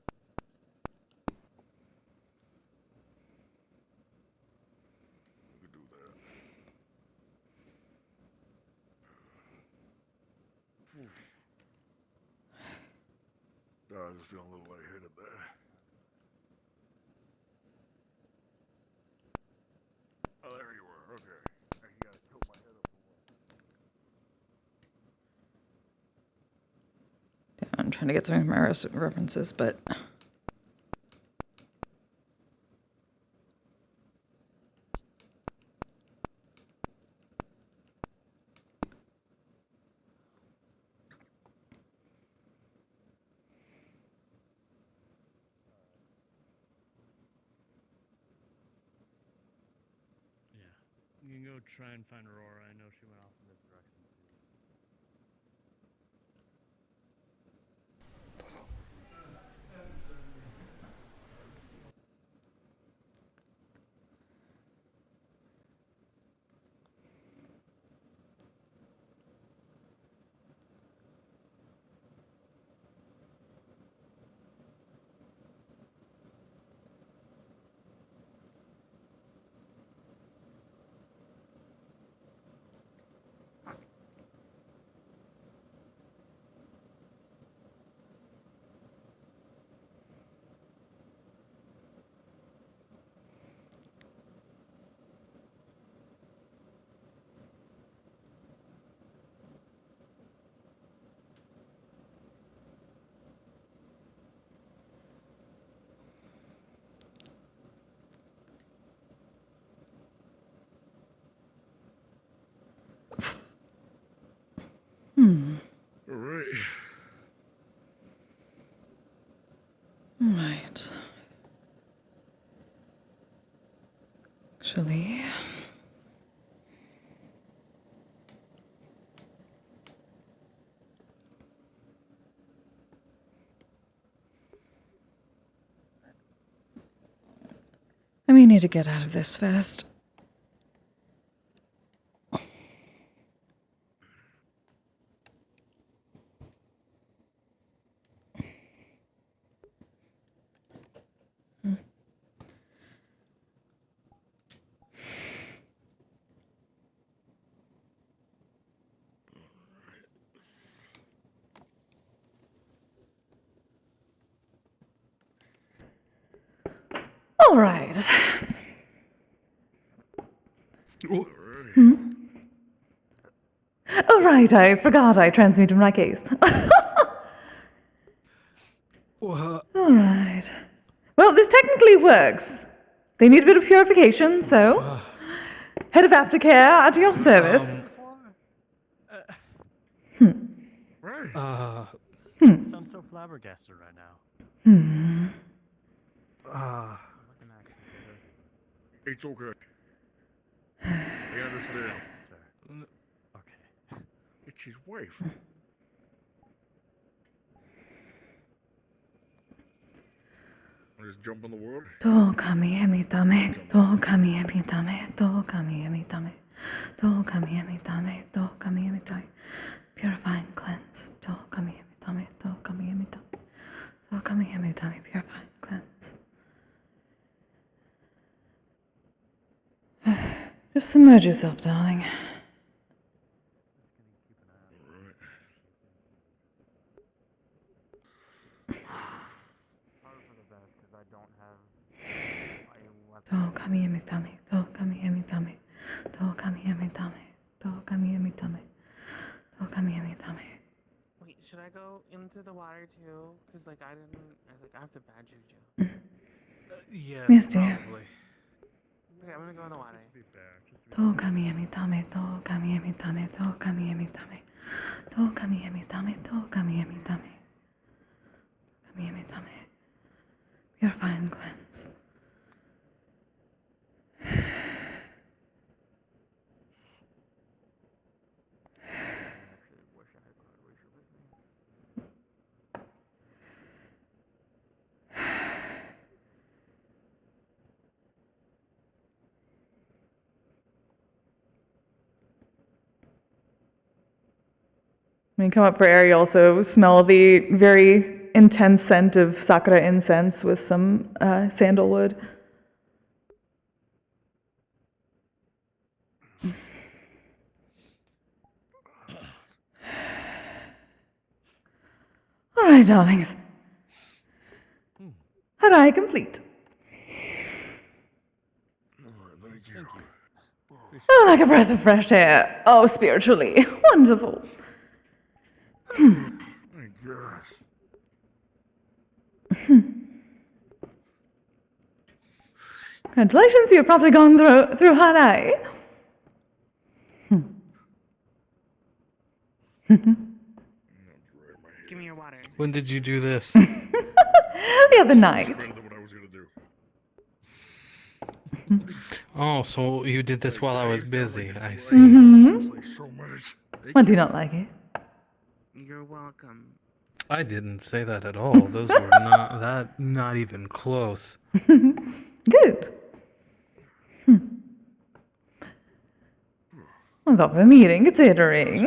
We could do that. I just feel a little lightheaded there. Oh, there you were. Okay. I gotta tilt my head up a little. I'm trying to get some of my references, but You can go try and find Aurora. I know she went off in this direction too. Right. Actually, I may need to get out of this first. All right. Oh, right, I forgot I transmuted my case. All right. Well, this technically works. They need a bit of purification, so head of aftercare at your service. You sound so flabbergasted right now. It's okay. I understand. Okay. It's his wife. Wanna just jump on the world? To kami emitame, to kami emitame, to kami emitame, to kami emitame, to kami emitame. Purify and cleanse. To kami emitame, to kami emitame, to kami emitame. Purify and cleanse. Just submerge yourself, darling. To kami emitame, to kami emitame, to kami emitame, to kami emitame, to kami emitame. Wait, should I go into the water too? Cause like I have the bad juju. Yeah, Yes, dear. probably. Okay, I'm gonna go in the water. To kami emitame, to kami emitame, to kami emitame, to kami emitame, to kami emitame, kami emitame. Purify and cleanse. When you come up for air, you also smell the very intense scent of sakura incense with some sandalwood. All right, darlings. Harai complete. Oh, like a breath of fresh air. Oh, spiritually. Wonderful. My gosh. Congratulations, you've probably gone through Harai. Give me your water. When did you do this? The other night. Oh, so you did this while I was busy. I see. Why do you not like it? You're welcome. I didn't say that at all. Those were not even close. Good. I thought we were meeting, considering.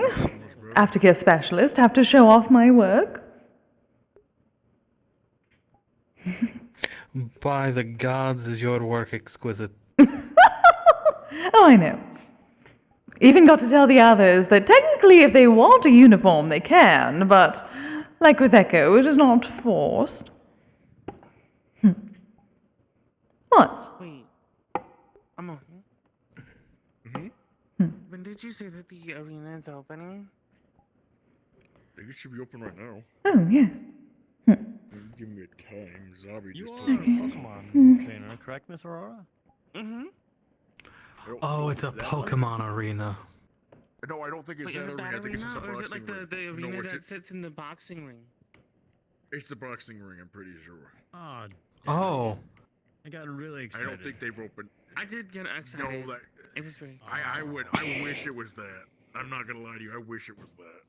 Aftercare specialist, have to show off my work. By the gods, is your work exquisite. Oh, I know. Even got to tell the others that technically if they want a uniform, they can, but like with Echo, it is not forced. What? Wait. When did you say that the arena is opening? I think it should be open right now. Oh, yes. Give me a time. Zabi You just are told a me. Pokemon trainer, correct, Miss Aurora? Mm-hmm. Oh, it's a Pokemon arena. No, I don't think it's Wait, that is it arena. that I think it's arena, just a or is it boxing like the ring. arena No, that it's sits in the boxing ring? the boxing ring, I'm pretty sure. Oh. I got really I excited. don't think they've opened. I did get excited. No, that. It was very I wish it was that. I'm not gonna lie to you. I wish it was that.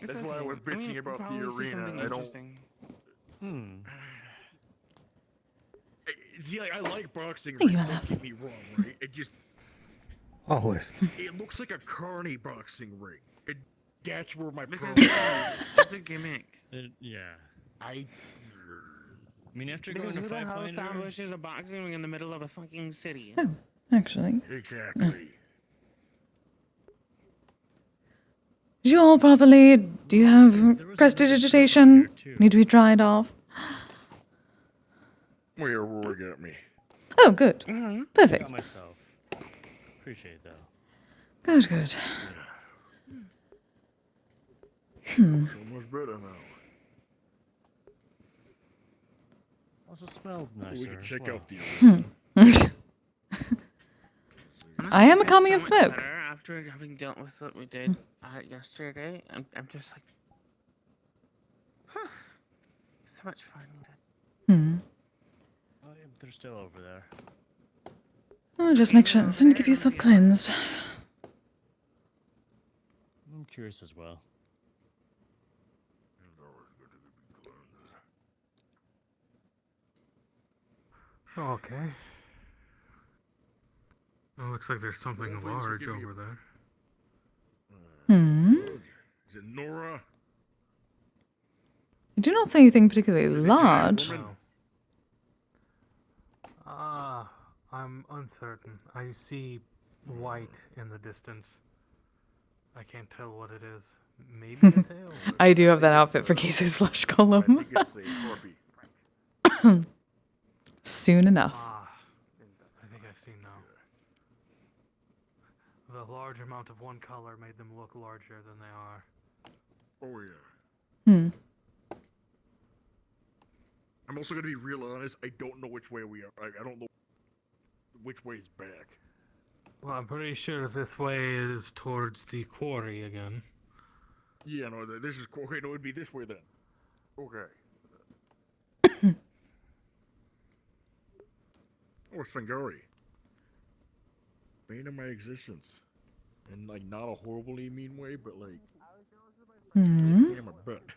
It's That's why I okay. was I mean, bitching we'll about the probably see arena. something I don't. interesting. See, like, I like boxing Thank you, rings. my Don't love. get me wrong, right? It just. Always. It looks like a carny boxing ring. That's where my Because problem it's a gimmick. Yeah. I mean, after Because going who to the hell Five Finder, establishes a boxing ring in the middle of a fucking city? Oh, actually. Exactly. Did you all properly? Do you have prestidigitation? Need to be tried off? Well, Aurora got me. Oh, good. Perfect. got myself. Appreciate it, though. Good, good. So much better now. Also smelled We nicer. can check as well. out the arena. I am a kami of smoke. after having dealt with what we did yesterday, I'm just like, huh, so much fun. Oh, yeah, they're still over there. Oh, just make sure to keep yourself cleansed. I'm curious as well. Okay. It looks like there's something large over there. Is it Nora? You do not say anything particularly large. I'm uncertain. I see white in the distance. I can't tell what it is. Maybe a tail? I do have that outfit for Kise's flesh column. Soon enough. I think I see now. The large amount of one color made them look larger than they are. Oh yeah. Hmm. I'm also gonna be real honest. I don't know which way we are. I don't know which way is back. Well, I'm pretty sure this way is towards the quarry again. Yeah, no, this is okay. No, it'd be this way then. Okay. Oh, it's Fangari. Bane of my existence, and like not a horribly mean way, but like. Bane of my butt. Do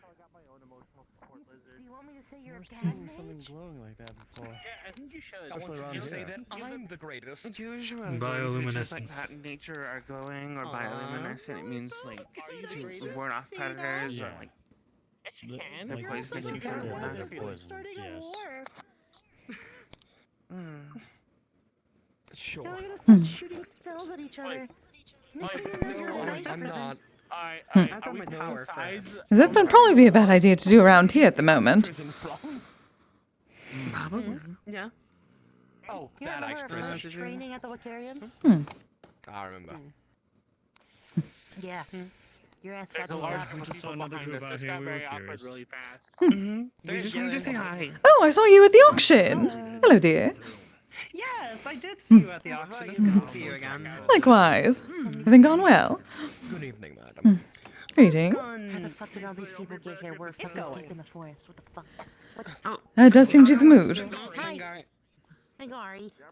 you want me to say you're a I've bad seen something glowing like that before. Yeah, I think you should. Especially around say here. that I'm the greatest. Usually, Bioluminescence. like that in nature are glowing or bioluminescent. It means like to ward off predators or like. The, They're like, poisonous the and stuff like they're that. poisons, yes. Y'all Sure. are gonna start shooting spells at each other. No, I'm not. I thought my tower size. That would probably be a bad idea to do around here at the moment. Probably. Yeah. Oh, You that ice remember prison. training at the Vicarian? I remember. Yeah. Your ass got There's a large stopped. group of just saw people another behind group us. out This here, got we were very awkward curious. really fast. We just wanted to say hi. Oh, I saw you at the auction. Hello, dear. Yes, I did see you at the auction. It's good to see you again. Likewise. Everything gone well? Good evening, madam. Greeting. How the fuck did all these people get here? We're fucking deep in the forest. What the fuck? What? That does seem to the mood. Hi. Hey, Gary.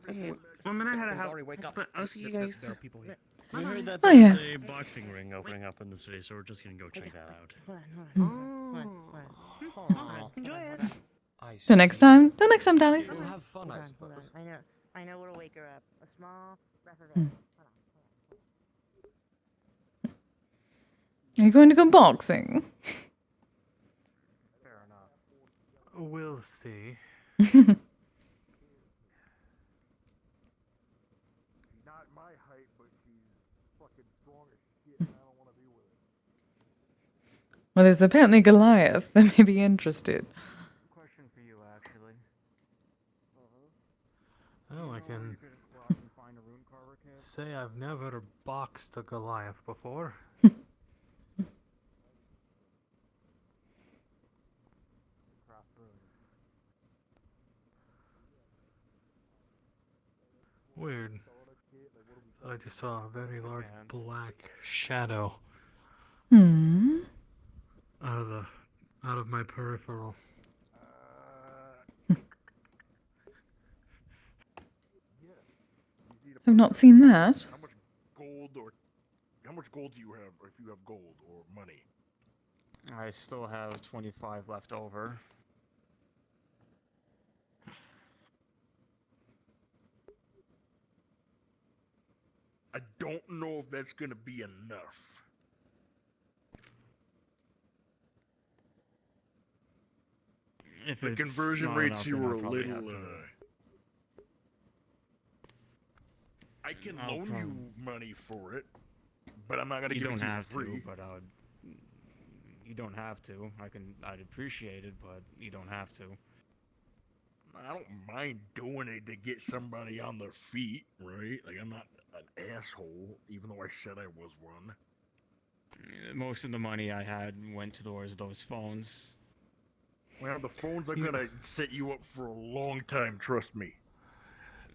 Okay, 1 minute I had to help, but I'll see you guys. There are people here. We heard that Oh, there's yes. a boxing ring opening up in the city, so we're just gonna go check that out. Enjoy it. Till next time. Till next time, darling. We'll have fun, I Hold suppose. on. I know what'll wake her up. A small breath of air. Are you going to go boxing? Fair enough. We'll see. Not my height, but she's fucking strong as shit, and I don't want to be with her. Well, there's apparently Goliath that may be interested. Question for you, actually. Oh, I can say I've never boxed a Goliath before. Weird. Thought I just saw a very large black shadow out of my peripheral. I've not seen that. How much gold do you have, or if you have gold or money? I still have 25 left over. I don't know if that's gonna be enough. If The it's conversion not rates enough, you then were I'll a probably little. have to- I can I'll loan prob- you money for it, but I'm not gonna You give don't it to you have for free. to, but you don't have to. I'd appreciate it, but you don't have to. I don't mind doing it to get somebody on their feet, right? Like, I'm not an asshole, even though I said I was one. Most of the money I had went towards those phones. Well, the phones are gonna set you up for a long time, trust me.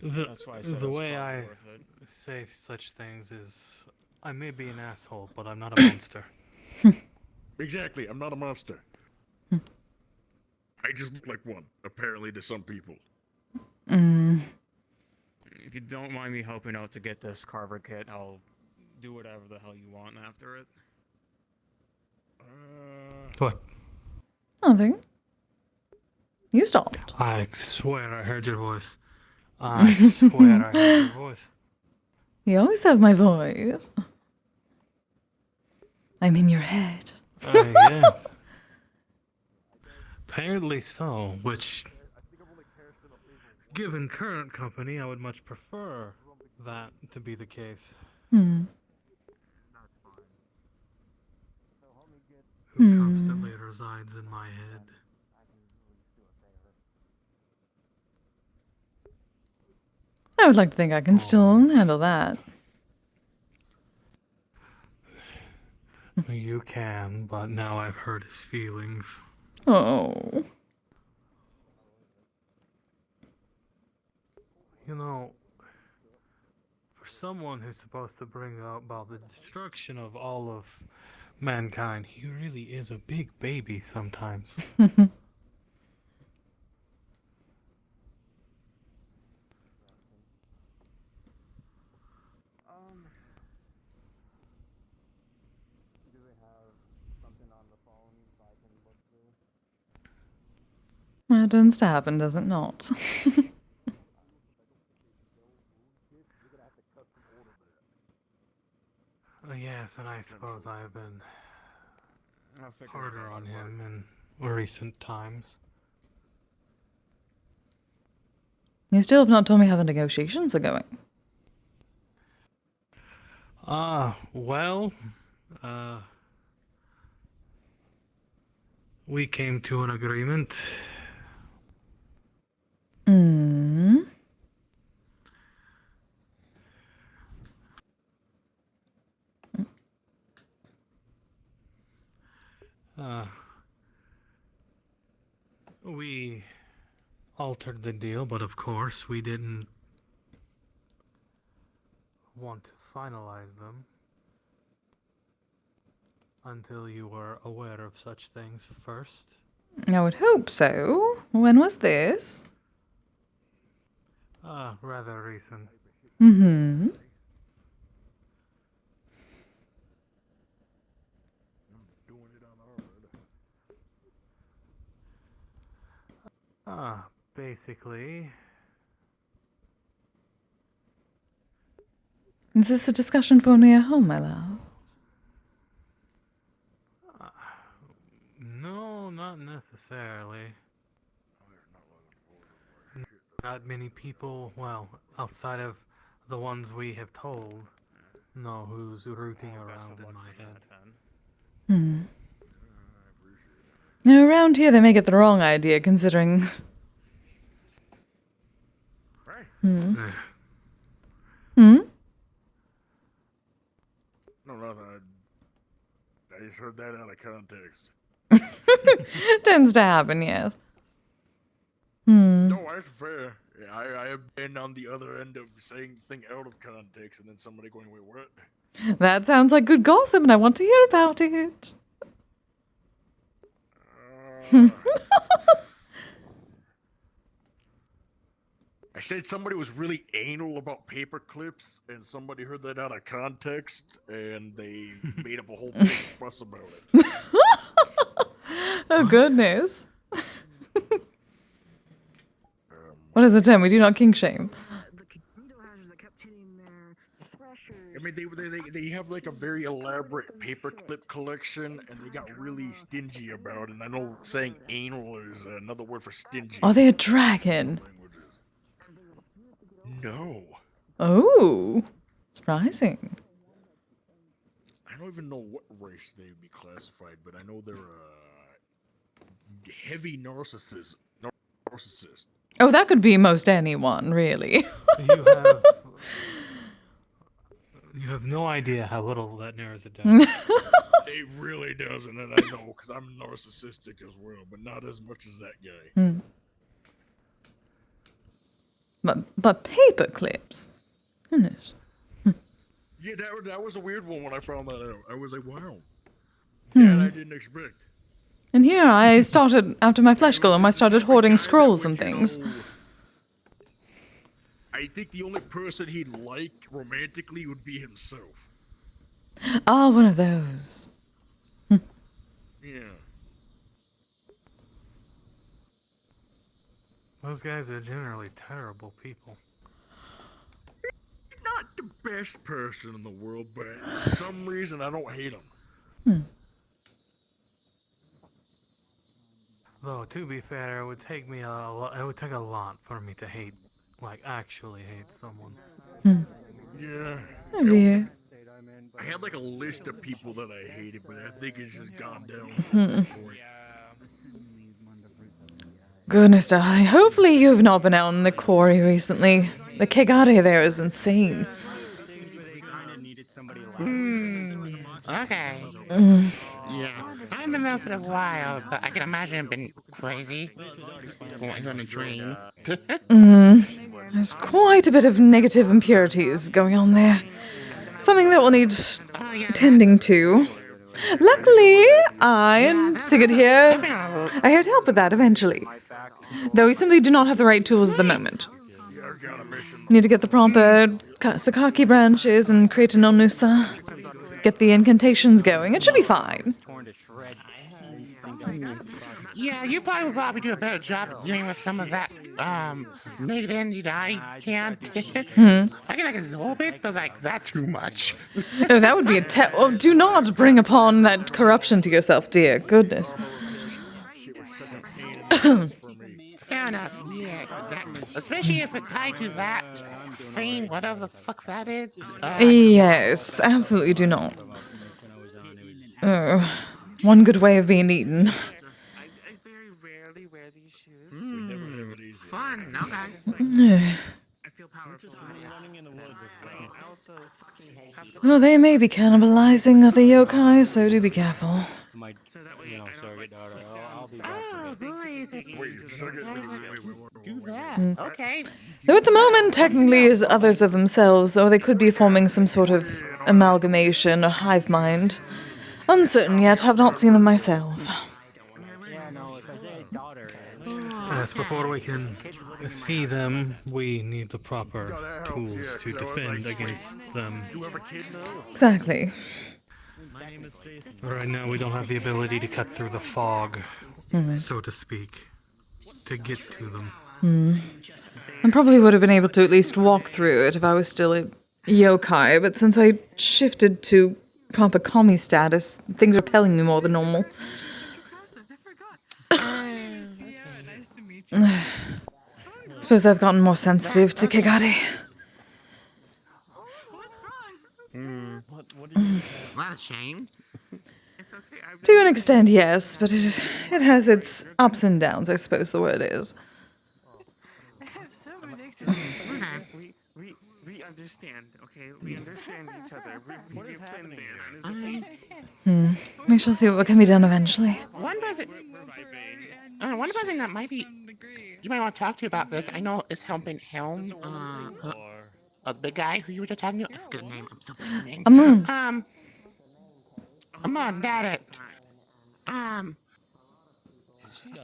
That's why I said The it's way probably I worth it. say such things is I may be an asshole, but I'm not a monster. Exactly, I'm not a monster. I just look like one, apparently to some people. If you don't mind me helping out to get this Carver kit, I'll do whatever the hell you want after it. What? Nothing. You stopped. I swear I heard your voice. I swear I heard your voice. You always have my voice. I'm in your head. Yes. Apparently so, which, given current company, I would much prefer that to be the case. Hmm. Who constantly resides in my head. I would like to think I can still handle that. You can, but now I've hurt his feelings. Oh. You know, for someone who's supposed to bring about the destruction of all of mankind, he really is a big baby sometimes. That tends to happen, does it not? Yes, and I suppose I have been harder on him in recent times. You still have not told me how the negotiations are going. Well, we came to an agreement. We altered the deal, but of course we didn't want to finalize them until you were aware of such things first. I would hope so. When was this? Rather recent. Mm-hmm. Basically, Is this a discussion for near home, my love? no, not necessarily. Not many people, well, outside of the ones we have told, know who's rooting around in my head. Now, around here, they may get the wrong idea, considering... No, nothing. I just heard that out of context. Tends to happen, yes. No, that's fair. Yeah, I have been on the other end of saying thing out of context and then somebody going, wait, what? That sounds like good gossip, and I want to hear about it. I said somebody was really anal about paper clips, and somebody heard that out of context, and they made up a whole big fuss about it. Oh, goodness. What is it, Tim? We do not kink shame. I mean, they have like a very elaborate paperclip collection, and they got really stingy about it. And I know saying anal is another word for stingy. Are they a dragon? No. Oh, surprising. I don't even know what race they would be classified, but I know they're heavy narcissist. Oh, that could be most anyone, really. You have no idea how little that narrows it down. It really doesn't, and I know, because I'm narcissistic as well, but not as much as that guy. But paper clips. Goodness. Yeah, that was a weird one when I found that out. I was like, wow. Hmm. That I didn't expect. And here I started, after my flesh golem, I started hoarding scrolls and things. I think the only person he'd like romantically would be himself. Ah, one of those. Yeah. Those guys are generally terrible people. Not the best person in the world, but for some reason I don't hate him. Though, to be fair, it would take me it would take a lot for me to hate, like, actually hate someone. Yeah. Oh dear. I had like a list of people that I hated, but I think it's just gone down. Goodness, darling. Hopefully you've not been out in the quarry recently. The Kigare there is insane. Okay. Mm. Yeah. I haven't been out for a while, but I can imagine it's been crazy. Going on a train. There's quite a bit of negative impurities going on there. Something that will need tending to. Luckily, I and Sigurd here are here to help with that eventually. Though we simply do not have the right tools at the moment. Need to get the proper Sakaki branches and create an onusa. Get the incantations going. It should be fine. Yeah, you probably do a better job of dealing with some of that, negative energy that I can't. I can absorb it, but like, that's too much. Oh, that would be a oh, do not bring upon that corruption to yourself, dear. Goodness. Fair enough, yeah. Especially if it's tied to that thing, whatever the fuck that is. Yes, absolutely do not. Oh, one good way of being eaten. Fun, okay. Well, they may be cannibalizing other yokai, so do be careful. Do that. Okay. Though at the moment, technically, as others of themselves, or they could be forming some sort of amalgamation or hive mind. Uncertain yet, have not seen them myself. Yes, before we can see them, we need the proper tools to defend against them. Exactly. Right now, we don't have the ability to cut through the fog, so to speak, to get to them. I probably would have been able to at least walk through it if I was still a yokai, but since I shifted to proper kami status, things are repelling me more than normal. Suppose I've gotten more sensitive to Kigare. What a shame. To an extent, yes, but it has its ups and downs, I suppose the word is. We understand, okay? We understand each other. We've been there. We shall see what can be done eventually. One person that might be you might want to talk to about this. I know is helping Helm. The big guy who you were just talking to. I forget his name. I'm so bad at names. Amon, got it. What's his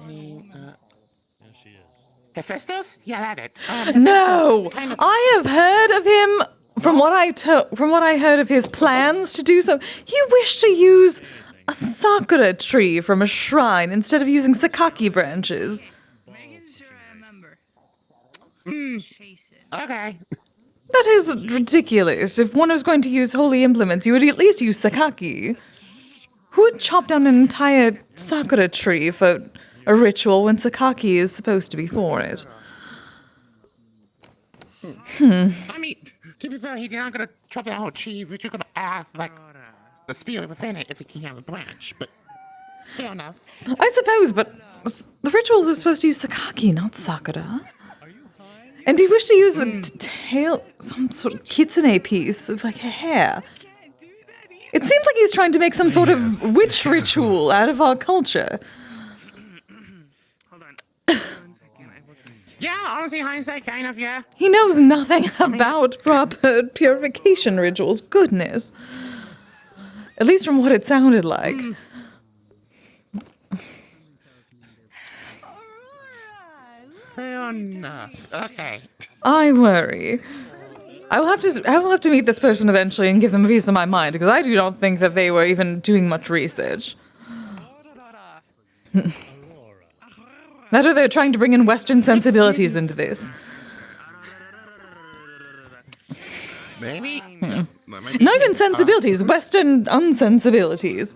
name? Hephaestus? Yeah, that it. No, I have heard of him. From what I heard of his plans to do so, he wished to use a sakura tree from a shrine instead of using sakaki branches. Okay. That is ridiculous. If one was going to use holy implements, you would at least use sakaki. Who would chop down an entire sakura tree for a ritual when sakaki is supposed to be for it? I mean, to be fair, he's not gonna chop down a whole tree, but you're gonna add, like, the spirit within it if it can have a branch, but fair enough. I suppose, but the rituals are supposed to use sakaki, not sakura. And he wished to use a tail, some sort of kitsune piece of, like, hair. It seems like he's trying to make some sort of witch ritual out of our culture. Yeah, see hindsight, kind of, yeah. He knows nothing about proper purification rituals. Goodness. At least from what it sounded like. Fair enough. Okay. I worry. I will have to meet this person eventually and give them a piece of my mind, because I do not think that they were even doing much research. That or they're trying to bring in Western sensibilities into this. Maybe. Not even sensibilities, Western unsensibilities.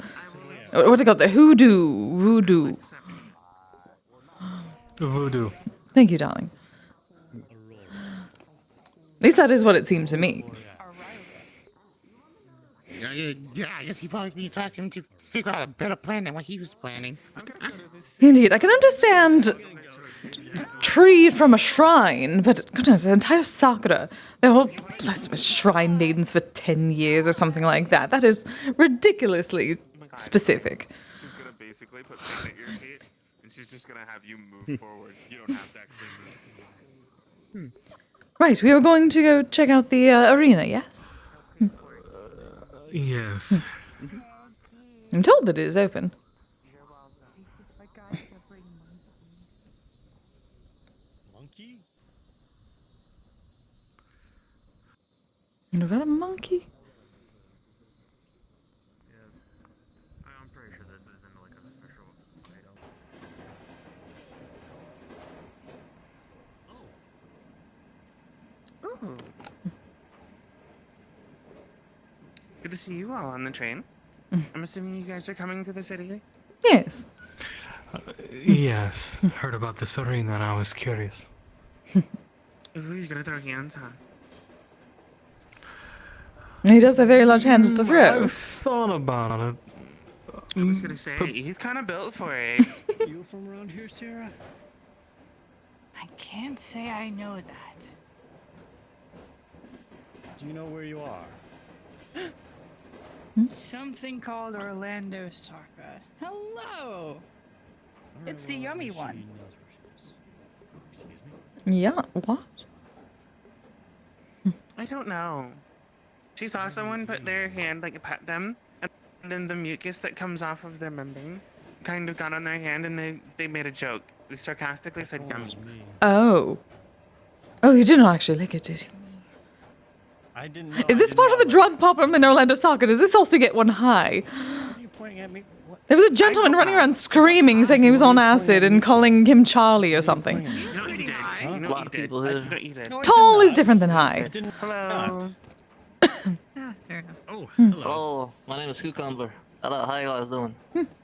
What do they call it? The voodoo. Voodoo. Thank you, darling. At least that is what it seemed to me. Yeah, I guess you probably need to ask him to figure out a better plan than what he was planning. Indeed, I can understand tree from a shrine, but goodness, the entire Sakura, they're all blessed with shrine maidens for 10 years or something like that. That is ridiculously specific. She's gonna basically put paint at your feet, and she's just gonna have you move forward. You don't have to actually move. Right, we were going to go check out the arena, yes? Yes. I'm told that it is open. Monkey? Is that a monkey? I'm pretty sure that isn't like a special item. Ooh. Good to see you all on the train. I'm assuming you guys are coming to the city? Yes. Yes. Heard about this arena and I was curious. Who are you gonna throw hands on? He does have very large hands to throw. I've thought about it. I was gonna say, he's kind of built for it. You from around here, Sarah? I can't say I know that. Do you know where you are? Something called Orlandosaka. Hello! It's the yummy one. Yeah, what? I don't know. She saw someone put their hand, like, pat them, and then the mucus that comes off of their membrane kind of got on their hand, and they made a joke. They sarcastically said yummy. Oh. Oh, you did not actually lick it, did you? I didn't know. Is this part of the drug problem in Orlandosaka? Does this also get one high? What are you pointing at me? What? There was a gentleman running around screaming, saying he was on acid and calling him Charlie or something. A lot of people here. Tall is different than high. Hello. Oh, hello. Oh, my name is Cucumber. Hello, how you guys doing?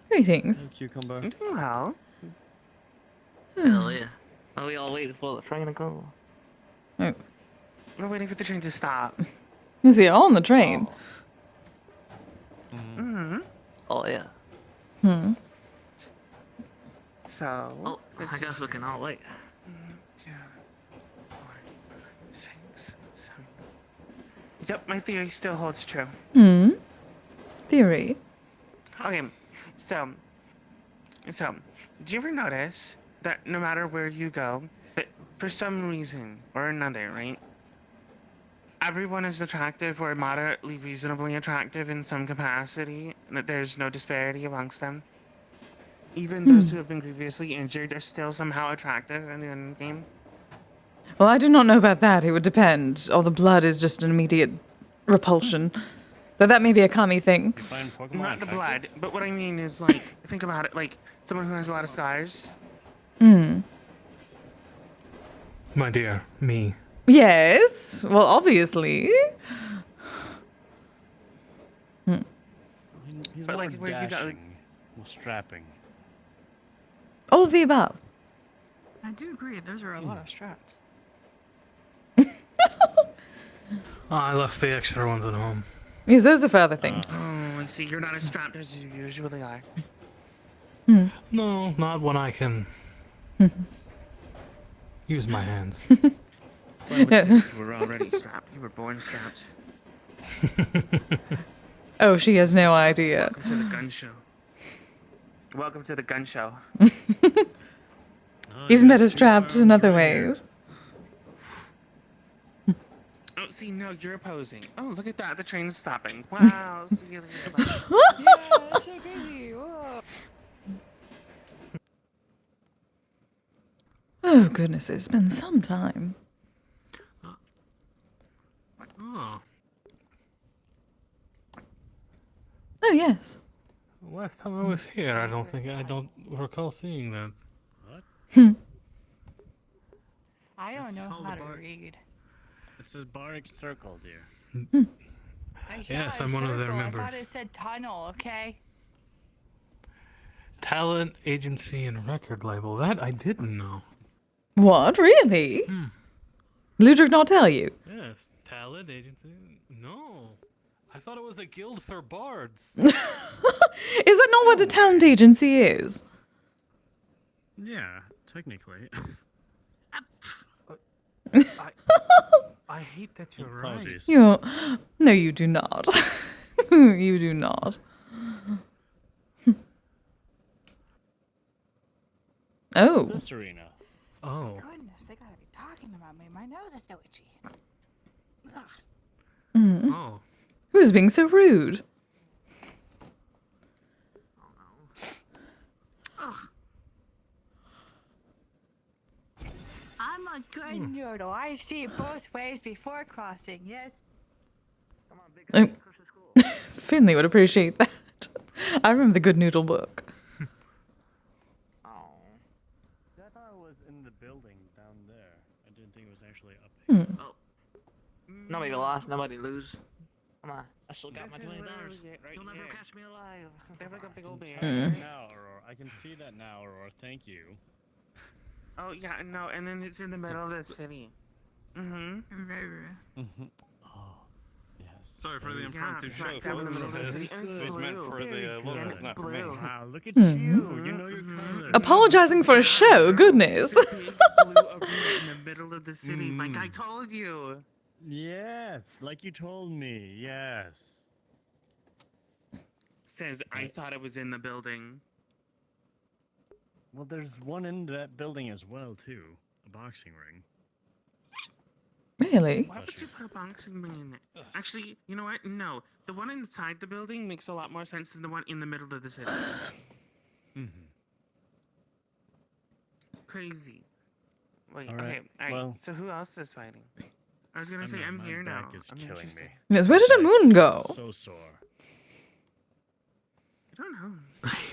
Greetings. Cucumber. I'm doing well. Hell yeah. Are we all waiting for the train to come? Oh. We're waiting for the train to stop. Is he on the train? Mm-hmm. Oh yeah. So. Oh, I guess we can all wait. 2, 4, 6, 7. Yep, my theory still holds true. Theory. Okay, so, do you ever notice that no matter where you go, that for some reason or another, right? Everyone is attractive or moderately reasonably attractive in some capacity, and that there's no disparity amongst them. Even those who have been grievously injured are still somehow attractive in the end game. Well, I do not know about that. It would depend. All the blood is just an immediate repulsion. But that may be a kami thing. Not the blood, but what I mean is, like, think about it, like, someone who has a lot of scars. My dear, me. Yes. Well, obviously. He's But, more like, where you got, like, dashing, more strapping. All of the above. I do agree, those are a lot of straps. I left the extra ones at home. Yes, those are for other things. Oh, I see. You're not as strapped as you usually are. No, not when I can use my hands. You were already strapped. You were born strapped. Oh, she has no idea. Welcome to the gun show. Welcome to the gun show. Even better strapped in other ways. Oh, see, no, you're opposing. Oh, look at that. The train's stopping. Wow. See you later. Bye. Yeah, that's so crazy. Whoa. Oh goodness, it's been some time. Oh. Oh yes. Last time I was here, I don't recall seeing that. I don't It's know called how a to bar- read. It says Bardic Circle, dear. I saw Yes, a I'm one of their circle. members. I thought it said tunnel, okay? Talent agency and record label. That I didn't know. What? Really? Ludwig not tell you? Yes, talent agency. No, I thought it was a guild for bards. Is that not what a talent agency is? Yeah, technically. I hate that you're Apologies. You. No, you do not. You do not. Oh. This arena. Oh. Goodness, they gotta be talking about me. My nose is so itchy. Ugh. Oh. Who's being so rude? I'm a good noodle. I see it both ways before crossing. Yes. Finley would appreciate that. I remember the Good Noodle book. I thought it was in the building down there. I didn't think it was actually up here. Oh. Nobody lost, nobody lose. Come on, I still got my $20. You'll never catch me alive. They have like a big old bear. Now, Aurora. I can see that now, Aurora. Thank you. Oh, yeah, no, and then it's in the middle of the city. Mm-hmm. Oh, yes. Sorry for the Yeah, impromptu it's show, not down in the folks. middle of the city, and it's It's meant blue. for the And locals, it's not for me. blue. Wow, look at Mhm. you. You know your colors. Apologizing for a show, goodness. It's a big blue arena in the middle of the city, like I told you. Yes, like you told me. Yes. Says I thought it was in the building. Well, there's one in that building as well, too. A boxing ring. Really? Why would you put a boxing ring in it? Actually, you know what? No. The one inside the building makes a lot more sense than the one in the middle of the city. Crazy. Wait, All right, okay, alright. well- So who else is fighting? I was gonna I say know, I'm my here now. back is I'm killing interested. me. Yes, where did the moon go? So sore. I don't know.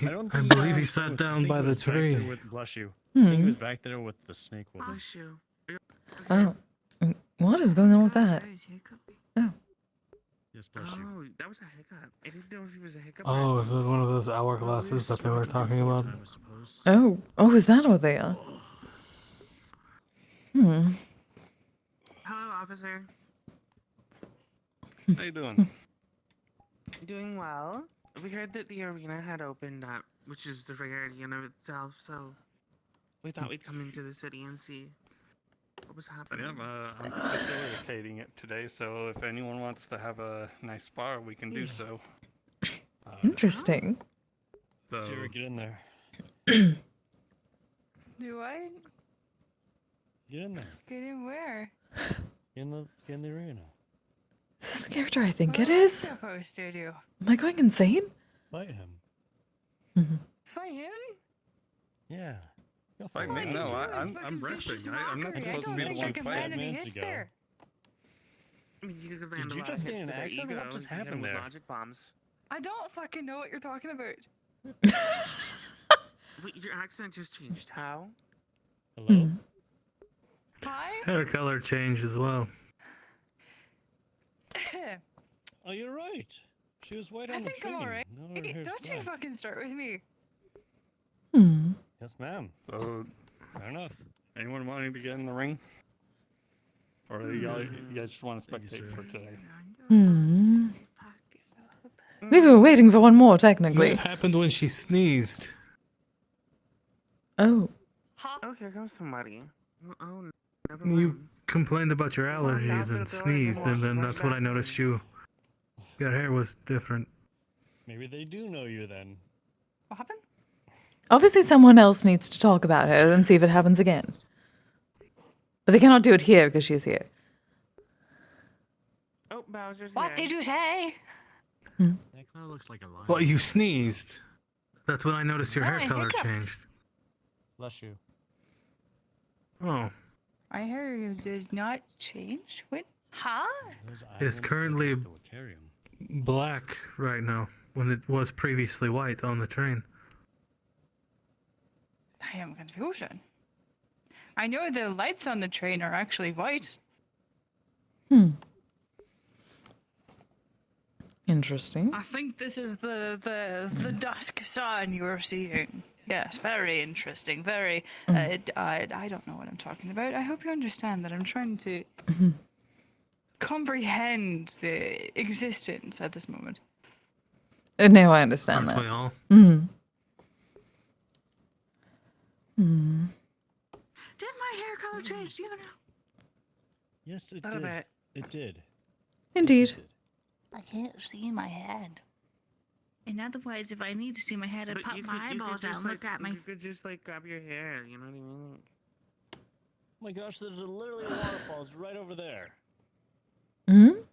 I don't I think believe he was- sat I down think by he the was back there tree. with- bless you. I think he Hmm. was back there with the snake woman. Bless you. Oh. What is going on with that? Oh. Yes, bless you. Oh, that was a hiccup. I didn't know if it was a hiccup. Oh, or is it one of those hourglasses that they were talking about? Oh. Oh, is that what they are? Hmm. Hello, officer. How you doing? Doing well. We heard that the arena had opened up, which is the rarity in of itself, so we thought we'd come into the city and see what was happening. Yeah, I'm facilitating it today, so if anyone wants to have a nice bar, we can do so. Interesting. So, Sarah, get in there. Do I? Get in there. Get in where? Get in the arena. Is this the character I think it What am I is? supposed to do? Am I going insane? Fight him. Fight him? Yeah. Go Fight for me? it. No, It's I'm fucking vicious repping. I'm not mockery. I supposed to don't be the think one I can fighting. land any minutes hits ago. there. I mean, you could Did land a you lot just of get hits an to their accent? ego. What just You hit 'em happened with there? logic bombs. I don't fucking know what you're talking about. Wait, your accent just changed. How? Hello? Hi? Hair color change as well. Oh, you're right. She was white I on the think train. I'm alright. Now her Hey, hair's don't you black. fucking start with me. Hmm. Yes, ma'am. So, Fair enough. anyone wanting to get in the ring? Or you guys just want to spectate for today? Hmm. Maybe we're waiting for one more, technically. What happened when she sneezed? Oh. Oh, here comes somebody. Oh, never You mind. complained about your allergies and sneezed, and then that's when I noticed your hair was different. Maybe they do know you then. What happened? Obviously, someone else needs to talk about her and see if it happens again. But they cannot do it here because she's here. Bowser's What did you say? That kind of looks like a lion. Well, you sneezed. That's when I noticed your Oh, hair I color hiccuped. changed. Bless you. Oh. My hair does not change. What? Huh? It's currently black right now, when it was previously white on the train. I am confusion. I know the lights on the train are actually white. Interesting. I think this is the dusk sun you are seeing. Yes, very interesting. Very. I don't know what I'm talking about. I hope you understand that I'm trying to comprehend the existence at this moment. Now I understand Aren't that. we all? Did my hair color change? Do you know? Yes, it Little did. bit. It did. Indeed. I can't see my head. And otherwise, if I need to see my head, I'd But pop you my could- you could eyeballs out just, and look like- at my. You could just like grab your hair. You know what I mean? Oh my gosh, there's literally waterfalls right over there. You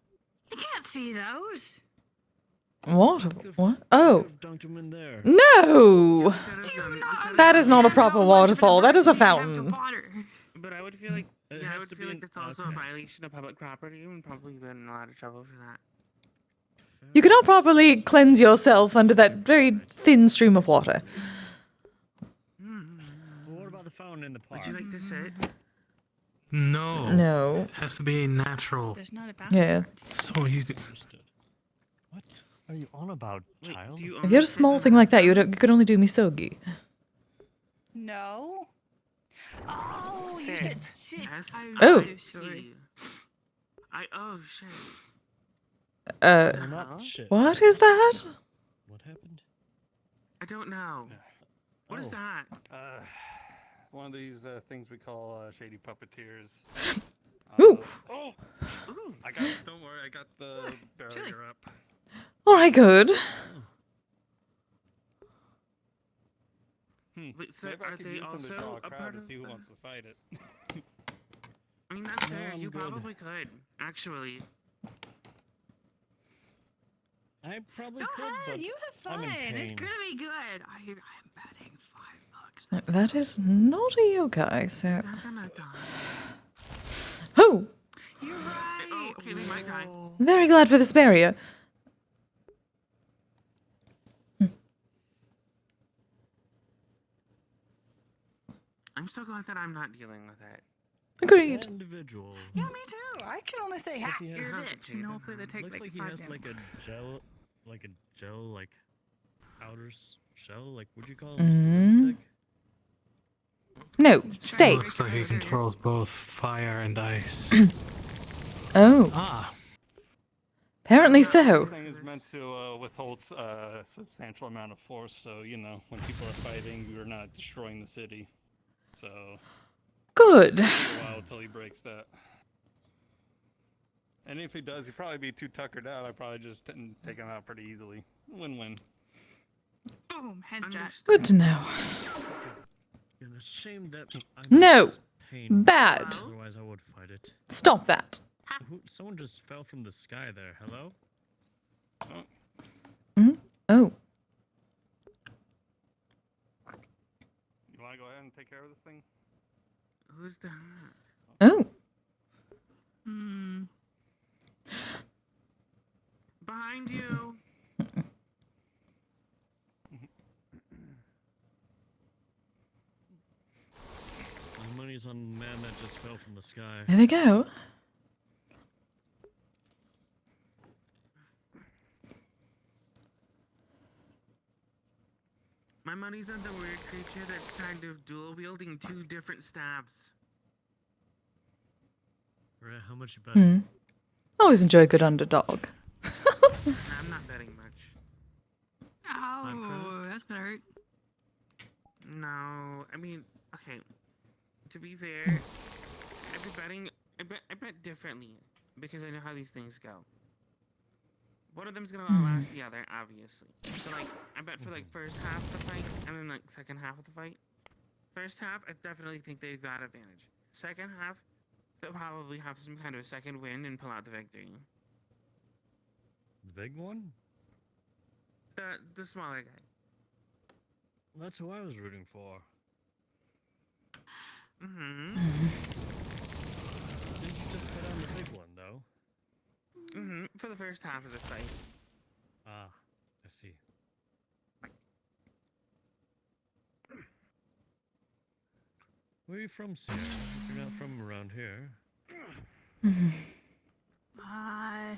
can't see those. What? What? Oh. Dunked him in there. No! That is not a proper waterfall. That is a fountain. But I would feel like It I has would to feel be like that's also a violation of public property and probably been in a lot of trouble for that. You cannot properly cleanse yourself under that very thin stream of water. Well, what about the fountain in the park? Would you like to sit? No. No. It has to be natural. There's not a bathroom. Yeah. So you. What are you on about, child? If you had a small thing like that, you could only do misogi. No. Oh, you said sit. Oh. Sorry. Oh shit. Not shit. What is that? What happened? I don't know. What is that? One of these things we call shady puppeteers. Ooh. Oh! I got. Don't worry, I got the barrier up. Alright, good. Wait, so Maybe I are could they use them to also draw a a crowd part to of see who the- wants to fight it. I mean, that's fair. I'm You good. probably could, actually. I probably Go could, ahead, but you have I'm fun. in It's pain. gonna be good. I'm betting $5. That is not a yokai, so. They're gonna die. Oh! You're right. Oh, okay, they might die. Very glad for this barrier. I'm so glad that I'm not dealing with it. Agreed. Individual. Yeah, me too. I can only say half he your has- bitch, and hopefully they take Looks like like he 5 has damage. like a gel, like outer shell. Like, would you call him storage stick? No, stay. Looks like he controls both fire and ice. Oh. Ah. Apparently so. This thing is meant to withhold a substantial amount of force, so you know when people are fighting, you're not destroying the city. So. Good. It'll take a while until he breaks that. And if he does, he'd probably be too tuckered out. I'd probably just take him out pretty easily. Win-win. Boom, headshot. Good to know. And a shame that I'm No. in pain. Bad. Otherwise, I would fight it. Stop that. Someone just fell from the sky there. Hello? Oh. You want to go ahead and take care of this thing? Who's that? Oh. Behind you. My money's on the man that just fell from the sky. There they go. My money's on the weird creature that's kind of dual wielding 2 different stabs. Right, how much you bet? Always enjoy a good underdog. I'm not betting much. Oh, that's gonna hurt. No, I mean, okay. To be fair, I'd be betting. I bet differently because I know how these things go. One of them's gonna outlast the other, obviously. So like, I bet for like first half of the fight and then like second half of the fight. First half, I definitely think they've got advantage. Second half, they'll probably have some kind of a second win and pull out the victory. The big one? The smaller guy. That's who I was rooting for. Mm-hmm. Did you just put on the big one, though? Mm-hmm. For the first half of the site. Ah, I see. Where are you from, Sierra? If you're not from around here. I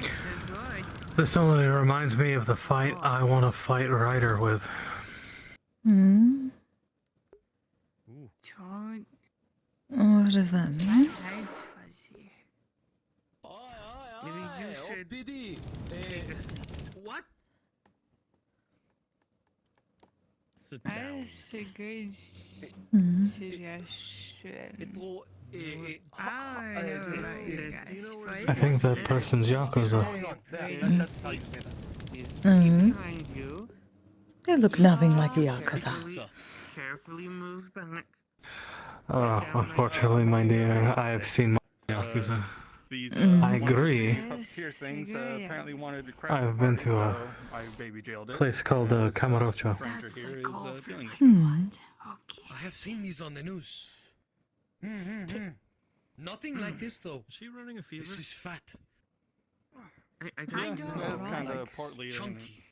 said good. This only reminds me of the fight I want to fight Ryder with. Hmm. Don't. What does that mean? Head's fuzzy. Maybe you should. PD. What? Sit That's a good suggestion. I don't know about you guys, I think that person's Yakuza. They look nothing like a Yakuza. Carefully move back. Oh, unfortunately, my dear, I have seen my Yakuza. These, I agree. Piercings apparently wanted to crash I've the been party, to a so I baby jailed it. place called And this, Camarocho. stranger here is dealing with I have seen these on the news. Nothing like this though. Is she running a fever? This is fat. I don't That's kind of partly chunky.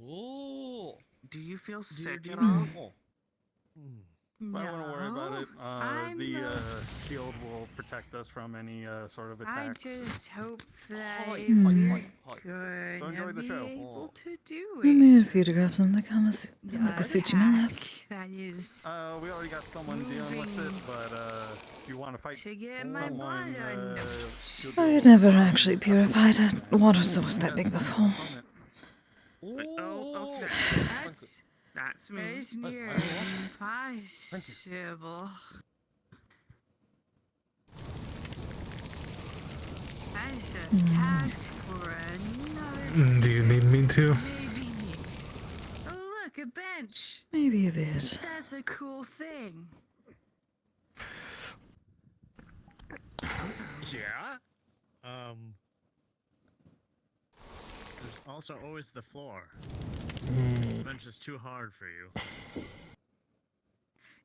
Oh. Do you feel sick at all? I wouldn't worry about it. The shield will protect us from any sort of I attacks. just hope that Hi. we're So enjoy the show. be able to do Let it. me ask you to grab some of the Kamasuchi, my love. That is We already got someone dealing with it, but if you want to fight to get my someone, blood you'll be I had able never actually purified a water source that big before. Oh, okay. That's me. It's near impossible. That's a task for another. Do you need me to? Maybe me. Oh, look, a bench. Maybe a bit. That's a cool thing. Yeah. There's also always the floor. The bench is too hard for you.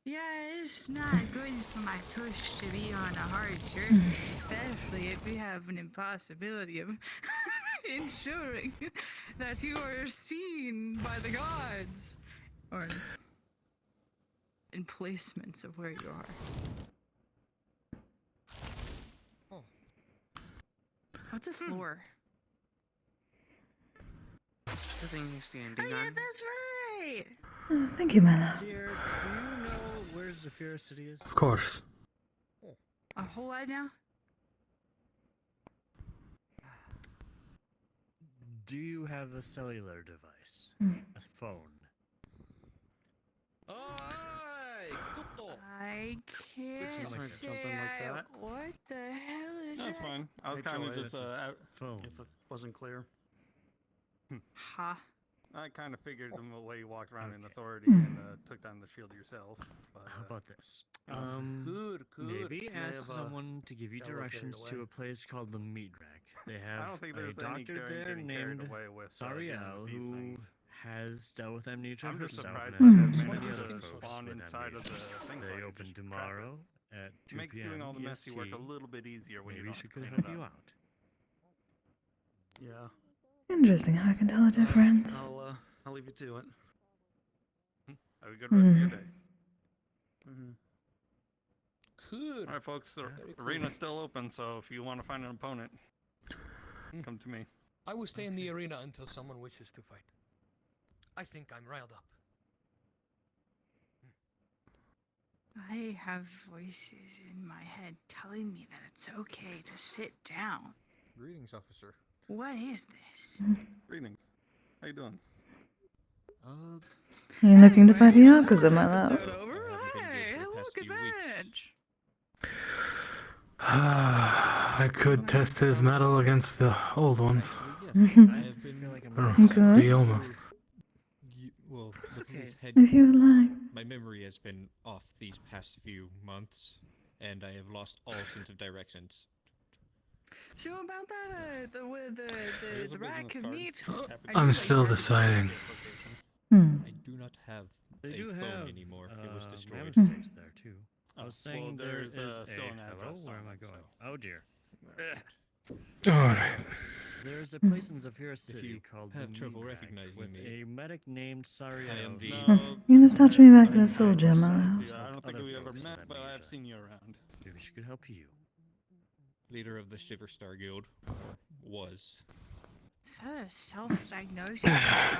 Yeah, it's not good for my tush to be on a hard surface, especially if we have an impossibility of ensuring that you are seen by the gods. Or in placements of where you are. What's a floor? The thing you're standing Oh, on. yeah, that's right! Oh, thank you, my love. Dear, do you know where Zafira City is? Of course. A whole lot now? Do you have a cellular device? A phone? I can't Seems like say something like that. What the hell is That's that? fine. I was kind of just out. Phone. If it wasn't clear. Ha. I kind of figured the way you walked around in authority and took down the shield yourself. But, How about this? Good. Maybe They ask have a someone to give you elevator directions away. to a place called the Meat Rack. They I have don't think a there's any doctor carrying- there getting carried named away with, Sariel these who things. has dealt with amnesia I'm just herself surprised and that has many many of other them folks spawn with inside of the amnesia. thing, so I They can open just trap it. tomorrow at 2 Makes p.m. doing all the messy work a EST. little bit easier when you Maybe don't she have to could clean help it you up. out. Yeah. Interesting how I can tell the difference. I'll leave you to it. Have a good rest of your day. Good. All right, folks. The Very cool. arena's still open, so if you want to find an opponent, come to me. I will stay in the arena until someone wishes to fight. I think I'm riled up. I have voices in my head telling me that it's okay to sit down. Greetings, officer. What is this? Greetings. How you doing? You're looking to fight a Yakuza, my love. Episode over? Hey, hello, good bench. I could test his metal against the old ones. I have been like Good. Ryoma. Well, looking at his head, If you would like. my memory has been off these past few months, and I have lost all sense of directions. So about that, the rack of meat. I'm still deciding. I do not have They do phone have anymore. It was destroyed. Mammoth there too. I was well, saying there is there's, a still an hello. address Where on am I it, going? so. Oh dear. Alright. There's a place in Zafira City you called have the trouble Meat Rack recognizing with me, a medic named Sario. I am the- You must touch me back to the soul gem, my love. I don't think we ever met, but I've seen you around. Maybe she could help you. leader of the Shiver Star Guild, was. Is that a self-diagnosis?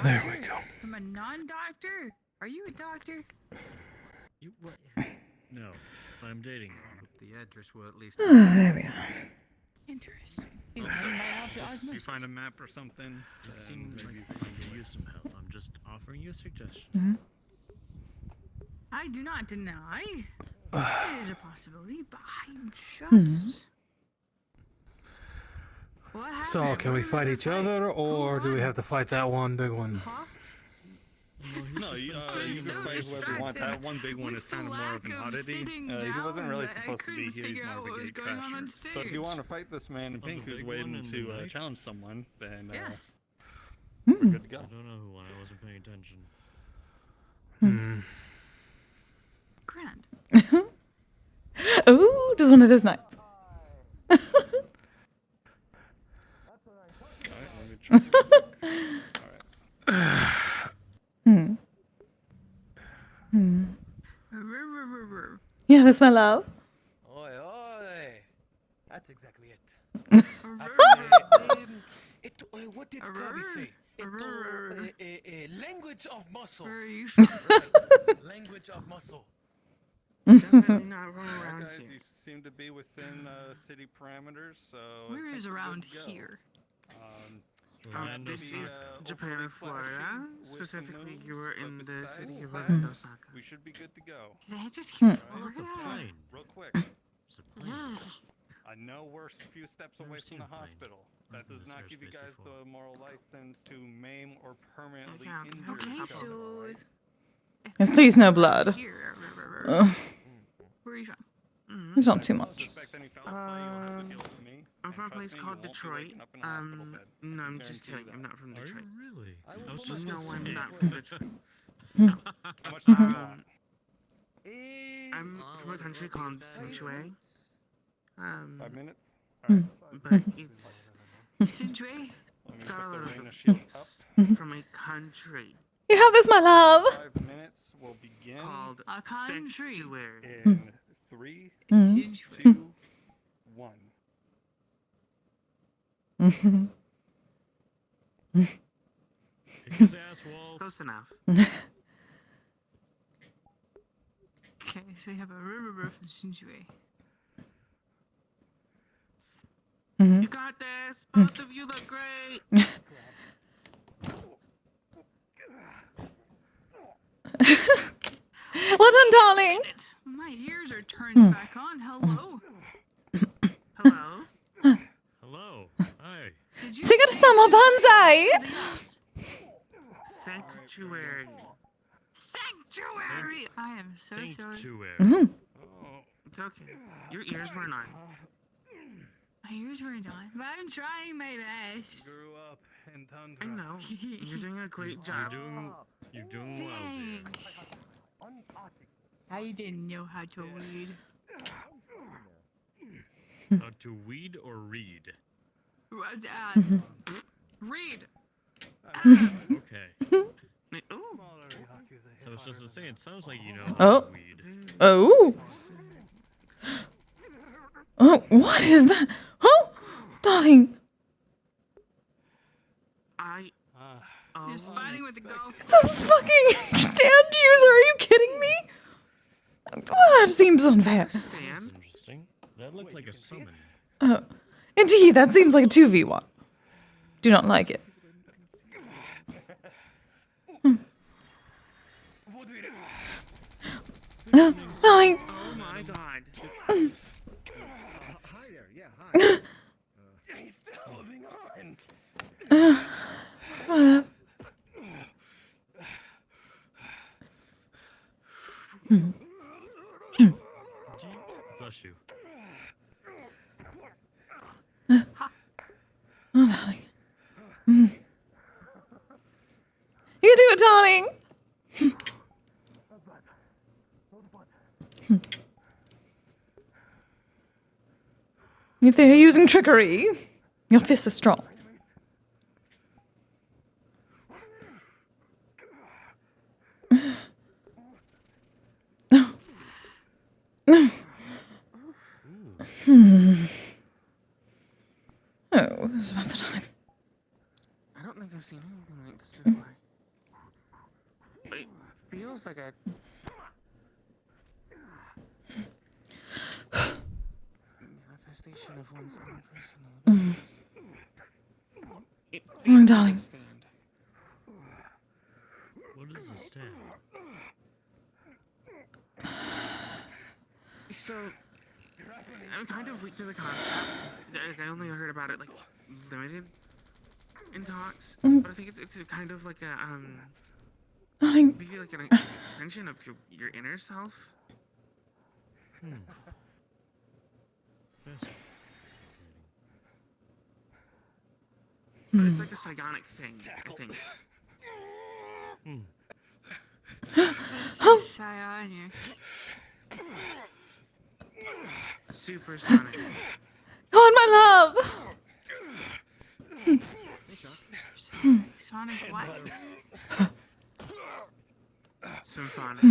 There we go. From a non-doctor? Are you a doctor? You what? No, I'm dating. The address will at least. There we are. Interesting. If you find a map or something, You seem like you could use some help. I'm just offering you a suggestion. Mm-hmm. I do not deny it is a possibility, but I'm just. What happened? So, can we Where was fight the each other, or do we won? have to fight that one big one? no, you can fight whoever you want. That one big one is kind of more of an oddity. He wasn't really supposed to be here. He's more of a gate crasher. So if you want to fight this man in pink who's waiting to challenge someone, then Yes. we're good to go. I don't know who won. I wasn't paying attention. Grand. Ooh, just one of those nights. Yeah, that's my love. Oi, oi! That's exactly it. What did Kirby say? Language of muscles. Language of muscle. Definitely not run around Guys, here. you seem to be within city parameters, so. Where is around here? This is Japan and Florida. Specifically, you were in the city of that, Orlandosaka. We should be good to go. Did I just hear Look, a plane. Real quick. It's a plane. I know we're a few steps away from seen the a plane. hospital. That in does this not give you airspace guys before. the moral license to maim or permanently Okay, injure Okay, each so. other. Yes, please, no blood. Here. Ugh, Where are you from? it's not too much. I'm from a place called Detroit. No, I'm just kidding. I'm not from Detroit. Really? I was just No, gonna I'm say. not from Detroit. How much time do you want? I'm from a country called Sanctuary. 5 minutes? But it's Sinjue? got a lot of Arena shield up. from a country You have this, my love. 5 minutes will begin called A country. Sanctuary. in 3, Mm. 2, 1. Kick his ass, Wolf. Close enough. Okay, so we have a river from Sinjue. You got this. Both of you look great. Well done, darling. My ears are turned back on. Hello. Hello. Hello. Hi. Did you Sigurd-sama Banzai. Sanctuary. Sanctuary. I am so sorry. Sanctuary. It's okay. Your ears weren't on. My ears weren't on, but I'm trying my best. Grew up in Tundra. I know. You're doing a great job. You're doing well, dear. Thanks. I didn't know how to read. To weed or read? Read. Okay. Ooh. So it's just to say, it sounds like you know how Oh. to weed. Oh. Oh, what is that? Oh, darling. Just fighting with the golf. It's a fucking stand user. Are you kidding me? Oh, that seems unfair. That's interesting. That looked like a summon. Oh, indeed, that seems like a 2v1. Do not like it. Darling. Oh my god. Hi there. Yeah, hi. He's still holding on. Bless you. Ha darling. If they're using trickery, your fists are strong. Oh, this is about the time. I don't think I've seen anything like this before. But it feels like a manifestation of one's own personal abilities. It feels like darling. a stand. What is a stand? So, I'm kind of weak to the concept. I only heard about it like limited in talks, but I think it's a kind of like a maybe like an extension of your inner self. But it's like a psionic thing, I think. This is psionic. Super sonic. Come on, my love. Sonic what? Symphonic.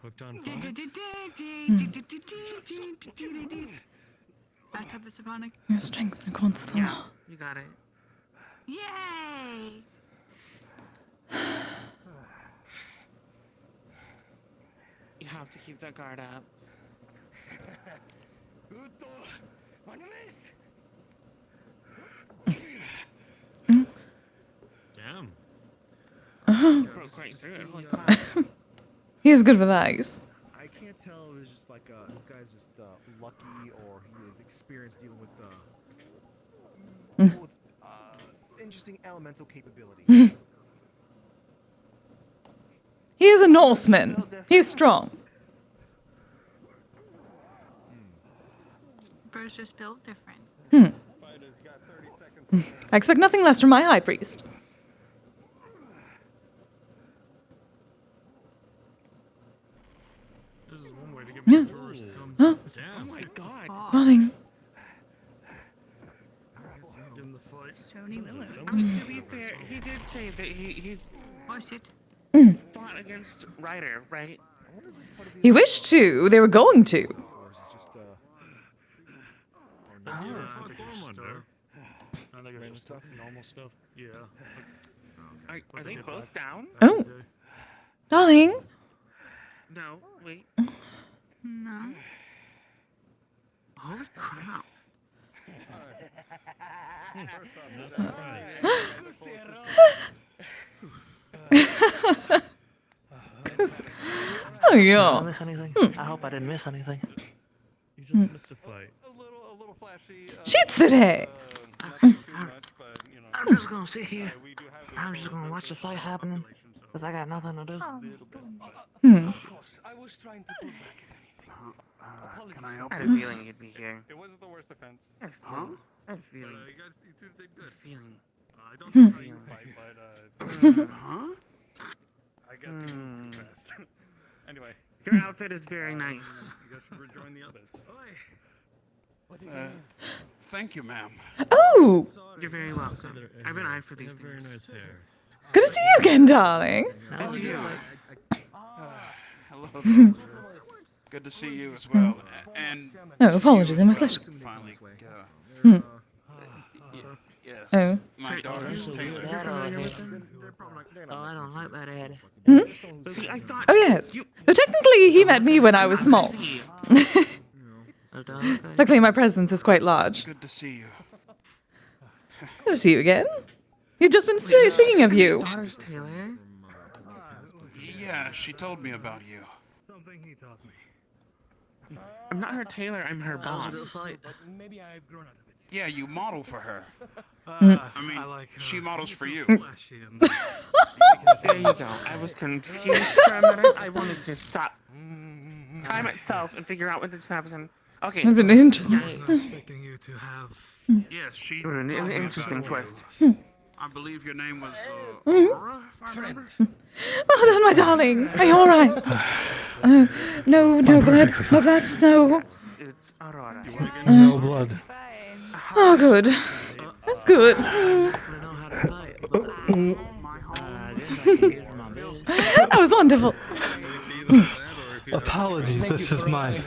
Hooked on That type of symphonic. Your strength and constant. Yeah, you got it. Yay! You have to keep that guard up. Damn. Broke right through it. Holy crap. He's good with ice. I can't tell if it's just like this guy's just lucky or he is experienced dealing with interesting elemental capabilities. He is a Norseman. He's strong. Bro's just built different. I expect nothing less from my high priest. This is one way to get Yeah. tourists to come. Huh? Damn. Oh my god. Darling. Give him the fight. Sony Miller. I mean, to be fair, he did say that he Oh shit. fought against Ryder, right? He wished to. They were going to. Fuck Orlander. I think it's just normal stuff. Yeah. Are they both down? Oh. Darling. No, wait. No. Holy crap. No surprise. Oh yeah. Did I miss anything? I hope I didn't miss anything. You just missed a fight. A little flashy. Shitsure. I'm just gonna sit here. I'm just gonna watch the fight happening. Because I got nothing to do. I was trying to do Can I help I had you? a feeling you'd be here. It wasn't the worst offense. I had a feeling. You two did good. Feeling. I don't know how you fight, but I guess you moved too fast. Anyway. Your outfit is very nice. You guys should rejoin the others. Thank you, ma'am. Oh. You're very welcome. I have an eye for these Very things. nice hair. Good to see you again, darling. I do. Hello. Good to see you as well. And Oh, apologies, I'm a flesh. finally, yes. Oh. My daughter's Taylor. You're familiar with them? Oh, I don't like that ad. See, I thought. Oh yes. Though technically, he met me when I was small. Luckily, my presence is quite large. Good to see you. Good to see you again. You've just been speaking of you. Daughter's Taylor? Yeah, she told me about you. Something he taught me. I'm not her tailor, I'm her That was a good boss. fight. Maybe I've grown out of it. Yeah, you model for her. I mean, like she models for you. Flashy and There you go. I was confused for a minute. I wanted to stop time itself and figure out what just happened. Okay. I've been interested. I was expecting you to have. Yes, she. An told me interesting about twist. you. I believe your name was Mhm. Aurora, if I remember. Well done, my darling. Are you all right? No blood. No blood. No. No blood. Oh, good. Good. That was wonderful. Apologies, this is my...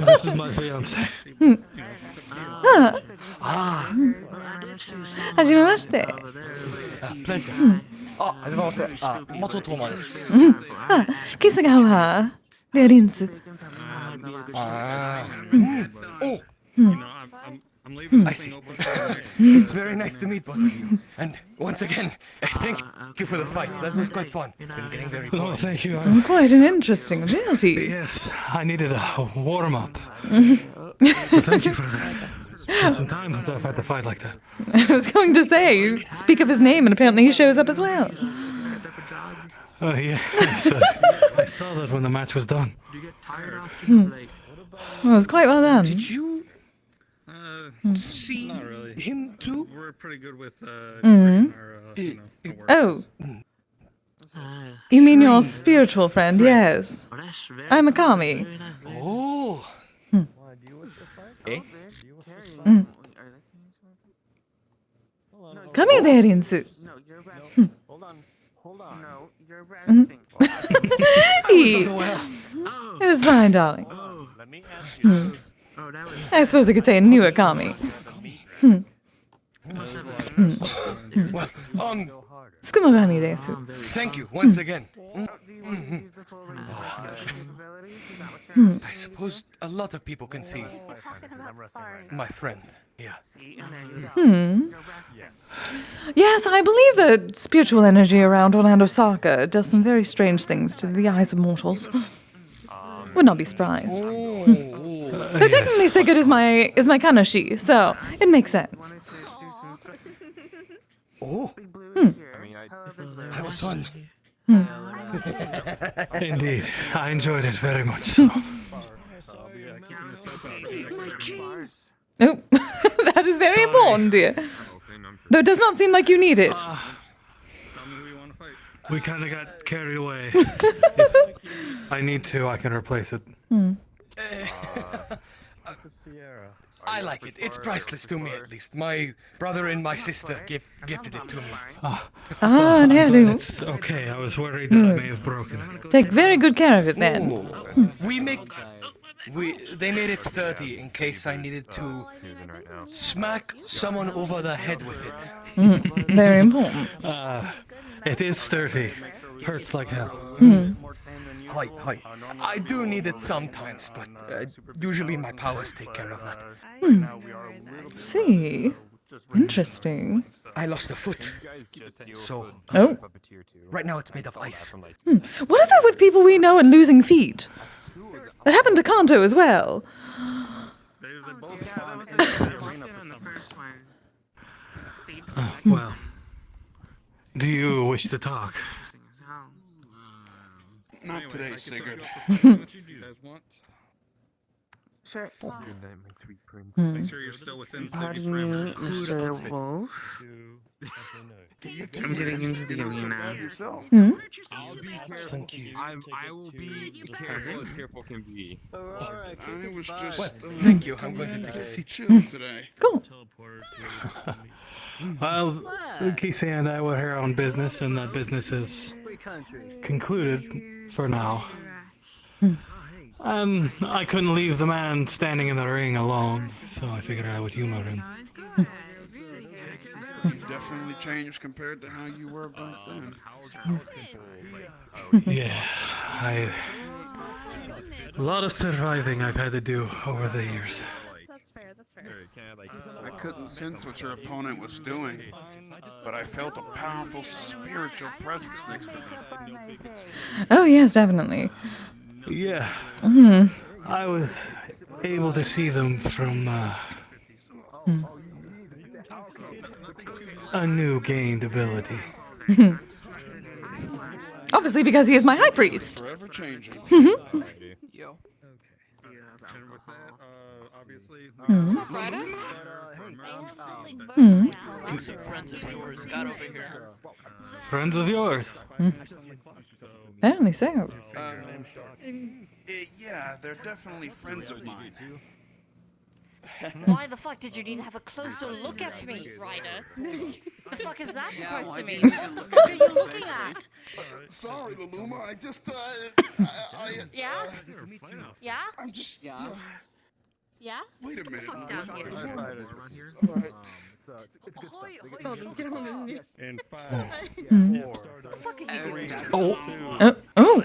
this is my fiance. Hajimemashite. Pleasure. あ、はじめまして。あ、松尾智馬です。キス川でリンス。ああ。Oh! I'm leaving I this thing see. open for the next. It's very nice to meet both of you. And once again, thank you for the fight. That was quite fun. It's been getting very fun. Oh, thank you. Quite an interesting ability. Yes, I needed a warm-up. So thank you for that. It's been some time since I've had to fight like that. I was going to say, speak of his name, and apparently he shows up as well. Oh, yeah. I saw that when the match was done. Well, it was quite well done. Did you See, not really. Him too? We're pretty good with Mhm. Oh. You mean your spiritual friend? Yes. I'm a kami. Oh. Eh? Come here there, Rinsu. It is fine, darling. I suppose I could say a newer kami. Well, Tsukimogami desu. thank you once again. I suppose a lot of people can see my friend. Yeah. Yes, I believe the spiritual energy around Orlandosaka does some very strange things to the eyes of mortals. Would not be surprised. Though technically Sigurd is my kanoshi, so it makes sense. Oh. That was fun. Indeed, I enjoyed it very much. So. Oh, that is very important, dear. Though it does not seem like you need it. We kind of got carried away. If I need to, I can replace it. I like it. It's priceless to me, at least. My brother and my sister gifted it to me. An heirloom. It's okay. I was worried that I may have broken it. Take very good care of it then. They made it sturdy in case I needed to smack someone over the head with it. Very important. It is sturdy. Hurts like hell. Hi. I do need it sometimes, but usually my powers take care of that. See? Interesting. I lost a foot. So, right now it's made of ice. What is it with people we know and losing feet? That happened to Kanto as well. Well, do you wish to talk? Not today, Sigurd. Sure. Good night, my sweet prince. Hmm. Make sure you're still within Pardon city me, parameters. Mr. Wolf. I'm getting into the arena. I'll be careful. Thank you. I will be careful as careful can be. I was just thank you. I'm going to take a seat. chill today. Cool. Well, Kise and I were here on business, and that business is concluded for now. I couldn't leave the man standing in the ring alone, so I figured I would humor him. You've definitely changed compared to how you were back then. Yeah, a lot of surviving I've had to do over the years. I couldn't sense what your opponent was doing, but I felt a powerful spiritual presence next to them. Oh, yes, definitely. Yeah. I was able to see them from a new gained ability. Obviously, because he is my high priest. Forever changing. And with that, obviously. Some friends of yours got over here. Friends of yours? Apparently so. Yeah, they're definitely friends of mine. Why the fuck did you need to have a closer look at me, Ryder? The fuck is that supposed to mean? What the fuck are you looking at? Sorry, Laluma, I just, Yeah? Yeah? I'm just, Yeah? wait a minute. Fuck down here. Alright. In 5, Hmm. 4, Oh.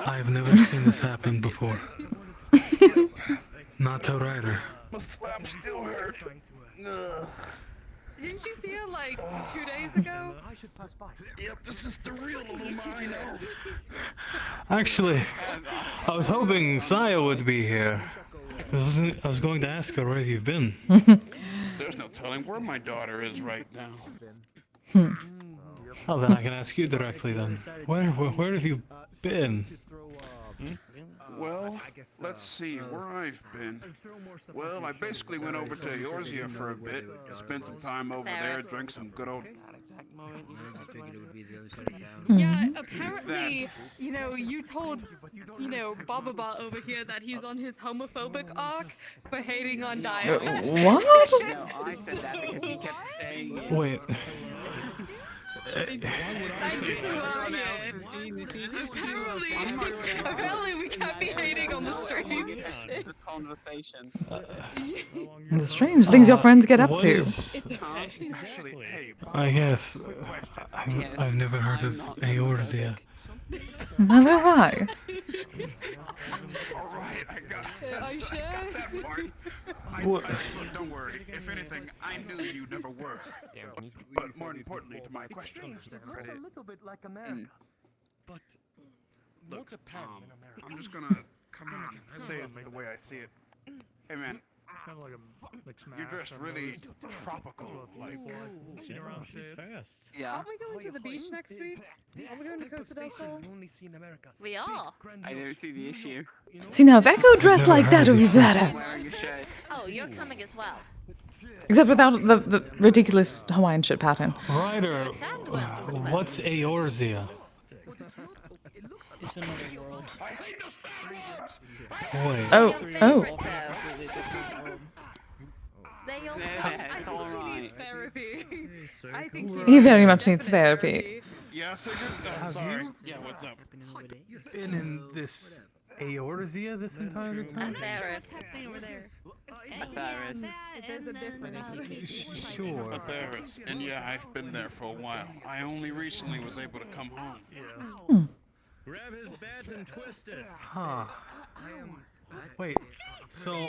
I've never seen this happen before. Not to Ryder. My slap still hurt. Didn't you see it like 2 days ago? Yep, this is the real Laluma, I know. Actually, I was hoping Saya would be here. I was going to ask her where you've been. There's no telling where my daughter is right now. Oh, then I can ask you directly then. Where have you been? Well, let's see where I've been. Well, I basically went over to Eorzea for a bit, spent some time over there, drank some good old... Yeah, apparently, you know, you told, you know, Baba over here that he's on his homophobic arc for hating on Dio. What? No, I said that because he kept saying it. Wait. Apparently we can't be hating on the stream. This conversation. The strange things your friends get up to. I guess. I've never heard of Eorzea. Neither have I. Alright, I got that part. What? Look, don't worry. If anything, I knew you never were. But more importantly to my question, a little bit like America. But look, I'm just gonna come on, say it the way I see it. Hey man, you're dressed really tropical, like. She's fast. Yeah. Are we going to the beach next week? Are we going to Costa del Sol? We are. I don't see the issue. See, now if Echo dressed like that, it would be better. Wearing a shirt. Oh, you're coming as well. Except without the ridiculous Hawaiian shit pattern. Ryder, what's Eorzea? It's another world. Wait. Oh. It's all right. Therapy. He very much needs therapy. Yeah, so you're. Sorry. Yeah, what's up? Been in this Eorzea this entire time? What's happening over there? There's a difference. Sure. Metaverse. And yeah, I've been there for a while. I only recently was able to come home. Grab his badge and twist it. Huh. Wait, so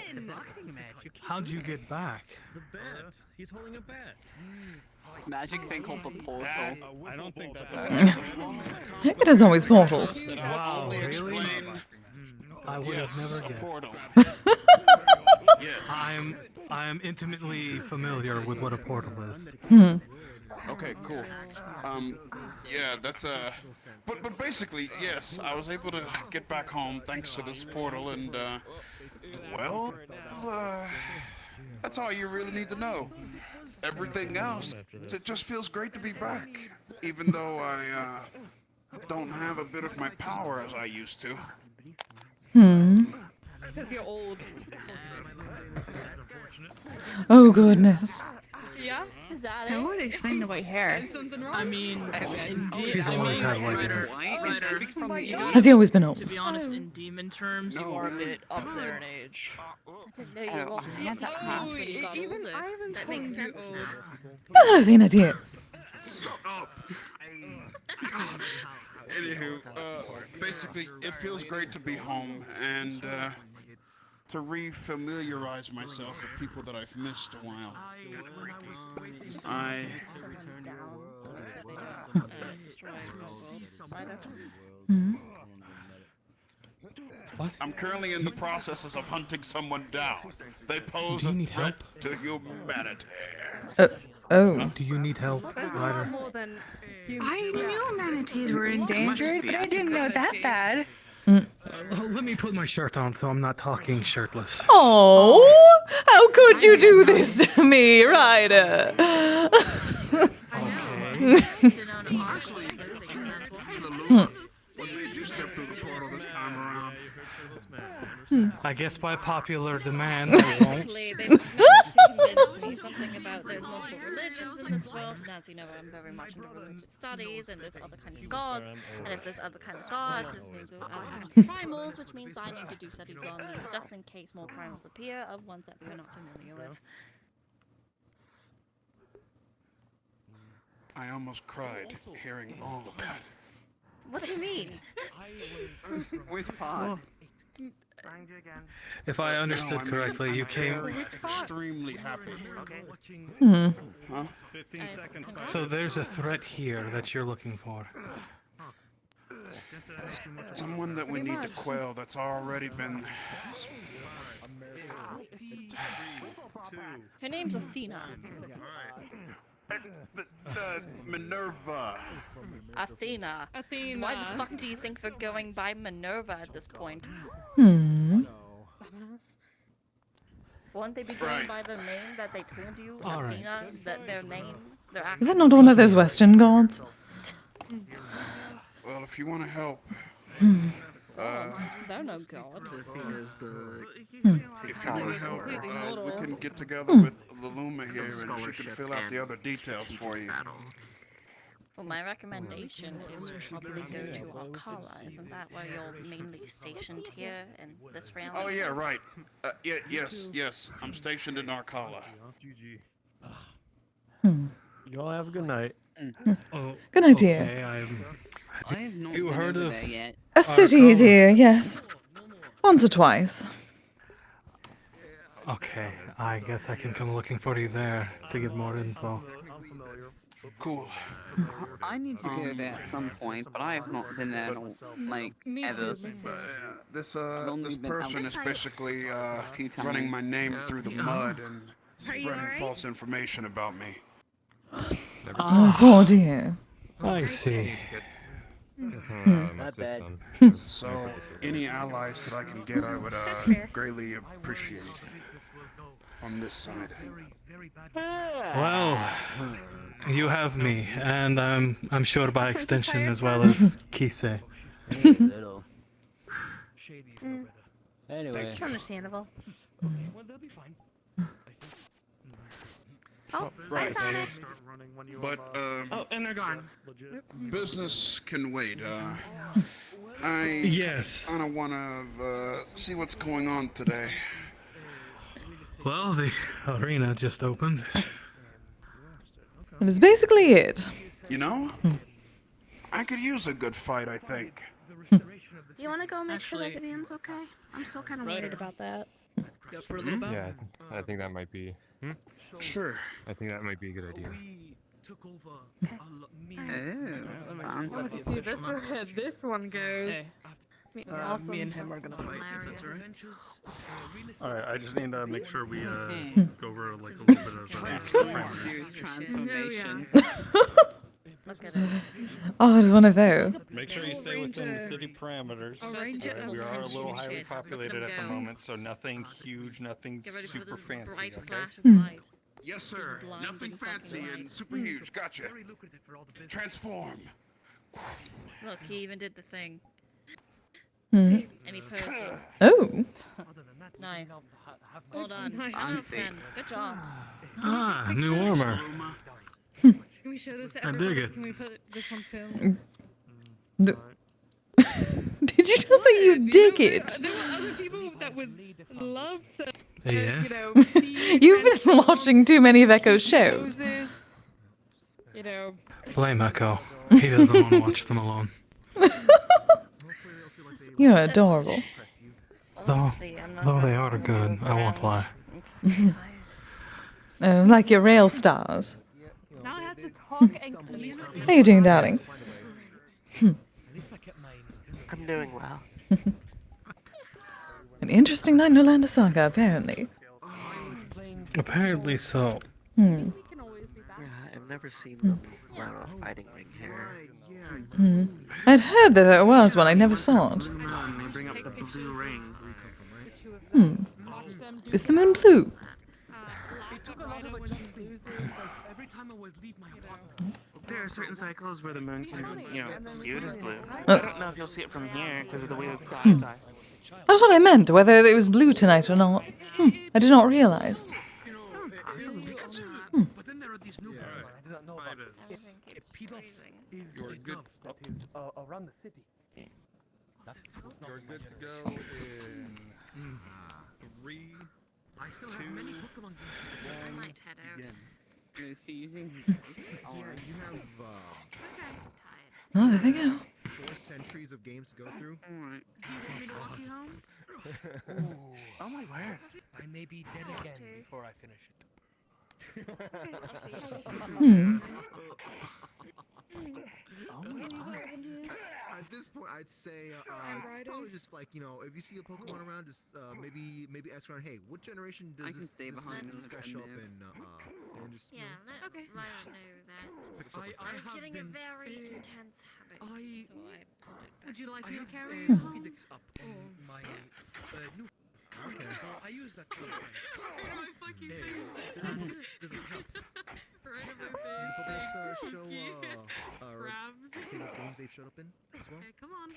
how'd you get back? The bat. He's holding a bat. Magic thing called the portal. I don't think that's It is always portals. Wow, really? I would have never guessed. I am intimately familiar with what a portal is. Okay, cool. Yeah, that's but basically, yes, I was able to get back home thanks to this portal, and well, that's all you really need to know. Everything else, it just feels great to be back, even though I don't have a bit of my power as I used to. Because you're old. Oh goodness. Yeah? Is that That would explain the white hair. I mean, He's always had white hair. Has he always been old? To be honest, in demon terms, you are a bit up there in age. I didn't know you lost half that half when you got older. That makes sense now. I have an idea. Shut up! Anywho, basically, it feels great to be home and to re-familiarize myself with people that I've missed a while. What? I'm currently in the processes of hunting someone down. They pose a threat to humanity. Do you need help, Ryder? I knew manatees were endangered, but I didn't know that bad. Let me put my shirt on so I'm not talking shirtless. Oh, how could you do this to me, Ryder? What made you step through the portal this time around? I guess by popular demand, I won't. Basically, they managed to convince me something about there's multiple religions in this world, and as you know, I'm very much into religious studies, and there's other kind of gods, and if there's other kind of gods, this means there's other kind of primals, which means I need to do studies on these just in case more primals appear of ones that we are not familiar with. I almost cried hearing all of that. What do you mean? Which part? If I understood correctly, you came. Extremely happy. Huh? 15 seconds. So there's a threat here that you're looking for. Someone that we need to quell that's already been. Her name's Athena. Minerva. Athena. Why the fuck do you think they're going by Minerva at this point? Won't they be going by the name that they told you, Athena? That their name, their actual Is it not one of those Western gods? Well, if you want to help, they're no god. Athena's the. If you want to help, we can get together with Luluma here, and she can fill out the other details for you. Well, my recommendation is to probably go to Alcala. Isn't that where you're mainly stationed here in this realm? Oh yeah, right. Yes. I'm stationed in Arcala. You all have a good night. Oh, Good idea. Okay, I have not you been heard over of there yet. A city, dear, yes. Once or twice. Okay, I guess I can come looking for you there to get more info. Cool. I need to go there at some point, but I have not been there like ever. This person is basically running my name through the mud and spreading false information about me. Oh, poor dear. I see. Not bad. So, any allies that I can get, I would greatly appreciate on this side. Well, you have me, and I'm sure by extension as well as Kise. Anyway. It's understandable. Oh, right. But and they're gone. Business can wait. Yes. I don't want to see what's going on today. Well, the arena just opened. That is basically it. You know, I could use a good fight, I think. You want to go make sure that Vivian's okay? I'm still kind of worried about that. Yeah, I think that might be. Sure. I think that might be a good idea. I want to see where this one goes. Me and him are gonna fight, if that's alright. I just need to make sure we go over like a little bit of transformation. Look at it. Oh, it's one of those. Make sure you stay within the city parameters. We are a little highly populated at the moment, so nothing huge, nothing super fancy, okay? Yes, sir. Nothing fancy and super huge. Gotcha. Transform. Look, he even did the thing. Mm. And he poses. Oh. Nice. Well done. 10 out of 10. Good job. Ah, new armor. Can we show this to I everybody? dig it. Can we put this on film? Did you just say you dig it? There were other people that would love to, Yes. see You've been watching too many of Echo's shows. poses, you know. Blame Echo. He doesn't want to watch them alone. You're adorable. Though they are good, I won't lie. Like your rail stars. Now I have to talk and clean up. How you doing, darling? I'm doing well. An interesting night in Orlandosaka, apparently. Apparently so. Hmm. I've never seen them around a fighting ring here. I'd heard that there was one. I never saw it. They bring up the blue ring. Is the moon blue? There are certain cycles where the moon can, view it as blue. I don't know if you'll see it from here because of the way the skies are. That's what I meant, whether it was blue tonight or not. I did not realize. But then there are these new guys. I do not know about this. A pedophile is a gov that is around the city. You're good to go in 3, I still have many Pokemon games. I might head out. Yeah, you have Oh, there they go. 4 centuries of games to go through. You want me to walk you home? Oh my word. I may be dead again before I finish it. At this point, I'd say probably just like if you see a Pokemon around, just maybe ask around. Hey, what generation does this guy show up in? And just okay. I don't know that. I'm getting a very intense habit. So would you like me to carry you home? Up my new. Okay. So I use that sometimes. My fucking Does it help? Right in my the face. Pokedex show say what games they've showed up in as well? Okay, come on.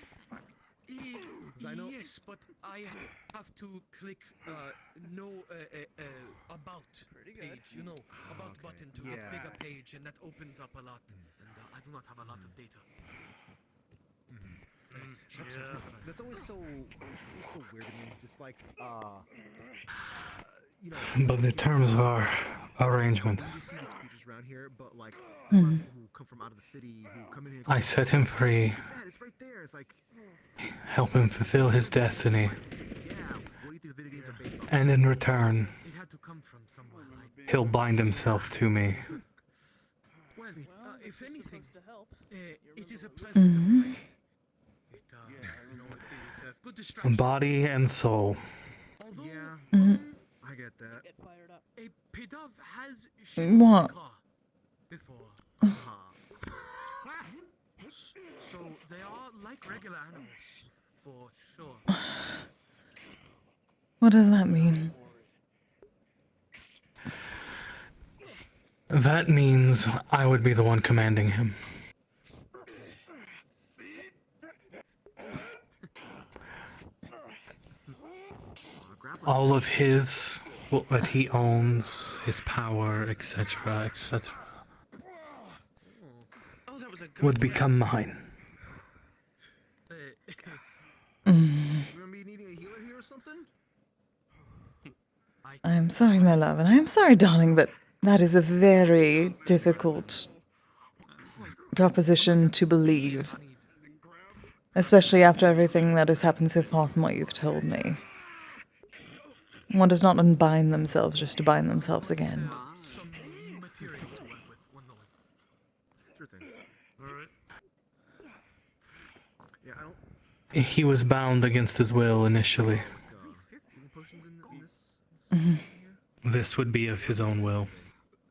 I know. Yes, but I have to click no about page, about button to a bigger page, and that opens up a lot. And I do not have a lot of data. That's always so weird to me. Just like But the terms of our arrangement. You see these creatures around here, but like Mhm. who come from out of the city, who come in here. I set him free, It's right there. It's like help him fulfill his destiny, what do you think the video games are based on? and in return, It had to come from somewhere. he'll bind himself to me. Well, if anything, it is a pleasant surprise. It's a good distraction. Body and soul. Yeah, I get that. A pedov has What? before. So they are like regular animals, for sure. What does that mean? That means I would be the one commanding him. All of his, what he owns, his power, etc., etc., would become mine. You remember me needing a healer here or something? I'm sorry, my love, and I am sorry, darling, but that is a very difficult proposition to believe. Especially after everything that has happened so far from what you've told me. One does not unbind themselves just to bind themselves again. Some material to work with. 1 moment. Sure thing. Alright. Yeah, I don't. He was bound against his will initially. Healing potions in this This would be of his own will.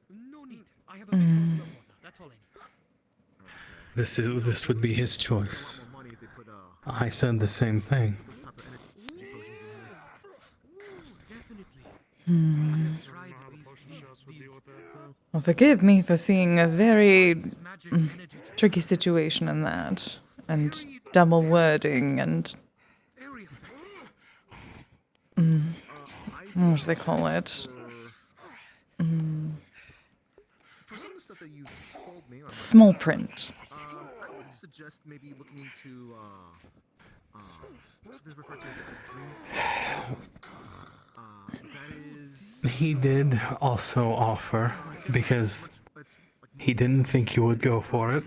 No need. I have a big bottle of water. That's all I need. This would be his choice. I said the same thing. Well, forgive me for seeing a very tricky situation in that, and double wording, and what do they call it? For some of the stuff that you told me. Small print. I would suggest maybe looking into what's this referred to as a dream? That is. He did also offer, because he didn't think you would go for it,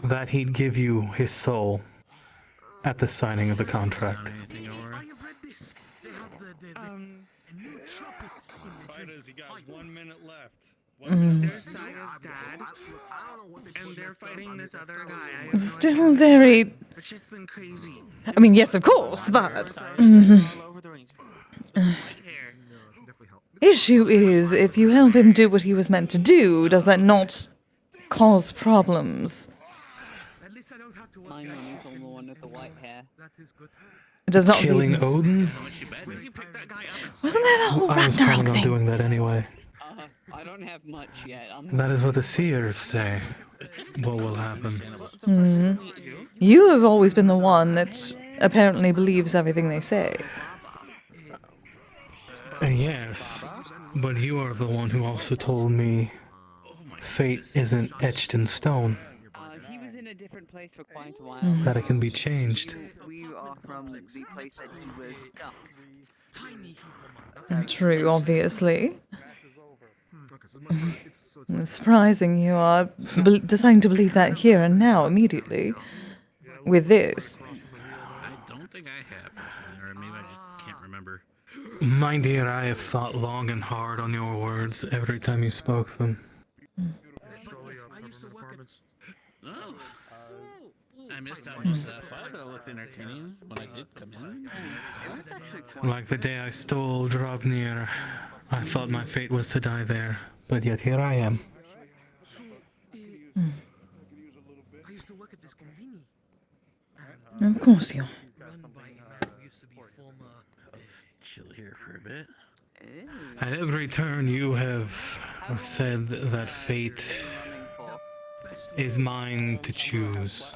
that he'd give you his soul at the signing of the contract. Fighters, you got 1 minute left. There's Saga's dad, and they're fighting this other guy. I have Still very. That shit's been crazy. I mean, yes, of course, but. All over the range. Right here. issue is, if you help him do what he was meant to do, does that not cause problems? My money's on the one with the white hair. It does not Killing leave. Odin? Wasn't there the whole I was Ragnarok planning on thing? doing that anyway. I don't have much yet. That is what the seers say. What will happen? You have always been the one that apparently believes everything they say. Yes, but you are the one who also told me fate isn't etched in stone. He was in a different place for quite a while. That it can be changed. We are from the place that he was stuck. True, obviously. It's surprising you are deciding to believe that here and now, immediately, with this. I don't think I have, personally, or maybe I just can't remember. My dear, I have thought long and hard on your words every time you spoke them. Oh. I missed out most of that fight, but it looked entertaining when I did come in. Like the day I stole Drobnir, I thought my fate was to die there, but yet here I am. I used to work at this convenience. Of course you are. Chill here for a bit. At every turn you have said that fate is mine to choose.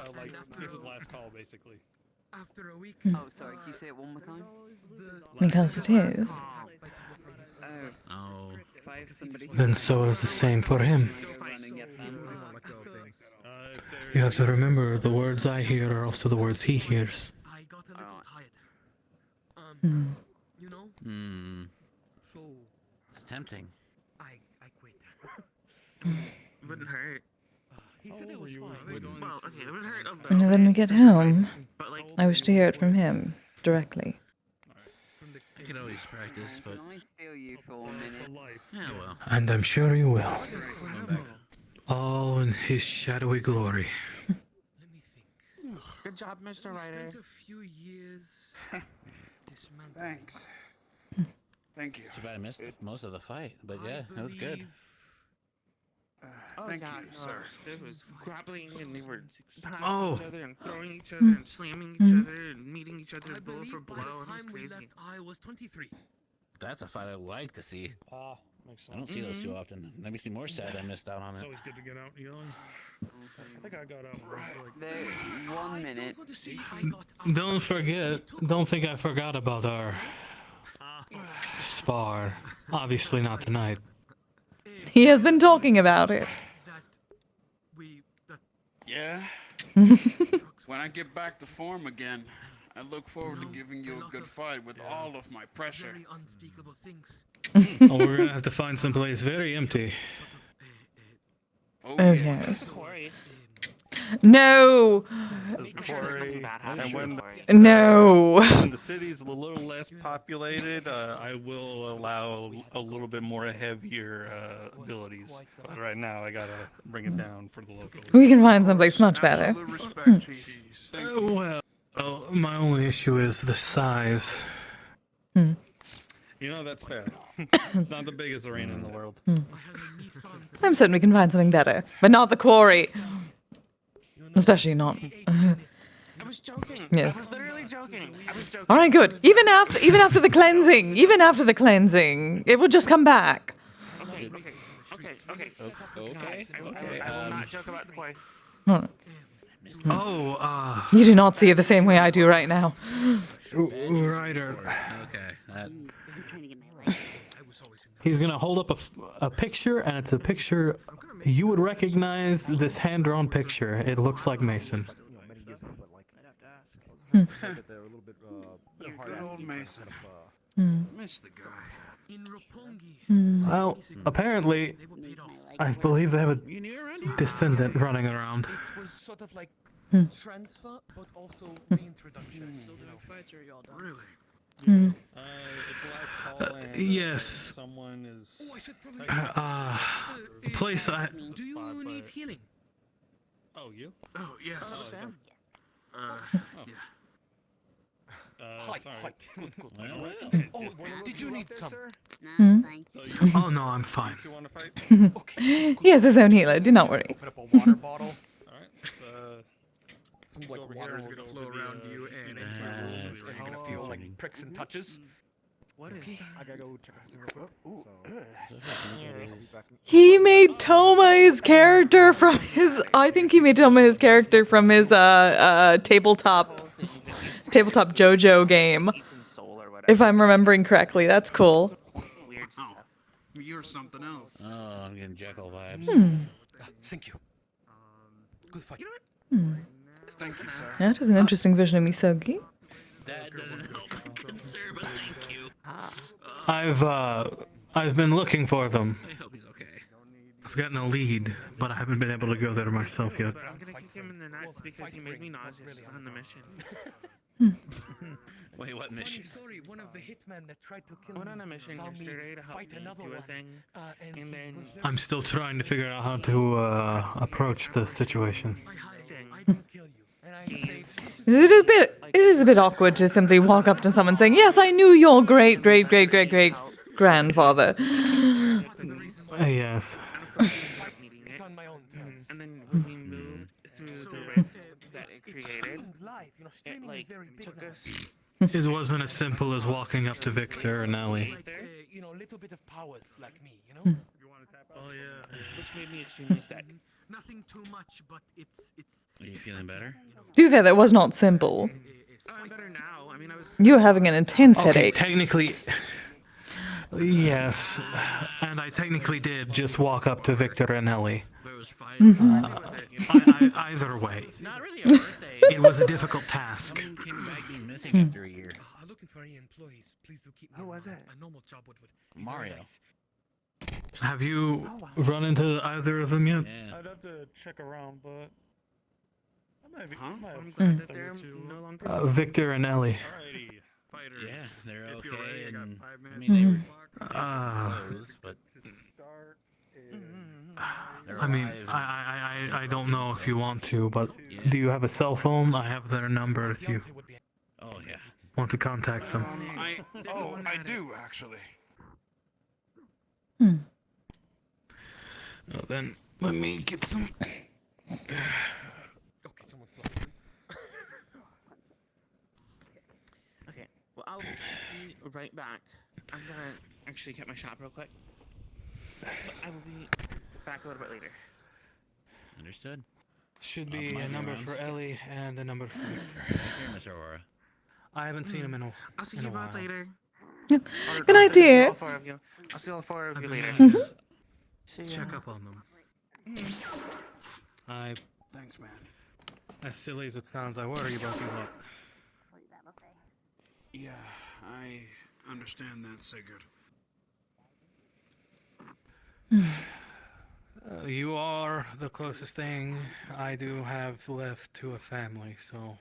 This is last call, basically. After a week. Oh, sorry. Can you say it one more time? Because it is. Oh. If I have somebody Then so is the same for him. You have to remember, the words I hear are also the words he hears. I got a little tired. You know? So It's tempting. I quit. Wouldn't hurt. He said it was fine. Well, okay, it would hurt a And little. then we get home. But like, I wish to hear it from him, directly. I could always practice, but... Can I steal you for 1 minute? Yeah, well. And I'm sure you will. All in his shadowy glory. good job, Mr. Ryder. Spent a few years dismantling. Thanks. Thank you. Too bad I missed most of the fight, but yeah, that was good. Thank God, you, no, sir. It was grappling and they were punching Oh. each other and throwing each other and slamming each other and meeting each other I blow believe for by blow. the It was time we crazy. left, I was 23. That's a fight I like to see. Makes I don't see those too often. That makes me more sad I missed out on It's it. always good to get out yelling. I think I got out when I was like... 1 minute. Don't forget, don't think I forgot about our spar. Obviously not tonight. He has been talking about it. Yeah? When I get back to form again, I look forward to giving you a good fight with all of my pressure. Very unspeakable things. Oh, we're gonna have to find some place very empty. Oh, yes. No! And when No! when the city's a little less populated, I will allow a little bit more heavier abilities. But right now, I gotta bring it down for the locals. We can find someplace much better. Well, my only issue is the size. You know, that's fair. It's not the biggest arena in the world. I'm certain we can find something better, but not the quarry. Especially not. I was joking. Yes. I was literally joking. I was joking. All right, good. Even after the cleansing, it will just come back. Okay. I will not joke about the place. Oh, You do not see it the same way I do right now. Ryder. Okay. He's gonna hold up a picture, and it's a picture you would recognize. This hand-drawn picture. It looks like Mason. Good old Mason. Miss the guy. Well, apparently, I believe they have a descendant running around. It was sort of like transfer, but also reintroduction. Still doing fights or y'all done? Really? It's last call and Yes. someone is... A place I... Do you need healing? Oh, you? Oh, yes. Sam? Yeah. Hi, sorry. hi. Good, good. Well, well. Oh, did you need some? Hmm? Oh no, I'm fine. You want to fight? He has his own healer, do not worry. Open up a water bottle. Alright, Some like over water here, is we'll gonna go flow over the, around you, and student into your rules rooms, where and you're you're gonna feel like pricks and touches. What is that? I gotta go check something real quick. He made Toma his character from his. I think he made Toma his character from his tabletop JoJo game. If I'm remembering correctly, that's cool. Weird stuff. You're something else. Oh, I'm getting Jekyll vibes. Thank you. Good fight. Thank you, sir. That is an interesting vision of Misogi. That doesn't help, sir, but thank you. I've been looking for them. I hope he's okay. I've gotten a lead, but I haven't been able to go there myself yet. I'm gonna kick him in the nuts because he made me nauseous on the mission. Wait, what mission? Funny story. One of the hitmen that tried to kill I went me on a mission saw me yesterday to help fight me another do a one. thing, And and then I'm still trying to figure out how to approach the situation. I didn't kill you, and I saved. It is a bit awkward to simply walk up to someone saying, "Yes, I knew your great grandfather." Yes. It's on my own terms. and then when we moved through the rift that it created, Live, you know, it streaming like is very big took now. us. It wasn't as simple as walking up to Victor and Ellie. Like, you know, a little bit of powers like me, you know. Oh yeah. Which made me extremely sick. Nothing too much, but it's. Are you feeling better? To be fair, that was not simple. Oh, I'm better now. I mean, I was. You were having an intense Okay, headache. technically, yes, and I technically did just walk up to Victor and Ellie. There was five. Either way, It's not really a birthday. it was a difficult task. Someone came back being missing after a year. I'm looking for any employees. Please do keep me. Who was around. it? A normal job would be very Mario. nice. Have you run into either of them yet? Yeah. I'd have to check around, but I might be. Huh? I might I'm have glad a that thing they're or two. no longer. Victor and Ellie. Alrighty, fighters. Yeah, they're If you're okay, ready, I got and 5 I minutes. mean they were Uh, closed, but Start they're I mean, alive. I don't know if you want to, but do you have a cell phone? I have their number if you Oh yeah. want to contact them. I do actually. Well, then let me get some. Okay, someone's blocking. Okay. Well, I'll be right back. I'm gonna actually get my shot real quick. But I will be back a little bit later. Understood. Should I'll be mind a your number rounds. for Ellie and a number for Victor. Take care, Miss Aurora. I haven't seen him in a I'll see in you a both while. later. Good idea. All 4 of you. I'll see all 4 of you later. See ya. Check up on them. Thanks, man. As silly as it sounds, I worry about you. Lot. Yeah, I understand that, Sigurd. You are the closest thing I do have left to a family, so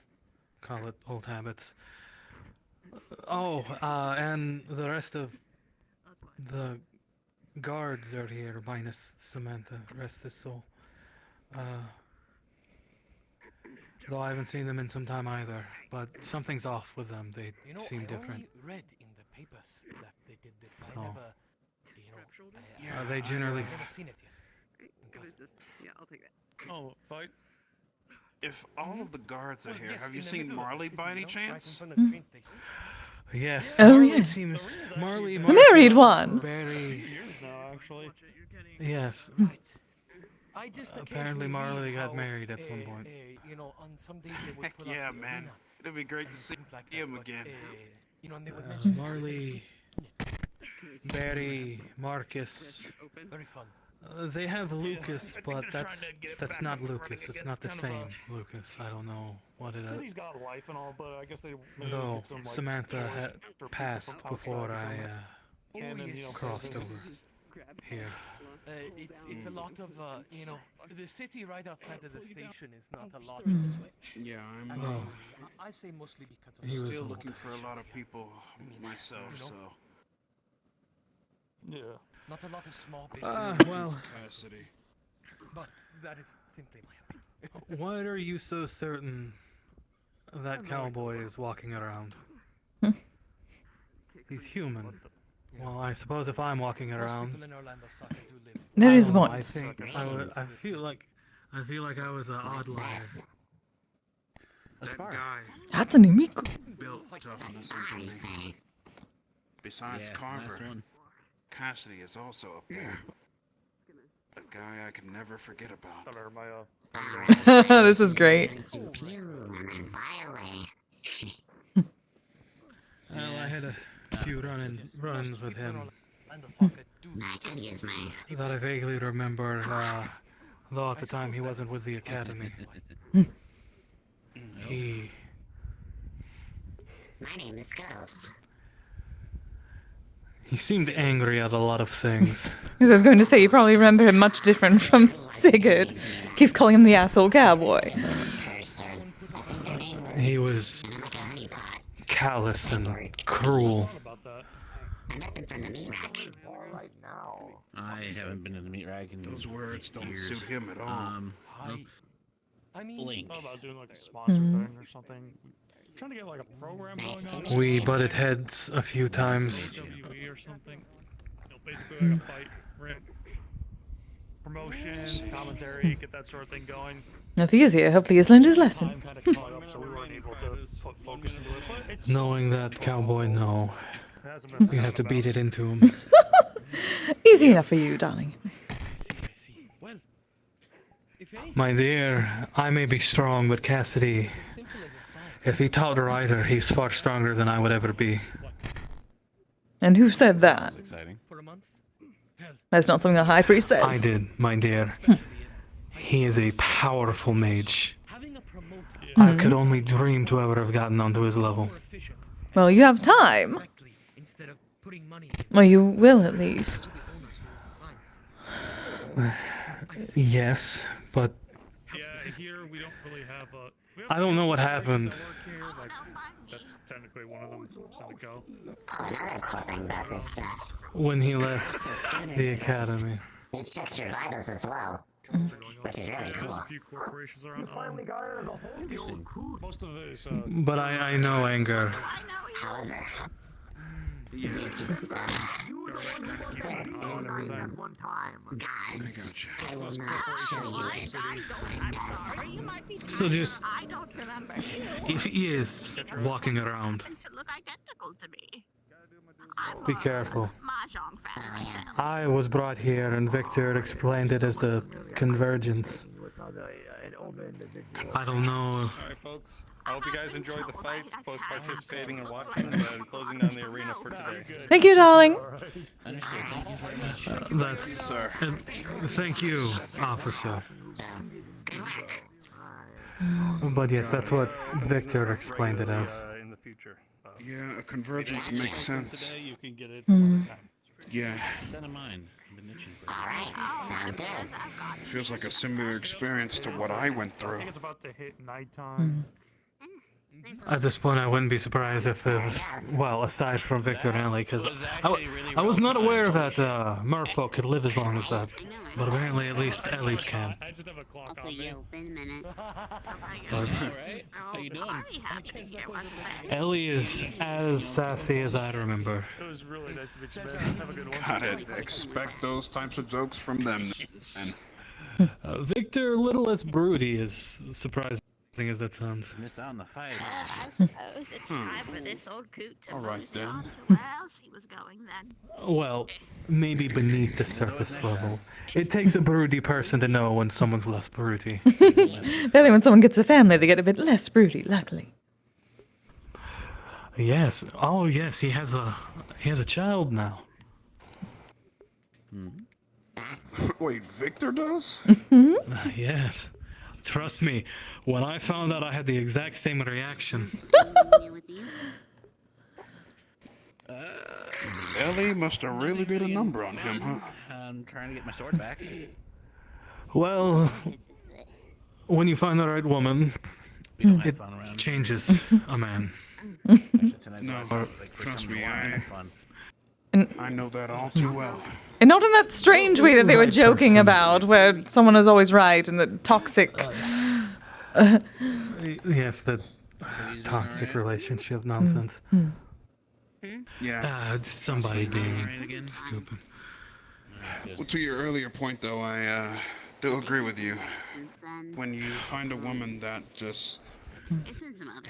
call it old habits. And the rest of the guards are here, minus Samantha, rest his soul. Though I haven't seen them in some time either, but something's off with them. They You know, seem I different. only read in the papers that they did this. So, I never, you know, they generally. I've never seen it yet. Yeah, I'll take that. Oh, fight. If all of the guards are Well, here, yes, have in you the seen middle of the Marley city, by any you know, right in chance? front of the train station. Yes, Oh, Marley yes. seems. Marley married one. Very. Years now, actually. Yes. I just Apparently occasionally Marley read got how, married at some point. You know, on some days they would Heck put up yeah, the man. arena It'd be great to and see things like him that, but, again. you know, and they would mention Marley, Barry, Marcus. very fun. They have Lucas, but that's not Lucas. It's not the same Lucas. I don't know what it City's is. got a life and all, but I guess they maybe Though get some, like, Samantha doors had for people passed from before outside I to come in. yes. You know, crossed over here. It's a lot of you know, the city right outside of the station is not a lot. Yeah, I'm And, I say mostly because of He was still old. looking for a lot of people myself, you know? so. Yeah. not a lot of small Ah, business. well. Cassidy. But that is simply my opinion. Why are you so certain that cowboy is walking around? He's human. Well, I suppose if I'm walking around, There I is don't know, one. I think I feel like I was an odd liar. That guy That's an Imiku. built tough on this information. Besides Carver, Cassidy is also up there. A guy I can never forget about. This is great. Well, I had a few run-ins with him that I vaguely remember, though at the time he wasn't with the academy. My name is Ghost. He seemed angry at a lot of things. Because I was going to say, you probably remember him much different from Sigurd. Keeps calling him the asshole cowboy. He was callous and cruel. I haven't been in the meat rack in Those words don't years. suit him at all. I mean, Blink. Thought about doing like a sponsor thing or something. Trying to get like a program going on. We butted heads a few times. WWE or something. You know, basically like a fight ring. Promotion, commentary, get that sort of thing going. If he is here, hopefully he's learned his lesson. Time kind of caught up, so we weren't able to focus into it. But it's Knowing that cowboy, no. We have to beat it into him. Easy enough for you, darling. My dear, I may be strong, but Cassidy, if he taught Ryder, he's far stronger than I would ever be. And who said that? exciting. That's not something a high priest says. I did, my dear. He is a powerful mage. I could only dream to ever have gotten onto his level. Well, you have time. Well, you will at least. Yes, but here we don't really have a. I don't know what happened. Like, that's technically one of them. So to go. Another cool thing about this stuff. When he left the academy. It checks your vitals as well. Which is really cool. There's a few corporations around. Most of it is. But I know anger. However, due to guys, I will not show you it. So just, if he is walking around, be careful. I was brought here and Victor explained it as the convergence. I don't know. Alright, folks. I hope you guys enjoyed the fights, both participating and watching, and closing down the arena for today. Thank you, darling. That's thank you, officer. But yes, that's what Victor explained it as. In the future. Yeah, a convergence makes sense. Today you can get it some other time. Yeah. None of mine. I've been itching for it. Alright, sounds good. Feels like a similar experience to what I went I through. think it's about to hit nighttime. At this point, I wouldn't be surprised if it was, well, aside from Victor and Ellie, because I was not aware that merfolk could live as long as that. But apparently, at least Ellie's can. I just have a clock Also, on me. you, been a minute. But Alright, how you doing? Ellie is as sassy as I remember. It was really nice to meet you, man. Have a good one. Gotta expect those types of jokes from them. And Victor, a little less broody, as surprising as that sounds. Missed out on the fight. I suppose it's time for this old coot to All right, mosey then. on to where else he was going then. Well, maybe beneath the surface level. It takes a broody person to know when someone's less broody. Barely when someone gets a family, they get a bit less broody, luckily. Yes. Oh, yes. He has a child now. wait, Victor does? Yes. Trust me, when I found out I had the exact same reaction. Ellie must have really did a number on him, huh? I'm trying to get my sword back. Well, when you find the right woman, We don't have it fun around. changes a man. No, trust me, I know that all too well. And not in that strange way that they were joking about, where someone is always right and the toxic. Yes, the toxic relationship nonsense. Yeah. Somebody being stupid. Well, to your earlier point, though, I do agree with you. When you find a woman that just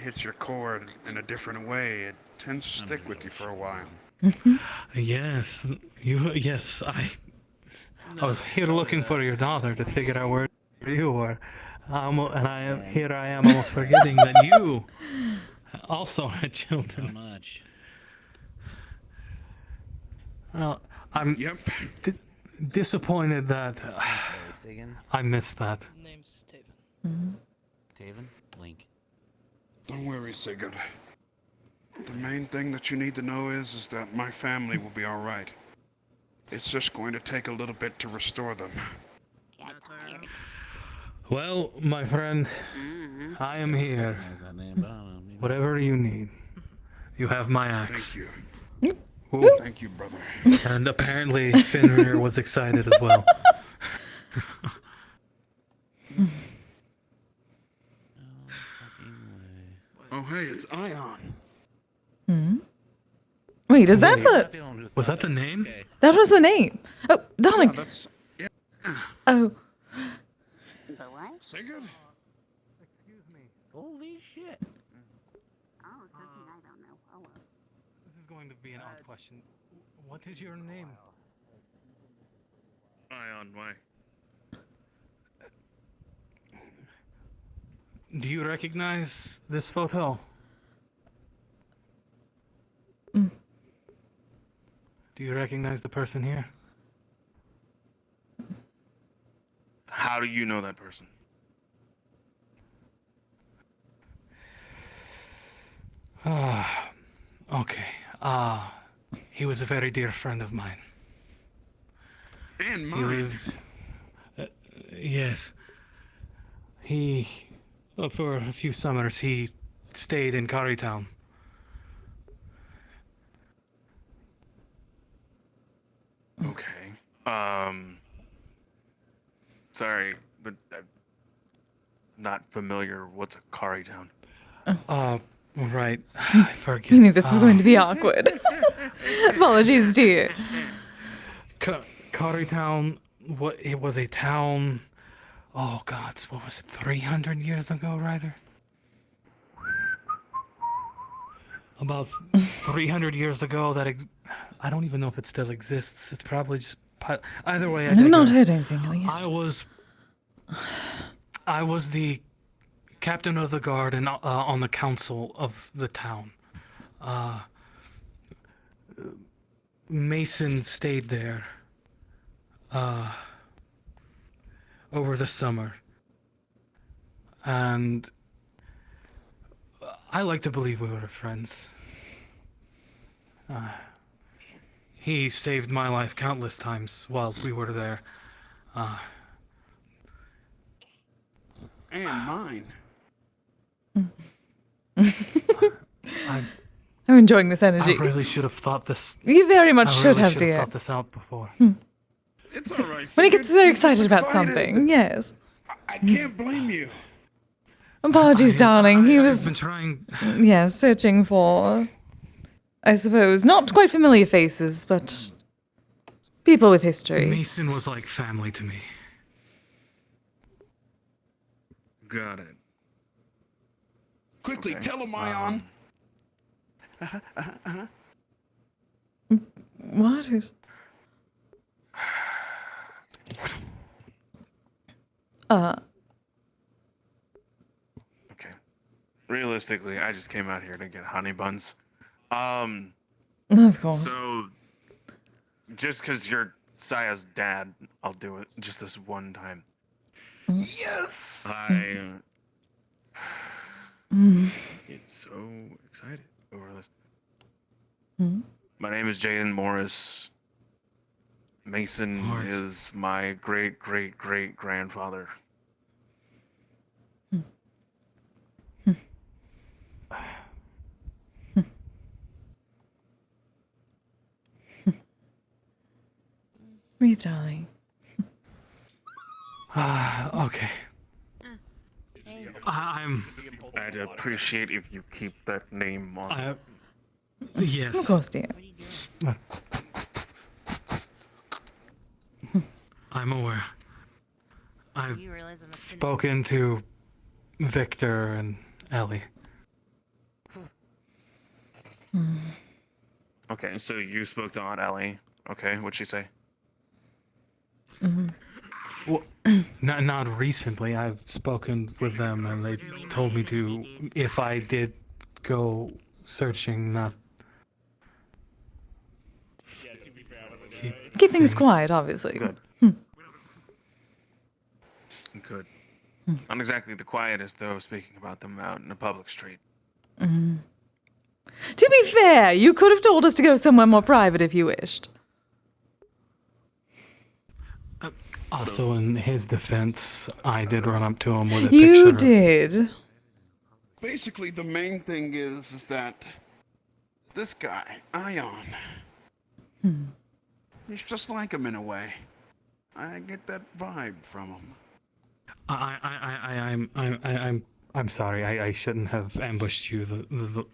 hits your chord in a different way, it tends to stick with you for a while. Yes, I was here looking for your daughter to figure out where you were. I am almost forgetting that you also had children. How much? Well, I'm disappointed that I missed that. Name's Taven. Taven? Link. Don't worry, Sigurd. The main thing that you need to know is that my family will be all right. It's just going to take a little bit to restore them. Well, my friend, I am here. Whatever you need. You have my axe. Thank you. Ooh. Thank you, brother. And apparently Fenrir was excited as well. Oh, hey, it's Ion. Wait, is that the... Was that the name? That was the name. Oh, darling. Yeah. Oh. Sigurd? Holy shit. This is going to be an odd question. What is your name? Ion, why? Do you recognize this photo? Do you recognize the person here? How do you know that person? Okay. He was a very dear friend of mine. And He mine. lived... yes. He... for a few summers, he stayed in Currytown. Okay. Sorry, but I'm not familiar. What's a Kari town? Right. I forget. You knew this was going to be awkward. Apologies to you. Currytown, it was a town... Oh, God, what was it, 300 years ago, Ryder? About 300 years ago, I don't even know if it still exists. It's probably just... Either way, I've not heard anything, at least. I was the captain of the guard and on the council of the town. Mason stayed there over the summer, and I like to believe we were friends. He saved my life countless times while we were there. And mine. I'm enjoying this energy. I really should have thought this. You very much should have, dear. Thought this out before. It's all right. When he gets so You're excited just about something, yes. I can't blame you. Apologies, darling. He was... been trying... Yes, searching for... I suppose, not quite familiar faces, but... people with history. Mason was like family to me. Got it. Quickly, tell him, Ion. What is... Okay. Realistically, I just came out here to get honey buns. Of course. So, just because you're Saya's dad, I'll do it just this one time. Yes! I get so excited over this. My name is Jaden Morris. Mason is my great-great-great-grandfather. Breathe, darling. Okay. I'd appreciate if you keep that name on. Yes. Of course, dear. I'm aware. I've You realize I'm a cynic. spoken to Victor and Ellie. Okay, so you spoke to Aunt Ellie. Okay, what'd she say? Well, not recently. I've spoken with them, and they told me to, if I did go searching, not Keep things quiet, obviously. Good. Good. Not exactly the quietest, though, speaking about them out in a public street. To be fair, you could have told us to go somewhere more private if you wished. Also, in his defense, I did run up to him with a picture. You did. Basically, the main thing is that this guy, Ion, he's just like him in a way. I get that vibe from him. I'm sorry. I shouldn't have ambushed you the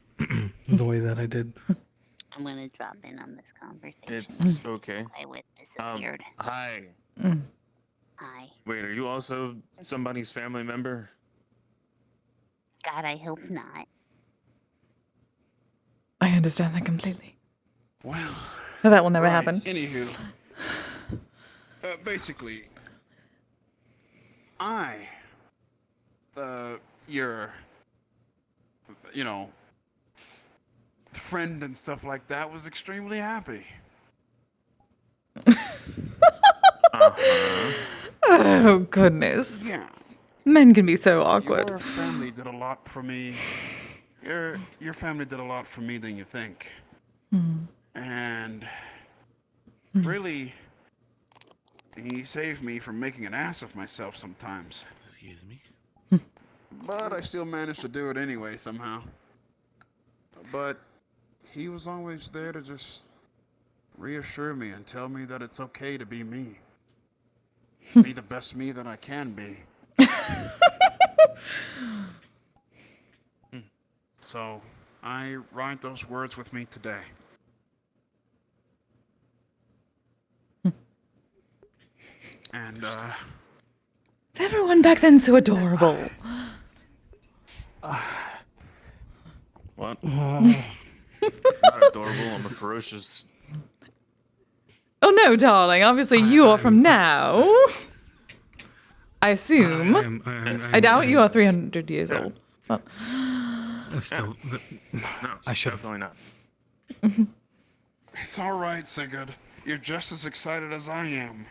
the way that I did. I'm gonna drop in on this conversation. It's okay. I disappeared. Hi. Hi. Wait, are you also somebody's family member? God, I hope not. I understand that completely. Well, That will never right, happen. Anywho, basically, your, friend and stuff like that was extremely happy. Oh, goodness. Yeah. Men can be so awkward. Your family did a lot for me. Your family did a lot for me than you think. And really, he saved me from making an ass of myself sometimes. Excuse me. But I still managed to do it anyway somehow. But he was always there to just reassure me and tell me that it's okay to be me. Be the best me that I can be. So, I ride those words with me today. And, Is everyone back then so adorable? What? I'm not adorable, I'm a ferocious... Oh no, darling. Obviously, you are from now. I assume. I doubt you are 300 years old. But... Still, No, I should definitely not. it's all right, Sigurd. You're just as excited as I am.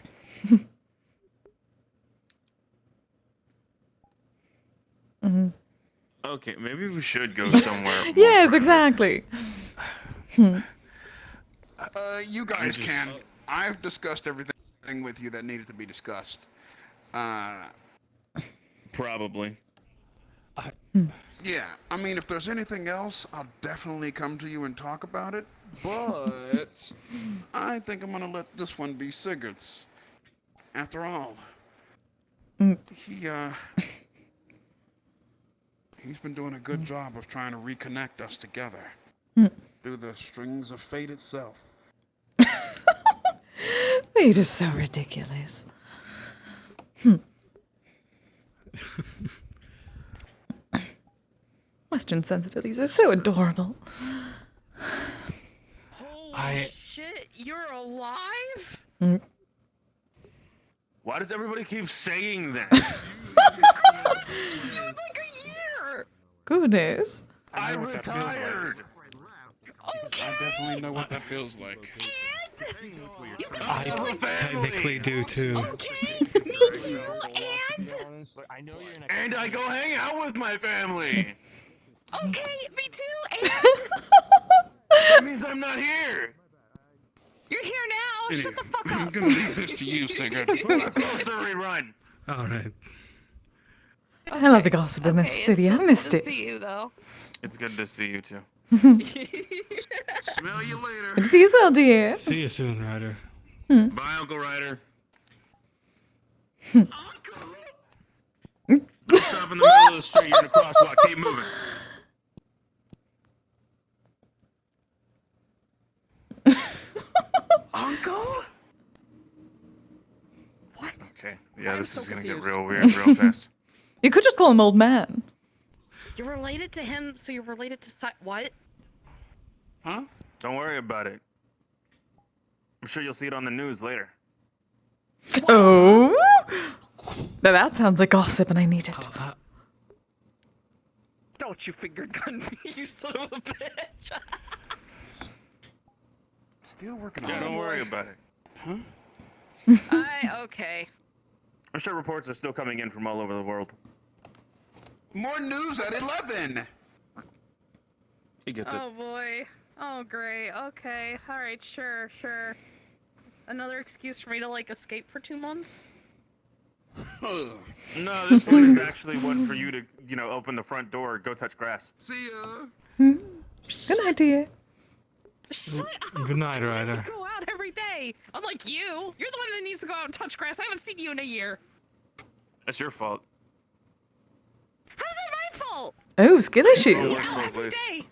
Okay, maybe we should go somewhere. Yes, exactly. You guys can. I've discussed everything with you that needed to be discussed. Probably. Yeah, I mean, if there's anything else, I'll definitely come to you and talk about it. But I think I'm gonna let this one be Sigurd's. After all, he's been doing a good job of trying to reconnect us together through the strings of fate itself. Fate is so ridiculous. Western sensibilities are so adorable. Holy shit, you're alive? Why does everybody keep saying that? It's like a year! Goodness. I retired! Okay. I definitely know what that feels like. I technically do too. Okay, me too, And I go hang out with my family! Okay, me too, and... That means I'm not here! You're here now, shut the fuck I'm up! gonna leave this to you, Sigurd. Grocery run! Alright. I love the gossip in this city. I missed it. See you, though. It's good to see you too. Smell you later. Good to see you as well, dear. See you soon, Ryder. Bye, Uncle Ryder. Don't stop in the middle of the street. You're in a crosswalk. Keep moving. Okay. Yeah, I'm this so is gonna confused. get real weird real fast. You could just call him old man. You're related to him, so you're related to what? Huh? Don't worry about it. I'm sure you'll see it on the news later. Oh, now that sounds like gossip, and I need it. Don't you finger gun me, you son of a bitch! Still working Yeah, on it. don't worry about it. Huh? Okay. I'm sure reports are still coming in from all over the world. More news at 11. He gets it. Oh boy. Oh great. Okay. Alright, sure. Another excuse for me to like escape for 2 months? No, this one is actually one for you to, open the front door, go touch grass. See ya. Good night, dear. Good night, Ryder. Go out every day. Unlike you. You're the one that needs to go out and touch grass. I haven't seen you in a year. That's your fault. How's that my fault? Oh, skill issue. Out every day.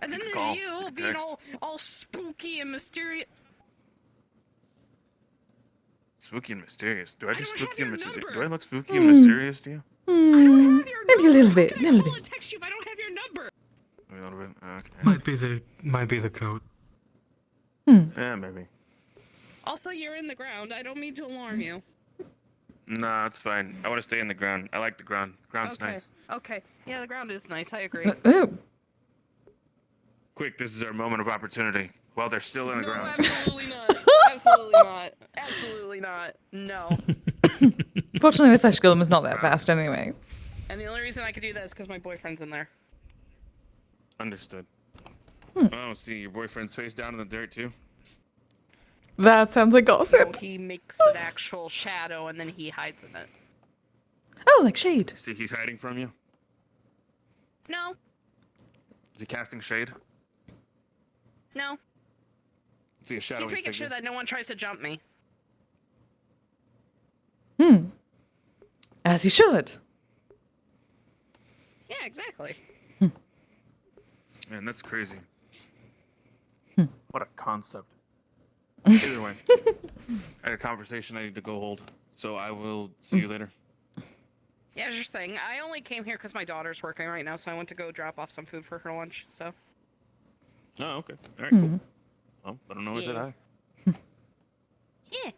And then there's Call. you being Text. all spooky and mysterious. Spooky and mysterious. Do I just don't have spooky and your mysterious? number. Do I look spooky and mysterious to you? Maybe a little bit. I'll text you if I don't have your number. A little bit. Okay. Might be the code. Yeah, maybe. Also, you're in the ground. I don't mean to alarm you. No, it's fine. I want to stay in the ground. I like the ground. The ground's Okay. nice. Okay. Yeah, the ground is nice. I agree. Oh. Quick, this is our moment of opportunity. While they're still in the ground. Absolutely not. Absolutely not. Absolutely not. No. Fortunately, the flesh golem is not that fast anyway. And the only reason I could do that is because my boyfriend's in there. Understood. Hmm. Oh, see, your boyfriend's face down in the dirt too? That sounds like gossip. So he makes an actual shadow and then he hides in it. Oh, like shade. See, he's hiding from you? No. Is he casting shade? No. Is he a shadowy He's making figure? sure that no one tries to jump me. As you should. Yeah, exactly. Man, that's crazy. What a concept. Either way, I had a conversation I need to go hold, so I will see you later. Yeah, sure thing. I only came here because my daughter's working right now, so I went to go drop off some food for her lunch, so. Oh, okay. All right, cool. Well, I don't know I said Yeah. hi. Yeah.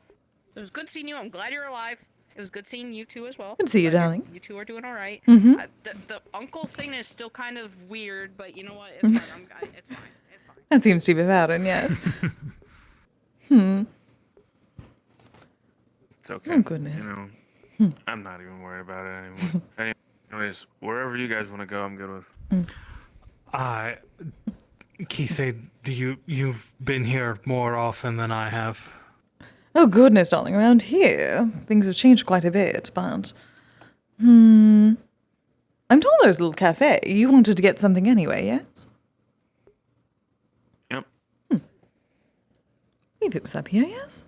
It was good seeing you. I'm glad you're alive. It was good seeing you too as well. Good to see you, Glad darling. You two are doing all right. Mhm. The uncle thing is still kind of weird, but you know what? It's fine. It's fine. It's fine. That seems to be a pattern, yes. It's okay. Oh, goodness. I'm not even worried about it anymore. Anyways, wherever you guys want to go, I'm good with. Kise, you've been here more often than I have. Oh, goodness, darling. Around here, things have changed quite a bit, but... I'm told there's a little cafe. You wanted to get something anyway, yes? Yep. If it was up here, yes?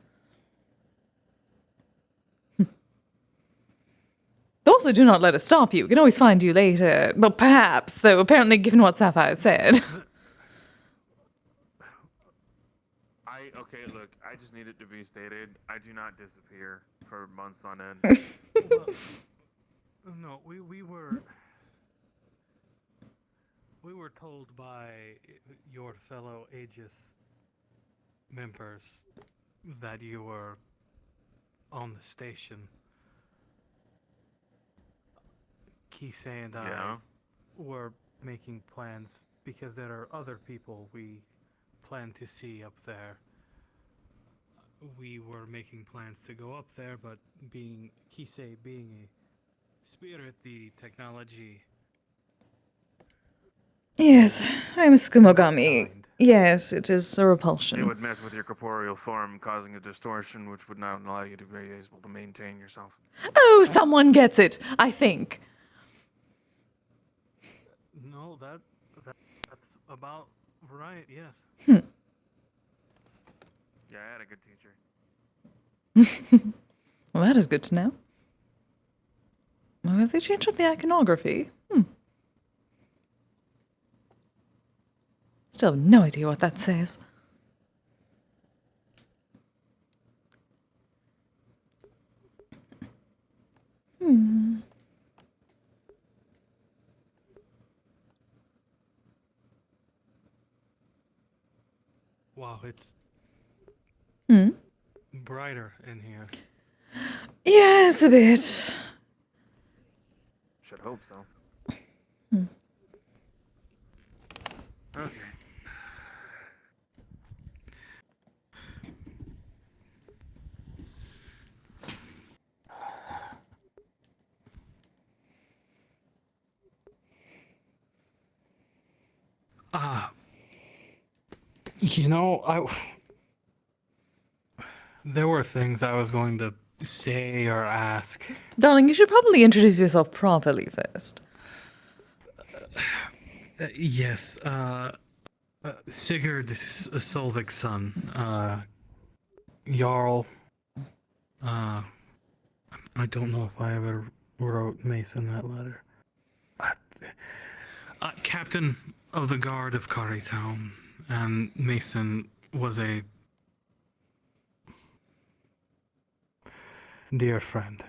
Also, do not let us stop you. We can always find you later. Well, perhaps, though, apparently, given what Sapphire said. Okay, look, I just need it to be stated. I do not disappear for months on end. No, we were told by your fellow Aegis members that you were on the station. Kise and I were making plans because there are other people we plan to see up there. We were making plans to go up there, but Kise being a spirit, the technology. Yes, I'm a Skumogami. Yes, it is a repulsion. It would mess with your corporeal form, causing a distortion which would not allow you to be able to maintain yourself. Oh, someone gets it, I think. No, that's about right, yes. Yeah, I had a good teacher. Well, that is good to know. Oh, have they changed up the iconography? Still have no idea what that says. Wow, it's brighter in here. Yes, a bit. Should hope so. Hmm. Okay. You know, there were things I was going to say or ask. Darling, you should probably introduce yourself properly first. Yes, Sigurd Solvik's son, Jarl. I don't know if I ever wrote Mason that letter. Captain of the Guard of Town, and Mason was a dear friend.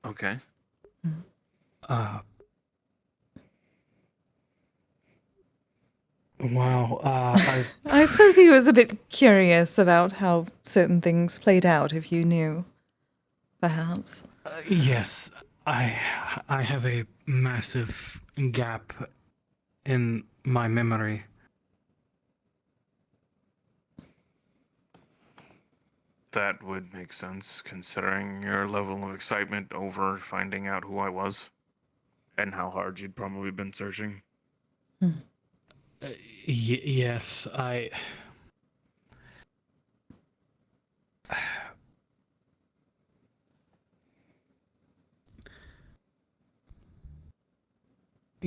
Okay. Wow, I suppose he was a bit curious about how certain things played out, if you knew. Perhaps. Yes, I have a massive gap in my memory. That would make sense, considering your level of excitement over finding out who I was, and how hard you'd probably been searching. Yes,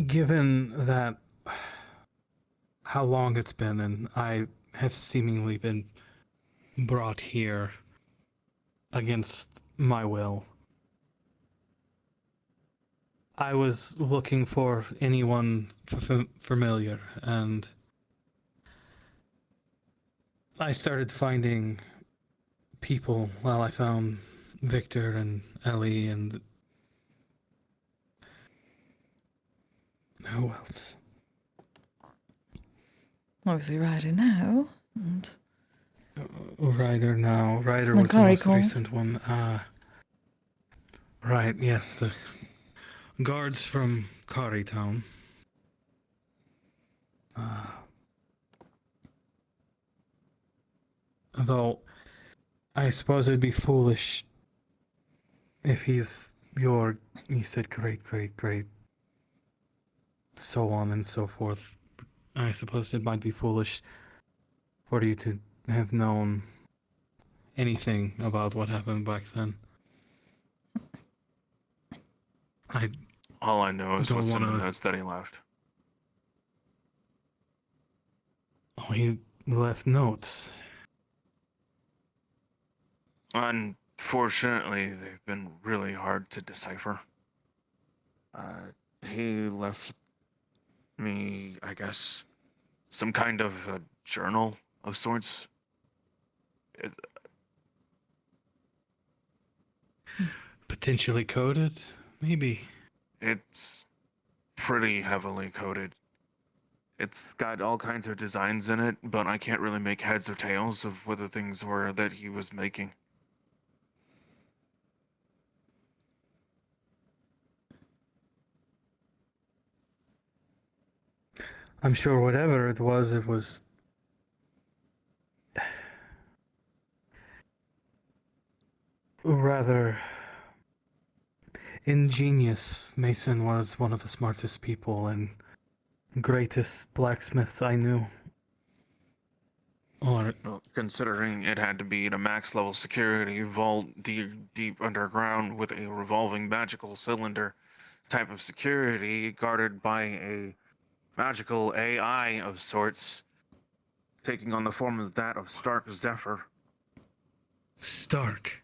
given that how long it's been, and I have seemingly been brought here against my will, I was looking for anyone familiar, and I started finding people. Well, I found Victor and Ellie and who else? Obviously, Ryder now. And Ryder now. Ryder was the most Kariko. recent one. Right, yes, the guards from Kari Town. Though, I suppose it'd be foolish if he's you said great, so on and so forth. I suppose it might be foolish for you to have known anything about what happened back then. All I know is don't what's in the wanna- notes that he left. Oh, he left notes. Unfortunately, they've been really hard to decipher. He left me, I guess, some kind of a journal of sorts. Potentially coded, maybe. It's pretty heavily coded. It's got all kinds of designs in it, but I can't really make heads or tails of what the things were that he was making. I'm sure whatever it was rather ingenious. Mason was one of the smartest people and greatest blacksmiths I knew. Or Well, considering it had to be in a max level security vault deep underground with a revolving magical cylinder type of security guarded by a magical AI of sorts, taking on the form of that of Stark Zephyr. Stark.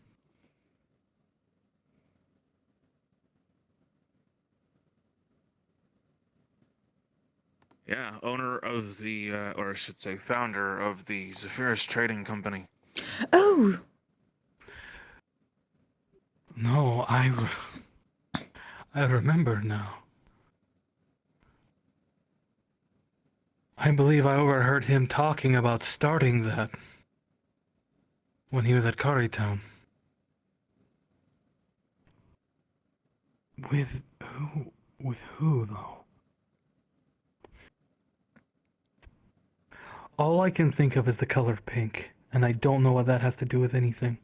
Yeah, owner of the, or I should say founder of the Zephyrus Trading Company. Oh! No, I remember now. I believe I overheard him talking about starting that when he was at Town. With who? With who, though? All I can think of is the color pink, and I don't know what that has to do with anything.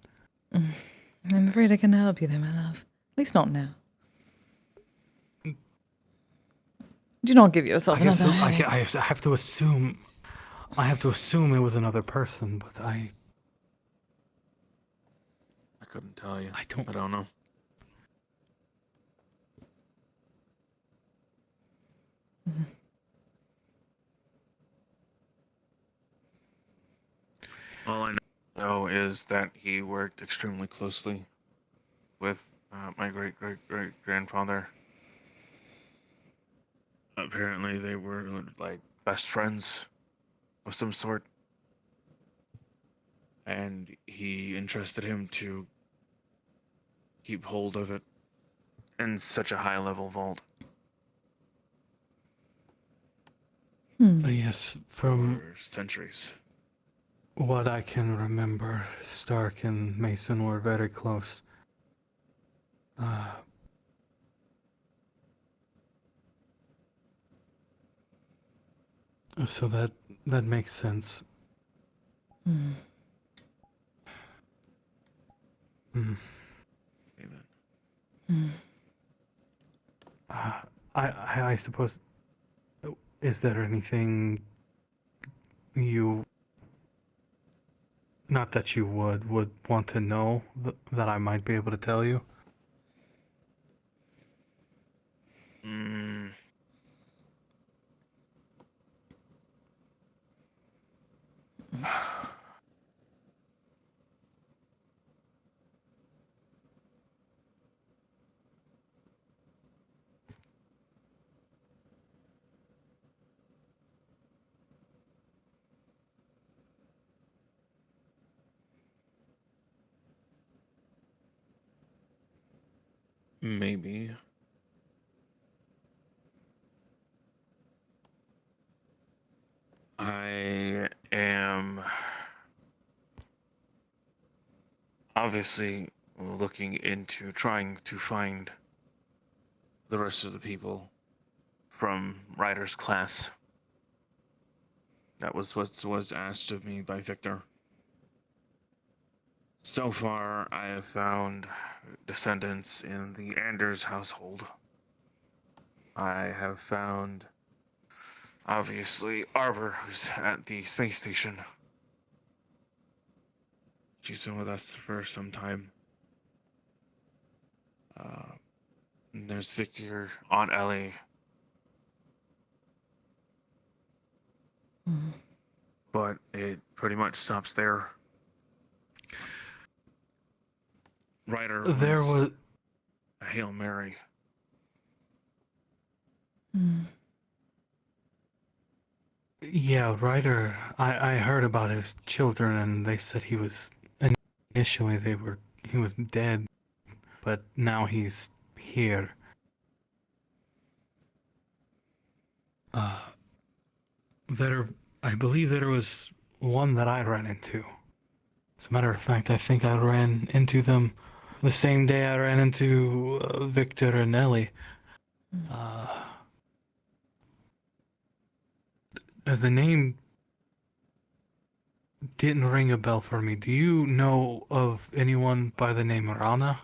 I'm afraid I can't help you there, my love. At least not now. Do not give yourself another headache. I have to assume. I have to assume it was another person, but I couldn't tell you. I don't know. All I know is that he worked extremely closely with my great-great-great-grandfather. Apparently, they were like best friends of some sort, and he entrusted him to keep hold of it in such a high-level vault. Yes, from for centuries. what I can remember, Stark and Mason were very close. So that makes sense. I suppose. Is there anything you, not that you would want to know that I might be able to tell you? Maybe. I am obviously looking into trying to find the rest of the people from Ryder's class. That was what was asked of me by Victor. So far, I have found descendants in the Anders household. I have found, obviously, Arbor, who's at the space station. She's been with us for some time. And there's Victor, Aunt Ellie. But it pretty much stops there. Ryder was a Hail Mary. Yeah, Ryder. I heard about his children, and they said he was initially he was dead, but now he's here. I believe there was one that I ran into. As a matter of fact, I think I ran into them the same day I ran into Victor and Ellie. The name didn't ring a bell for me. Do you know of anyone by the name Rana?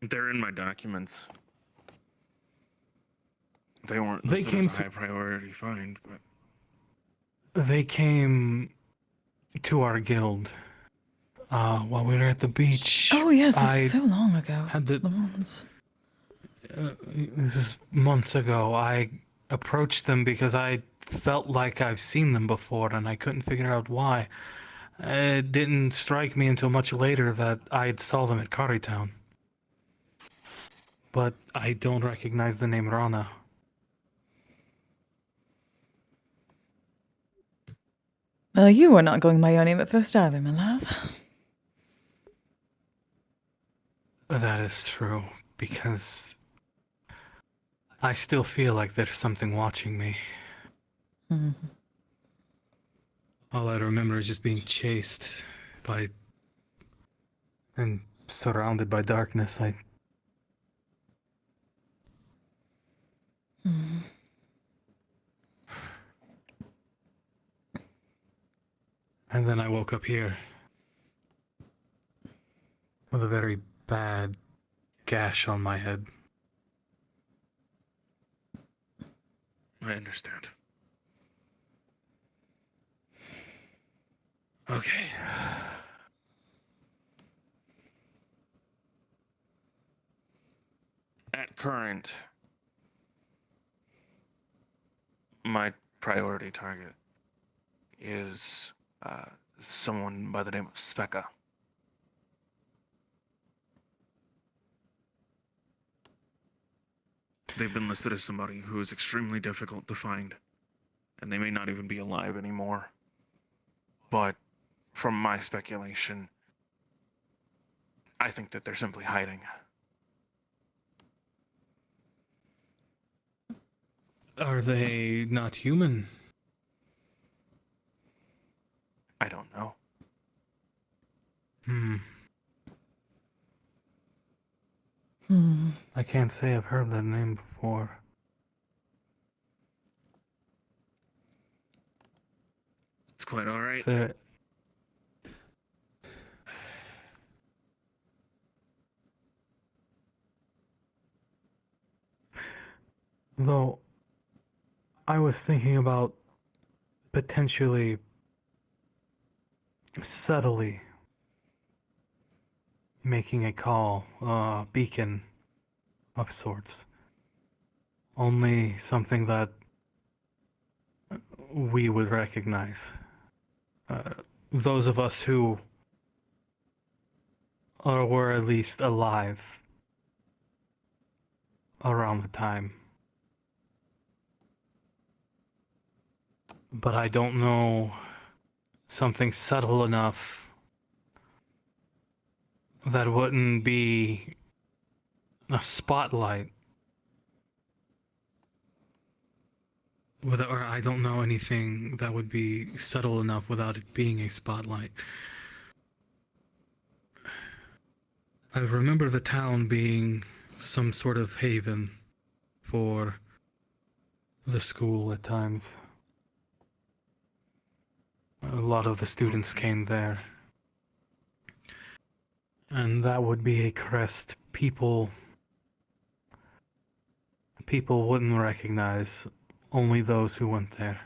They're in my documents. They weren't They listed came as a high priority find, but they came to our guild while we were at the beach. Oh yes, this was so long ago. This was months ago. I approached them because I felt like I've seen them before and I couldn't figure out why. It didn't strike me until much later that I saw them at Town. But I don't recognize the name Rana. You were not going by your name at first either, my love. That is true, because I still feel like there's something watching me. Mm-hmm. All I remember is just being chased by and surrounded by darkness. Mm-hmm. And then I woke up here with a very bad gash on my head. I understand. Okay. At current, my priority target is someone by the name of Specca. They've been listed as somebody who is extremely difficult to find, and they may not even be alive anymore. But from my speculation, I think that they're simply hiding. Are they not human? I don't know. I can't say I've heard that name before. It's quite all right. Though, I was thinking about potentially subtly making a call, beacon of sorts. Only something that we would recognize. Those of us who were at least alive around the time. But I don't know something subtle enough that wouldn't be a spotlight. Or I don't know anything that would be subtle enough without it being a spotlight. I remember the town being some sort of haven for the school at times. A lot of the students came there. And that would be a crest people wouldn't recognize, only those who went there.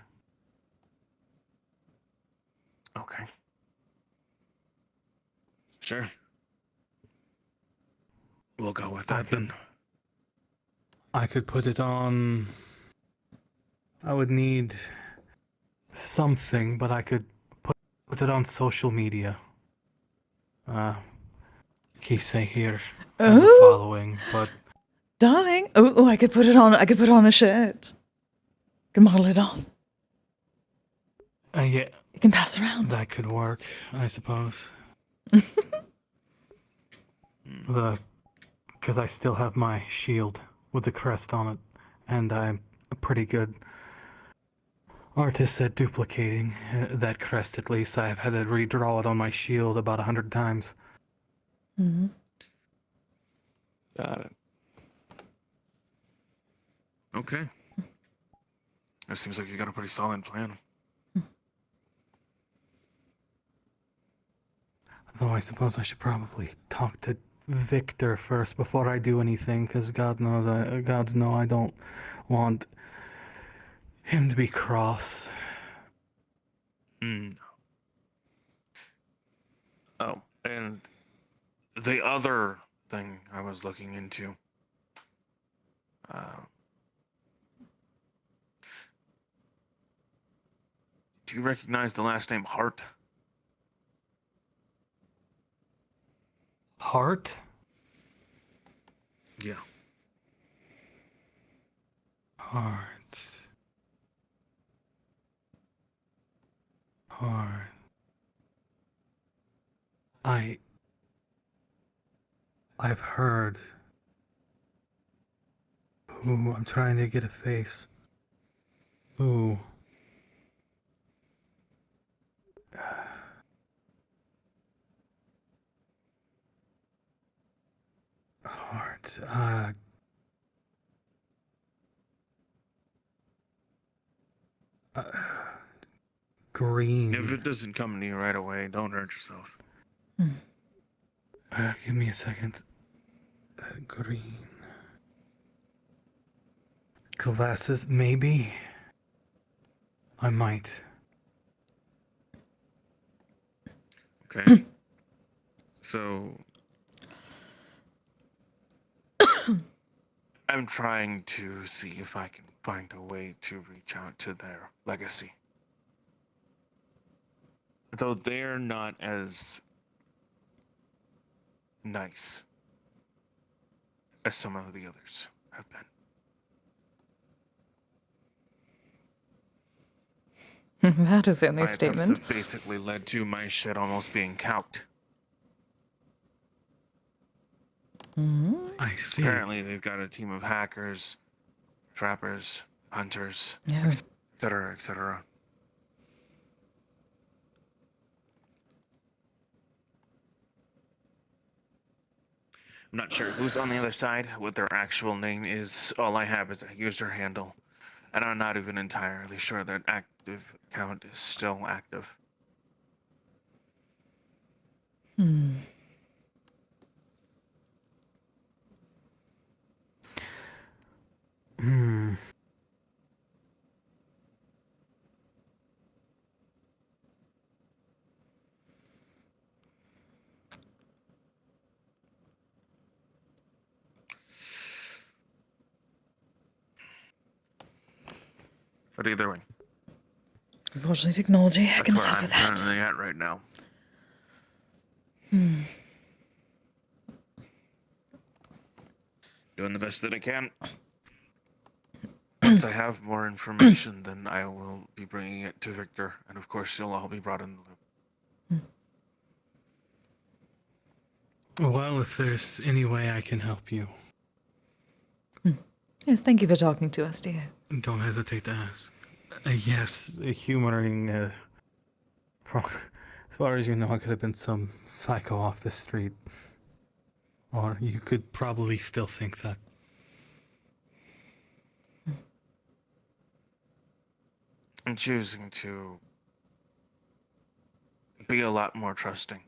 Okay. Sure. We'll go with that then. I could put it on... I would need something, but I could put it on social media. Kise here has a following, but... Darling, I could put it on a shirt. Could model it off. Yeah. You can pass around. That could work, I suppose. Because I still have my shield with the crest on it, and I'm a pretty good artist at duplicating that crest. At least I've had to redraw it on my shield about 100 times. Mm-hmm. Got it. Okay. It seems like you got a pretty solid plan. Though I suppose I should probably talk to Victor first before I do anything, because gods know I don't want him to be cross. Oh, and the other thing I was looking into. Do you recognize the last name Hart? Hart? Yeah. Hart. Hart. I've heard. Ooh, I'm trying to get a face. Ooh. Hart. Green. If it doesn't come to you right away, don't hurt yourself. Give me a second. Green. Glasses, maybe? I might. Okay. So... I'm trying to see if I can find a way to reach out to their legacy. Though they're not as nice as some of the others have been. That is certainly My a attempts statement. have basically led to my shit almost being calked. I see. Apparently they've got a team of hackers, trappers, hunters, Yeah. etc., etc. I'm not sure who's on the other side, what their actual name is. All I have is a user handle, and I'm not even entirely sure that active account is still active. But either way, Unfortunately, technology, I that's cannot where help I'm with that. currently at right now. Doing the best that I can. Once I have more information, then I will be bringing it to Victor, and of course you'll all be brought in the loop. Well, if there's any way I can help you, Yes, thank you for talking to us, dear. don't hesitate to ask. Yes, humoring. As far as you know, I could have been some psycho off the street. Or you could probably still think that. I'm choosing to be a lot more trusting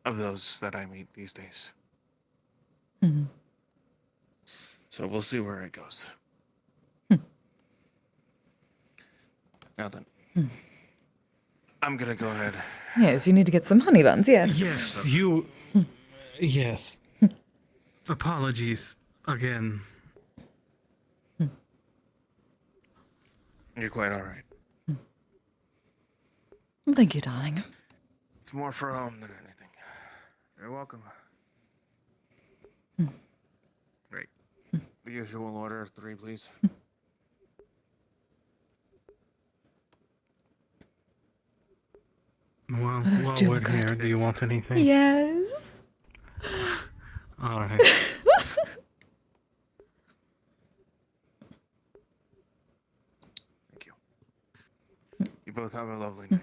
of those that I meet these days. So we'll see where it goes. Now then, I'm gonna go ahead. Yes, you need to get some honey buns, yes. Yes, yes. Apologies again. You're quite alright. Thank you, darling. It's more for home than anything. You're welcome. Great. The usual order of 3, please. Well, Those while do we're look here, good. do you want anything? Yes. All right. Thank you. You both have a lovely night.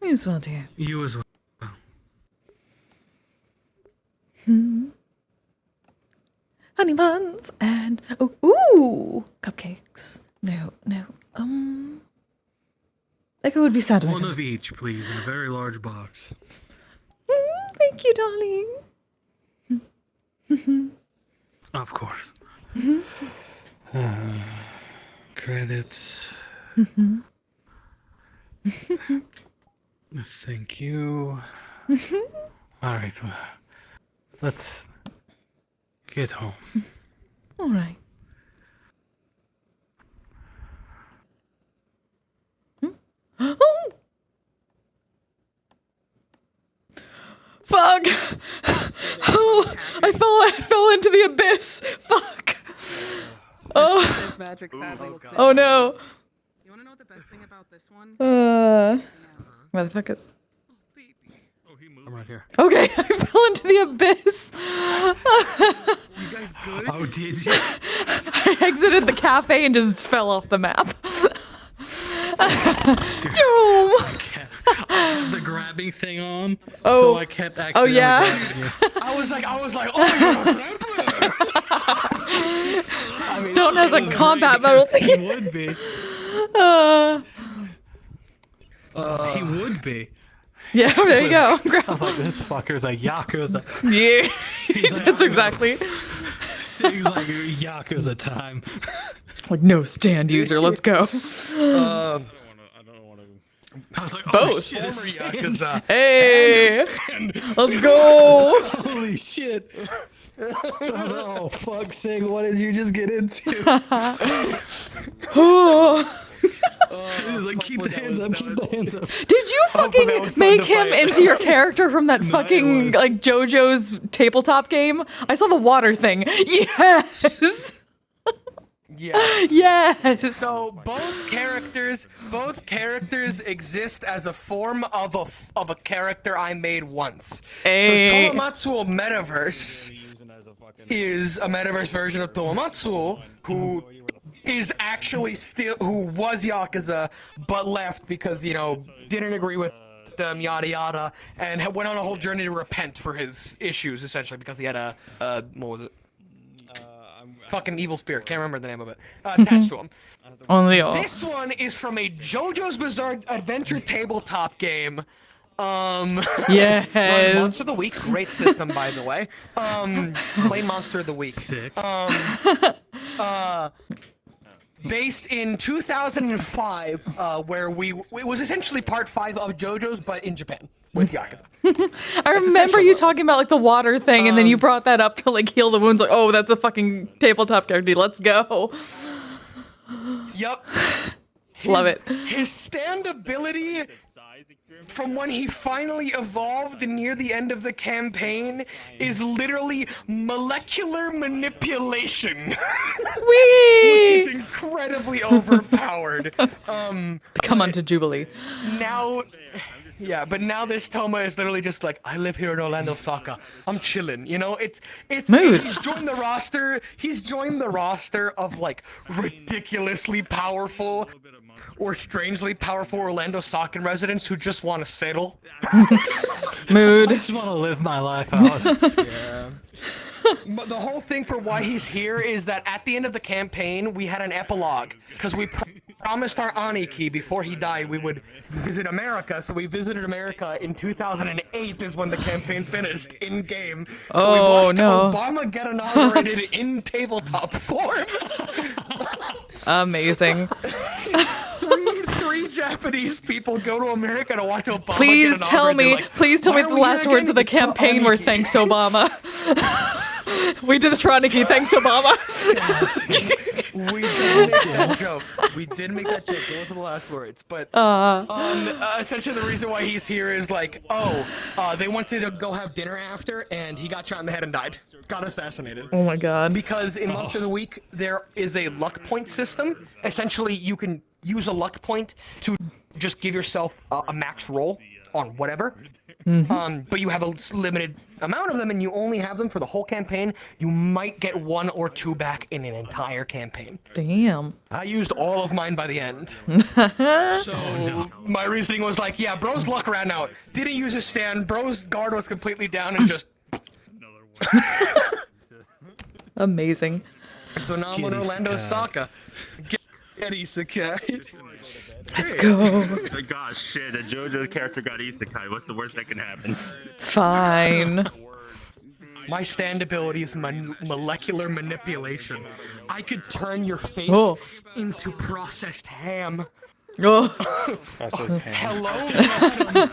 You as well, dear. You as well. Honey buns and ooh, cupcakes. No. Like I would be sad. One of each, please, in a very large box. Thank you, darling. Of course. Credits. Thank you. All right, let's get home. All right. Fuck! Oh, I fell into the abyss. Fuck! Oh. This magic sadly will Oh no. You wanna know what the best thing about this one? Motherfuckers. I'm right here. Okay, I fell into the abyss. You guys good? Oh, did you? I exited the cafe and just fell off the map. I had the grabbing thing on, Oh. so I kept accidentally grabbing you. I was like, oh, I mean, Don't has it a was combat great mode. because He would be. He would be. Yeah, there you go. I was like, this fucker's like Yakuza. Yeah, He's like, that's exactly. He's like Yakuza time. Like, no stand user, let's go. I was like, oh, Both. shit, it's stand. Yakuza. Hey, let's go. Holy shit. I was like, oh, fuck's sake, what did you just get into? He's like, keep the hands up, keep the hands up. Did you fucking make him into your character from that fucking like JoJo's tabletop game? I saw the water thing. Yes. Yes. Yes. So both characters exist as a form of a character I made once. Hey. So Tomomatsuo Metaverse is a Metaverse version of Tomomatsuo who is actually who was Yakuza but left because didn't agree with them, yada yada, and went on a whole journey to repent for his issues essentially because he had a what was it? Fucking evil spirit, can't remember the name of it, attached to him. Only all. This one is from a JoJo's Bizarre Adventure tabletop game. Yes. Monster of the Week, great system by the way. Play Monster of the Week. Sick. Based in 2005, where it was essentially part 5 of JoJo's, but in Japan with Yakuza. I remember you talking about like the water thing, and then you brought that up to like heal the wounds. Like, oh, that's a fucking tabletop character. Let's go. Yup. Love it. His stand ability from when he finally evolved near the end of the campaign is literally molecular manipulation. Which is incredibly overpowered. Come on to Jubilee. But now this Toma is literally just like, I live here in Orlandosaka. I'm chilling, it's Mood. He's joined the roster of like ridiculously powerful or strangely powerful Orlandosakan residents who just want to settle. Mood. I just want to live my life out. Yeah. But the whole thing for why he's here is that at the end of the campaign, we had an epilogue because we promised our Aniki before he died we would visit America. So we visited America in 2008 is when the campaign finished in game. So we watched Obama get inaugurated in tabletop form. Amazing. Three Japanese people go to America to watch Obama. Please tell me the last words of the campaign were "Thanks, Obama." We did this for Aniki. Thanks, Obama. We did make that joke. Those are the last words. But essentially, the reason why he's here is like, they wanted to go have dinner after, and he got shot in the head and died. Got assassinated. Oh my god. Because in Monster of the Week, there is a luck point system. Essentially, you can use a luck point to just give yourself a max roll on whatever. But you have a limited amount of them, and you only have them for the whole campaign. You might get 1 or 2 back in an entire campaign. Damn. I used all of mine by the end. So my reasoning was like, yeah, bro's luck ran out. Didn't use his stand. Bro's guard was completely down and just. Amazing. So now I'm on Orlandosaka. Get isekai. Let's go. Gosh, shit, the JoJo character got isekai. What's the worst that can happen? It's fine. My stand ability is molecular manipulation. I could turn your face into processed ham. Processed ham. Hello?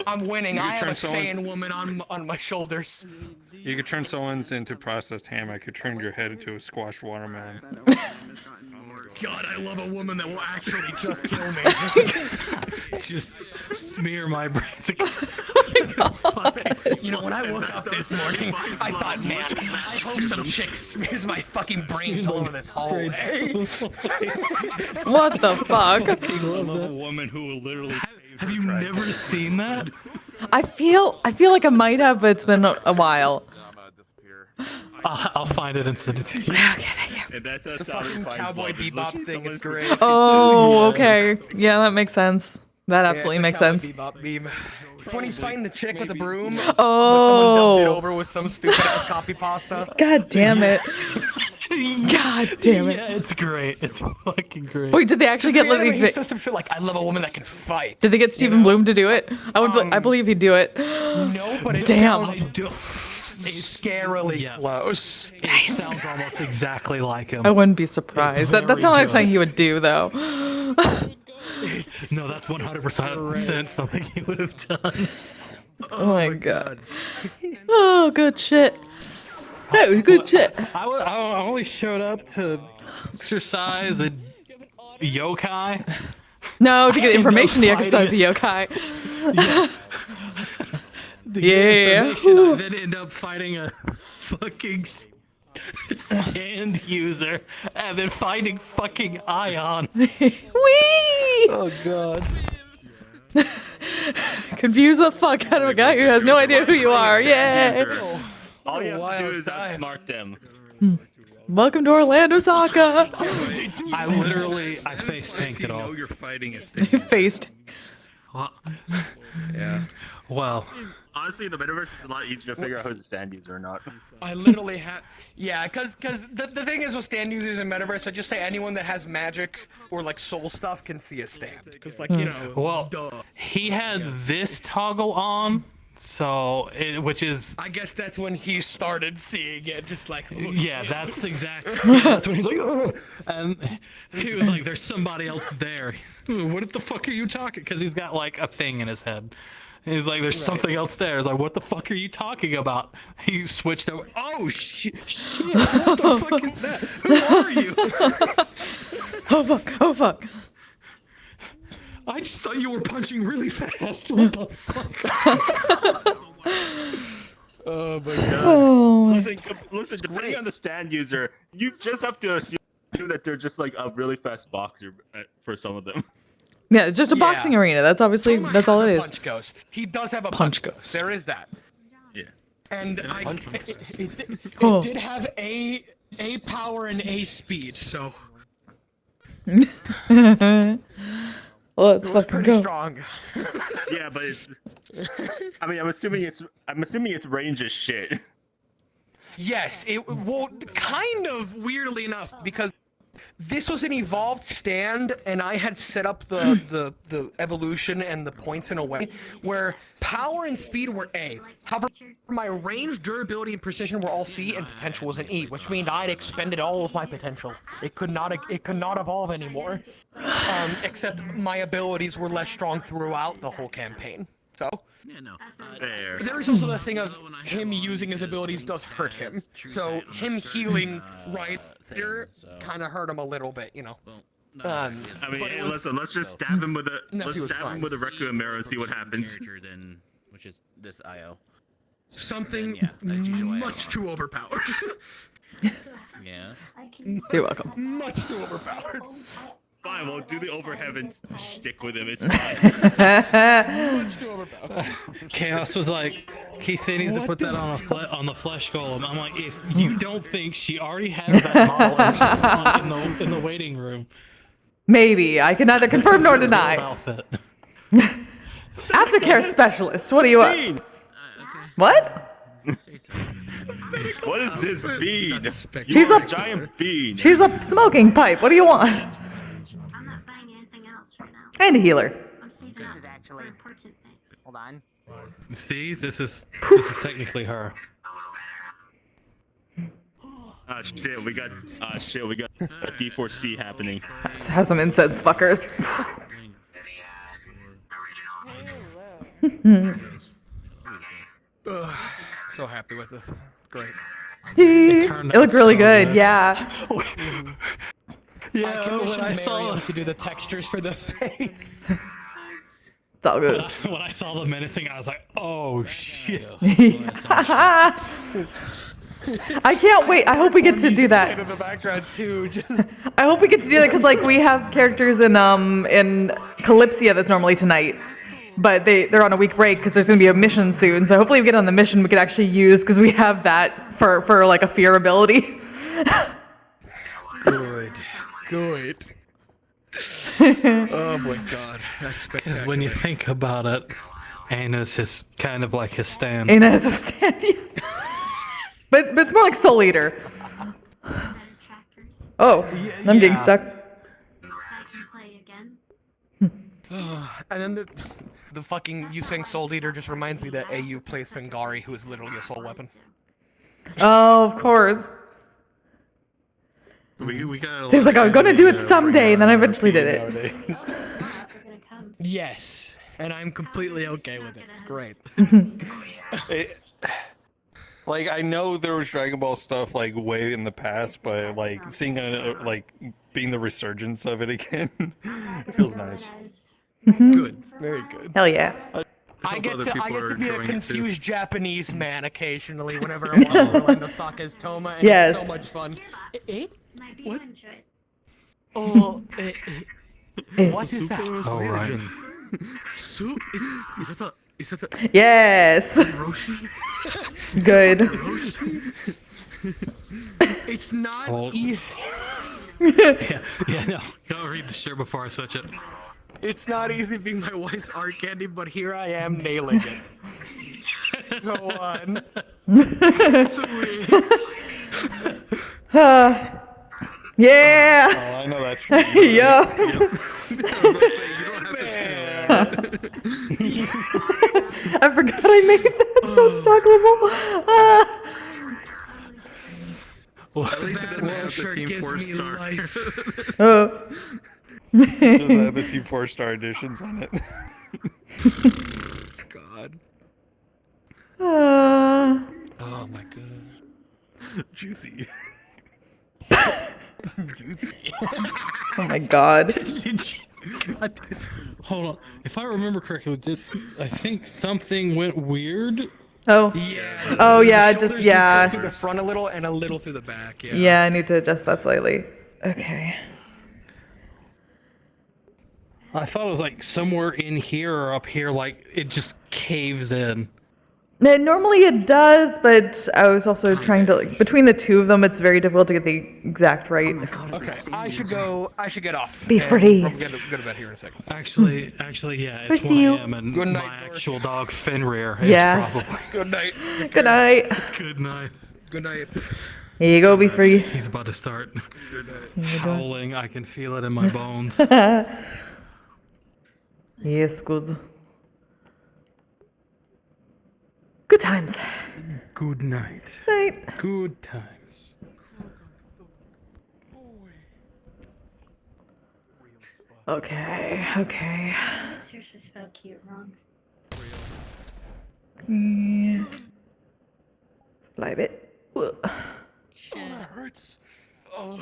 I'm winning. I have a Saiyan woman on my shoulders. You could turn someone's into processed ham. I could turn your head into a squashed watermelon. God, I love a woman that will actually just kill me. Just smear my brains. You know, when I woke up this morning, I thought, man, I hope some chick smears my fucking brains all over this hallway. What the fuck? I love a woman who will literally. Have you never seen that? I feel like I might have, but it's been a while. I'll find it and send it to you. Okay, thank you. And that's a The fucking Cowboy Bebop thing is great. Oh, okay. Yeah, that makes sense. That absolutely makes sense. Bebop meme. It's when he's fighting the chick with the broom. Oh. Someone dumped it over with some stupid ass coffee pasta. God damn it. God damn it. Yeah, it's great. It's fucking great. Wait, did they actually get He says some shit like, I love a woman that can fight. Did they get Stephen Bloom to do it? I believe he'd do it. No, but it damn. It's scarily close. It sounds almost exactly like him. I wouldn't be surprised. That sounds like something he would do, though. No, that's 100% something he would have done. Oh my god. Oh, good shit. That was good shit. I only showed up to exercise a yokai. No, to get information to exercise a yokai. Yeah. I then end up fighting a fucking stand user and then finding fucking Ion. Whee! Oh god. Confuse the fuck out of a guy who has no idea who you are. Yay! All you have to do is outsmart them. Welcome to Orlandosaka. I face tanked it all. You know you're fighting a stand. Faced. Yeah. Well. Honestly, the Metaverse is a lot easier to figure out who's a stand user or not. I literally have, yeah, because the thing is with stand users in Metaverse, I just say anyone that has magic or like soul stuff can see a stand, because like you know. Well, he had this toggle on, so which is. I guess that's when he started seeing it, just like. Yeah, that's exactly. Yeah, that's when he's like, oh, and he was like, "There's somebody else there." What the fuck are you talking? Because he's got like a thing in his head. He's like, there's something else there. He's like, what the fuck are you talking about? He switched over. Oh, shit. What the fuck is that? Who are you? Oh, fuck. Oh, fuck. I just thought you were punching really fast. What the fuck? Oh, my God. Oh. Listen, depending on the stand user, you just have to assume that they're just like a really fast boxer for some of them. Yeah, it's just a boxing arena. That's obviously, that's all it is. Punch ghost. He does have a punch ghost. There is that. Yeah. And it did have a power and a speed, so. Well, let's fucking go. Strong. Yeah, but it's. I mean, I'm assuming its range is shit. Yes, well, kind of weirdly enough, because this was an evolved stand, and I had set up the evolution and the points in a way where power and speed were A. However, my range, durability, and precision were all C, and potential was an E, which means I'd expended all of my potential. It could not evolve anymore, except my abilities were less strong throughout the whole campaign. So. Yeah, no. There is also the thing of him using his abilities does hurt him. So him healing right here kind of hurt him a little bit, you know. I mean, hey, listen, let's just stab him with a Requiem arrow and see what happens. Which is this IO. Something much too overpowered. Yeah. You're welcome. Much too overpowered. Fine, we'll do the overheaven shtick with him. It's fine. Much too overpowered. Chaos was like, Kise needs to put that on the flesh golem. I'm like, if you don't think she already has that model in the waiting room. Maybe. I can neither confirm nor deny. Aftercare specialist. What do you want? What? What is this bean? She's a giant bean. She's a smoking pipe. What do you want? And a healer. This is actually. Hold on. See, this is technically her. Shit, we got a D4C happening. Let's have some incense, fuckers. So happy with this. Great. It looked really good, yeah. I commissioned Miriam to do the textures for the face. It's all good. When I saw the menacing, I was like, oh shit. I can't wait. I hope we get to do that. In the background too. Just I hope we get to do that because like we have characters in Calypsia that's normally tonight, but they're on a week break because there's gonna be a mission soon. So hopefully we get on the mission we could actually use because we have that for like a fear ability. Good. Oh my god, that's Because spectacular. when you think about it, Anna's his kind of like his stand. Anna has a stand. But it's more like Soul Eater. Oh, I'm getting stuck. And then the fucking you saying Soul Eater just reminds me that AU plays Fengari, who is literally a soul weapon. Oh, of course. We got. Seems like I'm gonna do it someday, and then I eventually did it. Yes, and I'm completely okay with it. It's great. Like, I know there was Dragon Ball stuff like way in the past, but like seeing like being the resurgence of it again, it feels nice. Good, very good. Hell yeah. I get to be a confused Japanese man occasionally whenever I watch Orlandosaka's Toma, and Yes. it's so much fun. What? Oh, What is that? Oh, right. So is that a Yes. Roshi? Good. It's not Well- easy. Yeah, no. Go read the shirt before I switch it. It's not easy being my wife's art candy, but here I am nailing it. Go on. Yeah. Oh, I know that's Yup. I forgot I made that so it's toggleable. At least it doesn't have the Team 4 star. Oh. Does have the Team 4-star editions on it. God. Oh my god. Juicy. Juicy. Oh my god. Hold on. If I remember correctly, I think something went weird. Oh. Yeah. Oh yeah, The just shoulders yeah. through the front a little and a little through the back. Yeah. Yeah, I need to adjust that slightly. Okay. I thought it was like somewhere in here or up here, like it just caves in. Normally it does, but I was also trying to like between the two of them, it's very difficult to get the exact right. Okay, I should get off. Be and free. Probably go to bed here in a second. Actually, yeah, We it's see you. 1 AM and Good my night, actual dog Fenrir is Yes. probably. Good night. Good night. Good night. Good night. Here you go, be free. He's about to start you go. howling. I can feel it in my bones. Yes, good. Good times. Good night. Night. Good times. Okay, okay. Seriously spelled cute wrong. Yeah. Bleib it. Oh, that hurts. Oh.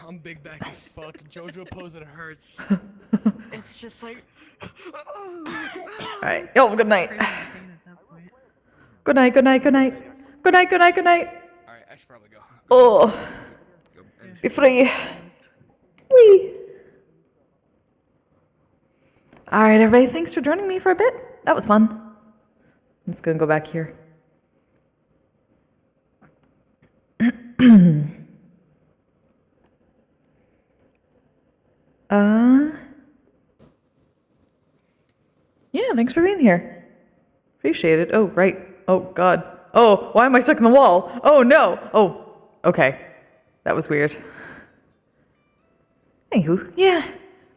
I'm big back as fuck. JoJo pose it hurts. It's just like. Alright. Oh, good night. Good night, good night, good night. Good night, good night, good night. Alright, I should probably go. Oh. Be free. Wee. Alright, everybody. Thanks for joining me for a bit. That was fun. I'm just gonna go back here. Yeah, thanks for being here. Appreciate it. Oh, right. Oh, God. Oh, why am I stuck in the wall? Oh, no. Oh, okay. That was weird. Anywho, yeah.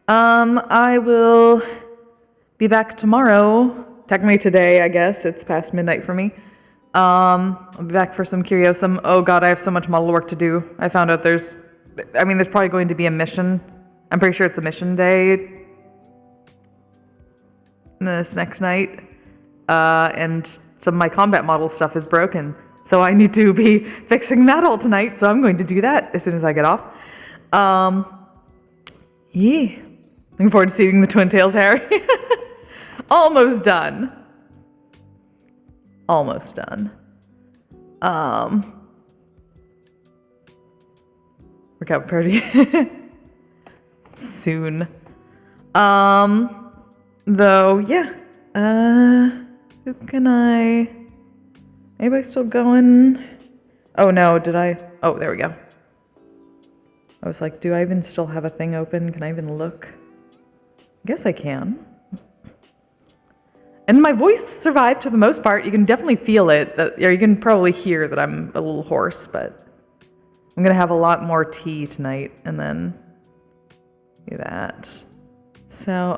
I will be back tomorrow. Technically today, I guess. It's past midnight for me. I'll be back for some Curiosum. Oh, God, I have so much model work to do. I found out there's probably going to be a mission. I'm pretty sure it's a mission day this next night, and some of my combat model stuff is broken, So I need to be fixing that all tonight, so I'm going to do that as soon as I get off. Yeah. Looking forward to seeing the Twin Tails, Harry. Almost done. Almost done. Workout party. Soon. Though, yeah. Who can I... Anybody still going? Oh no, did I? Oh, there we go. I was like, do I even still have a thing open? Can I even look? I guess I can. And my voice survived for the most part. You can definitely feel it. Or you can probably hear that I'm a little hoarse, but I'm gonna have a lot more tea tonight and then do that. So,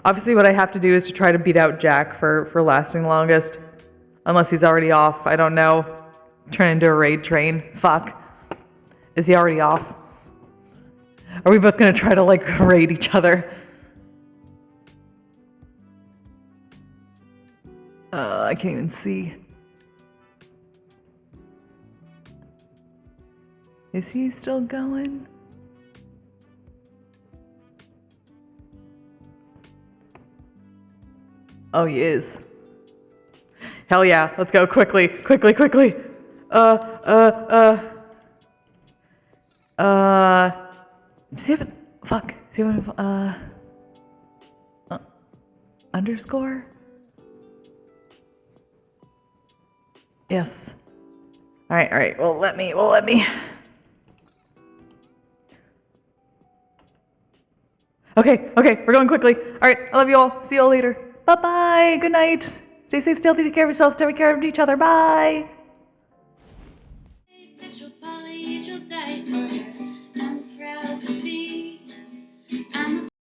obviously what I have to do is to try to beat out Jack for lasting longest. Unless he's already off. I don't know. Turn into a raid train. Fuck. Is he already off? Are we both gonna try to like raid each other? I can't even see. Is he still going? Oh, he is. Hell yeah, let's go quickly, quickly, quickly. Does he have an, fuck, does he have an, underscore? Yes. Alright, well let me. Okay, we're going quickly. Alright, I love you all. See you all later. Bye-bye, good night. Stay safe, stay healthy, take care of yourselves, take care of each other. Bye. Sexual polyhedral dice. I'm proud to be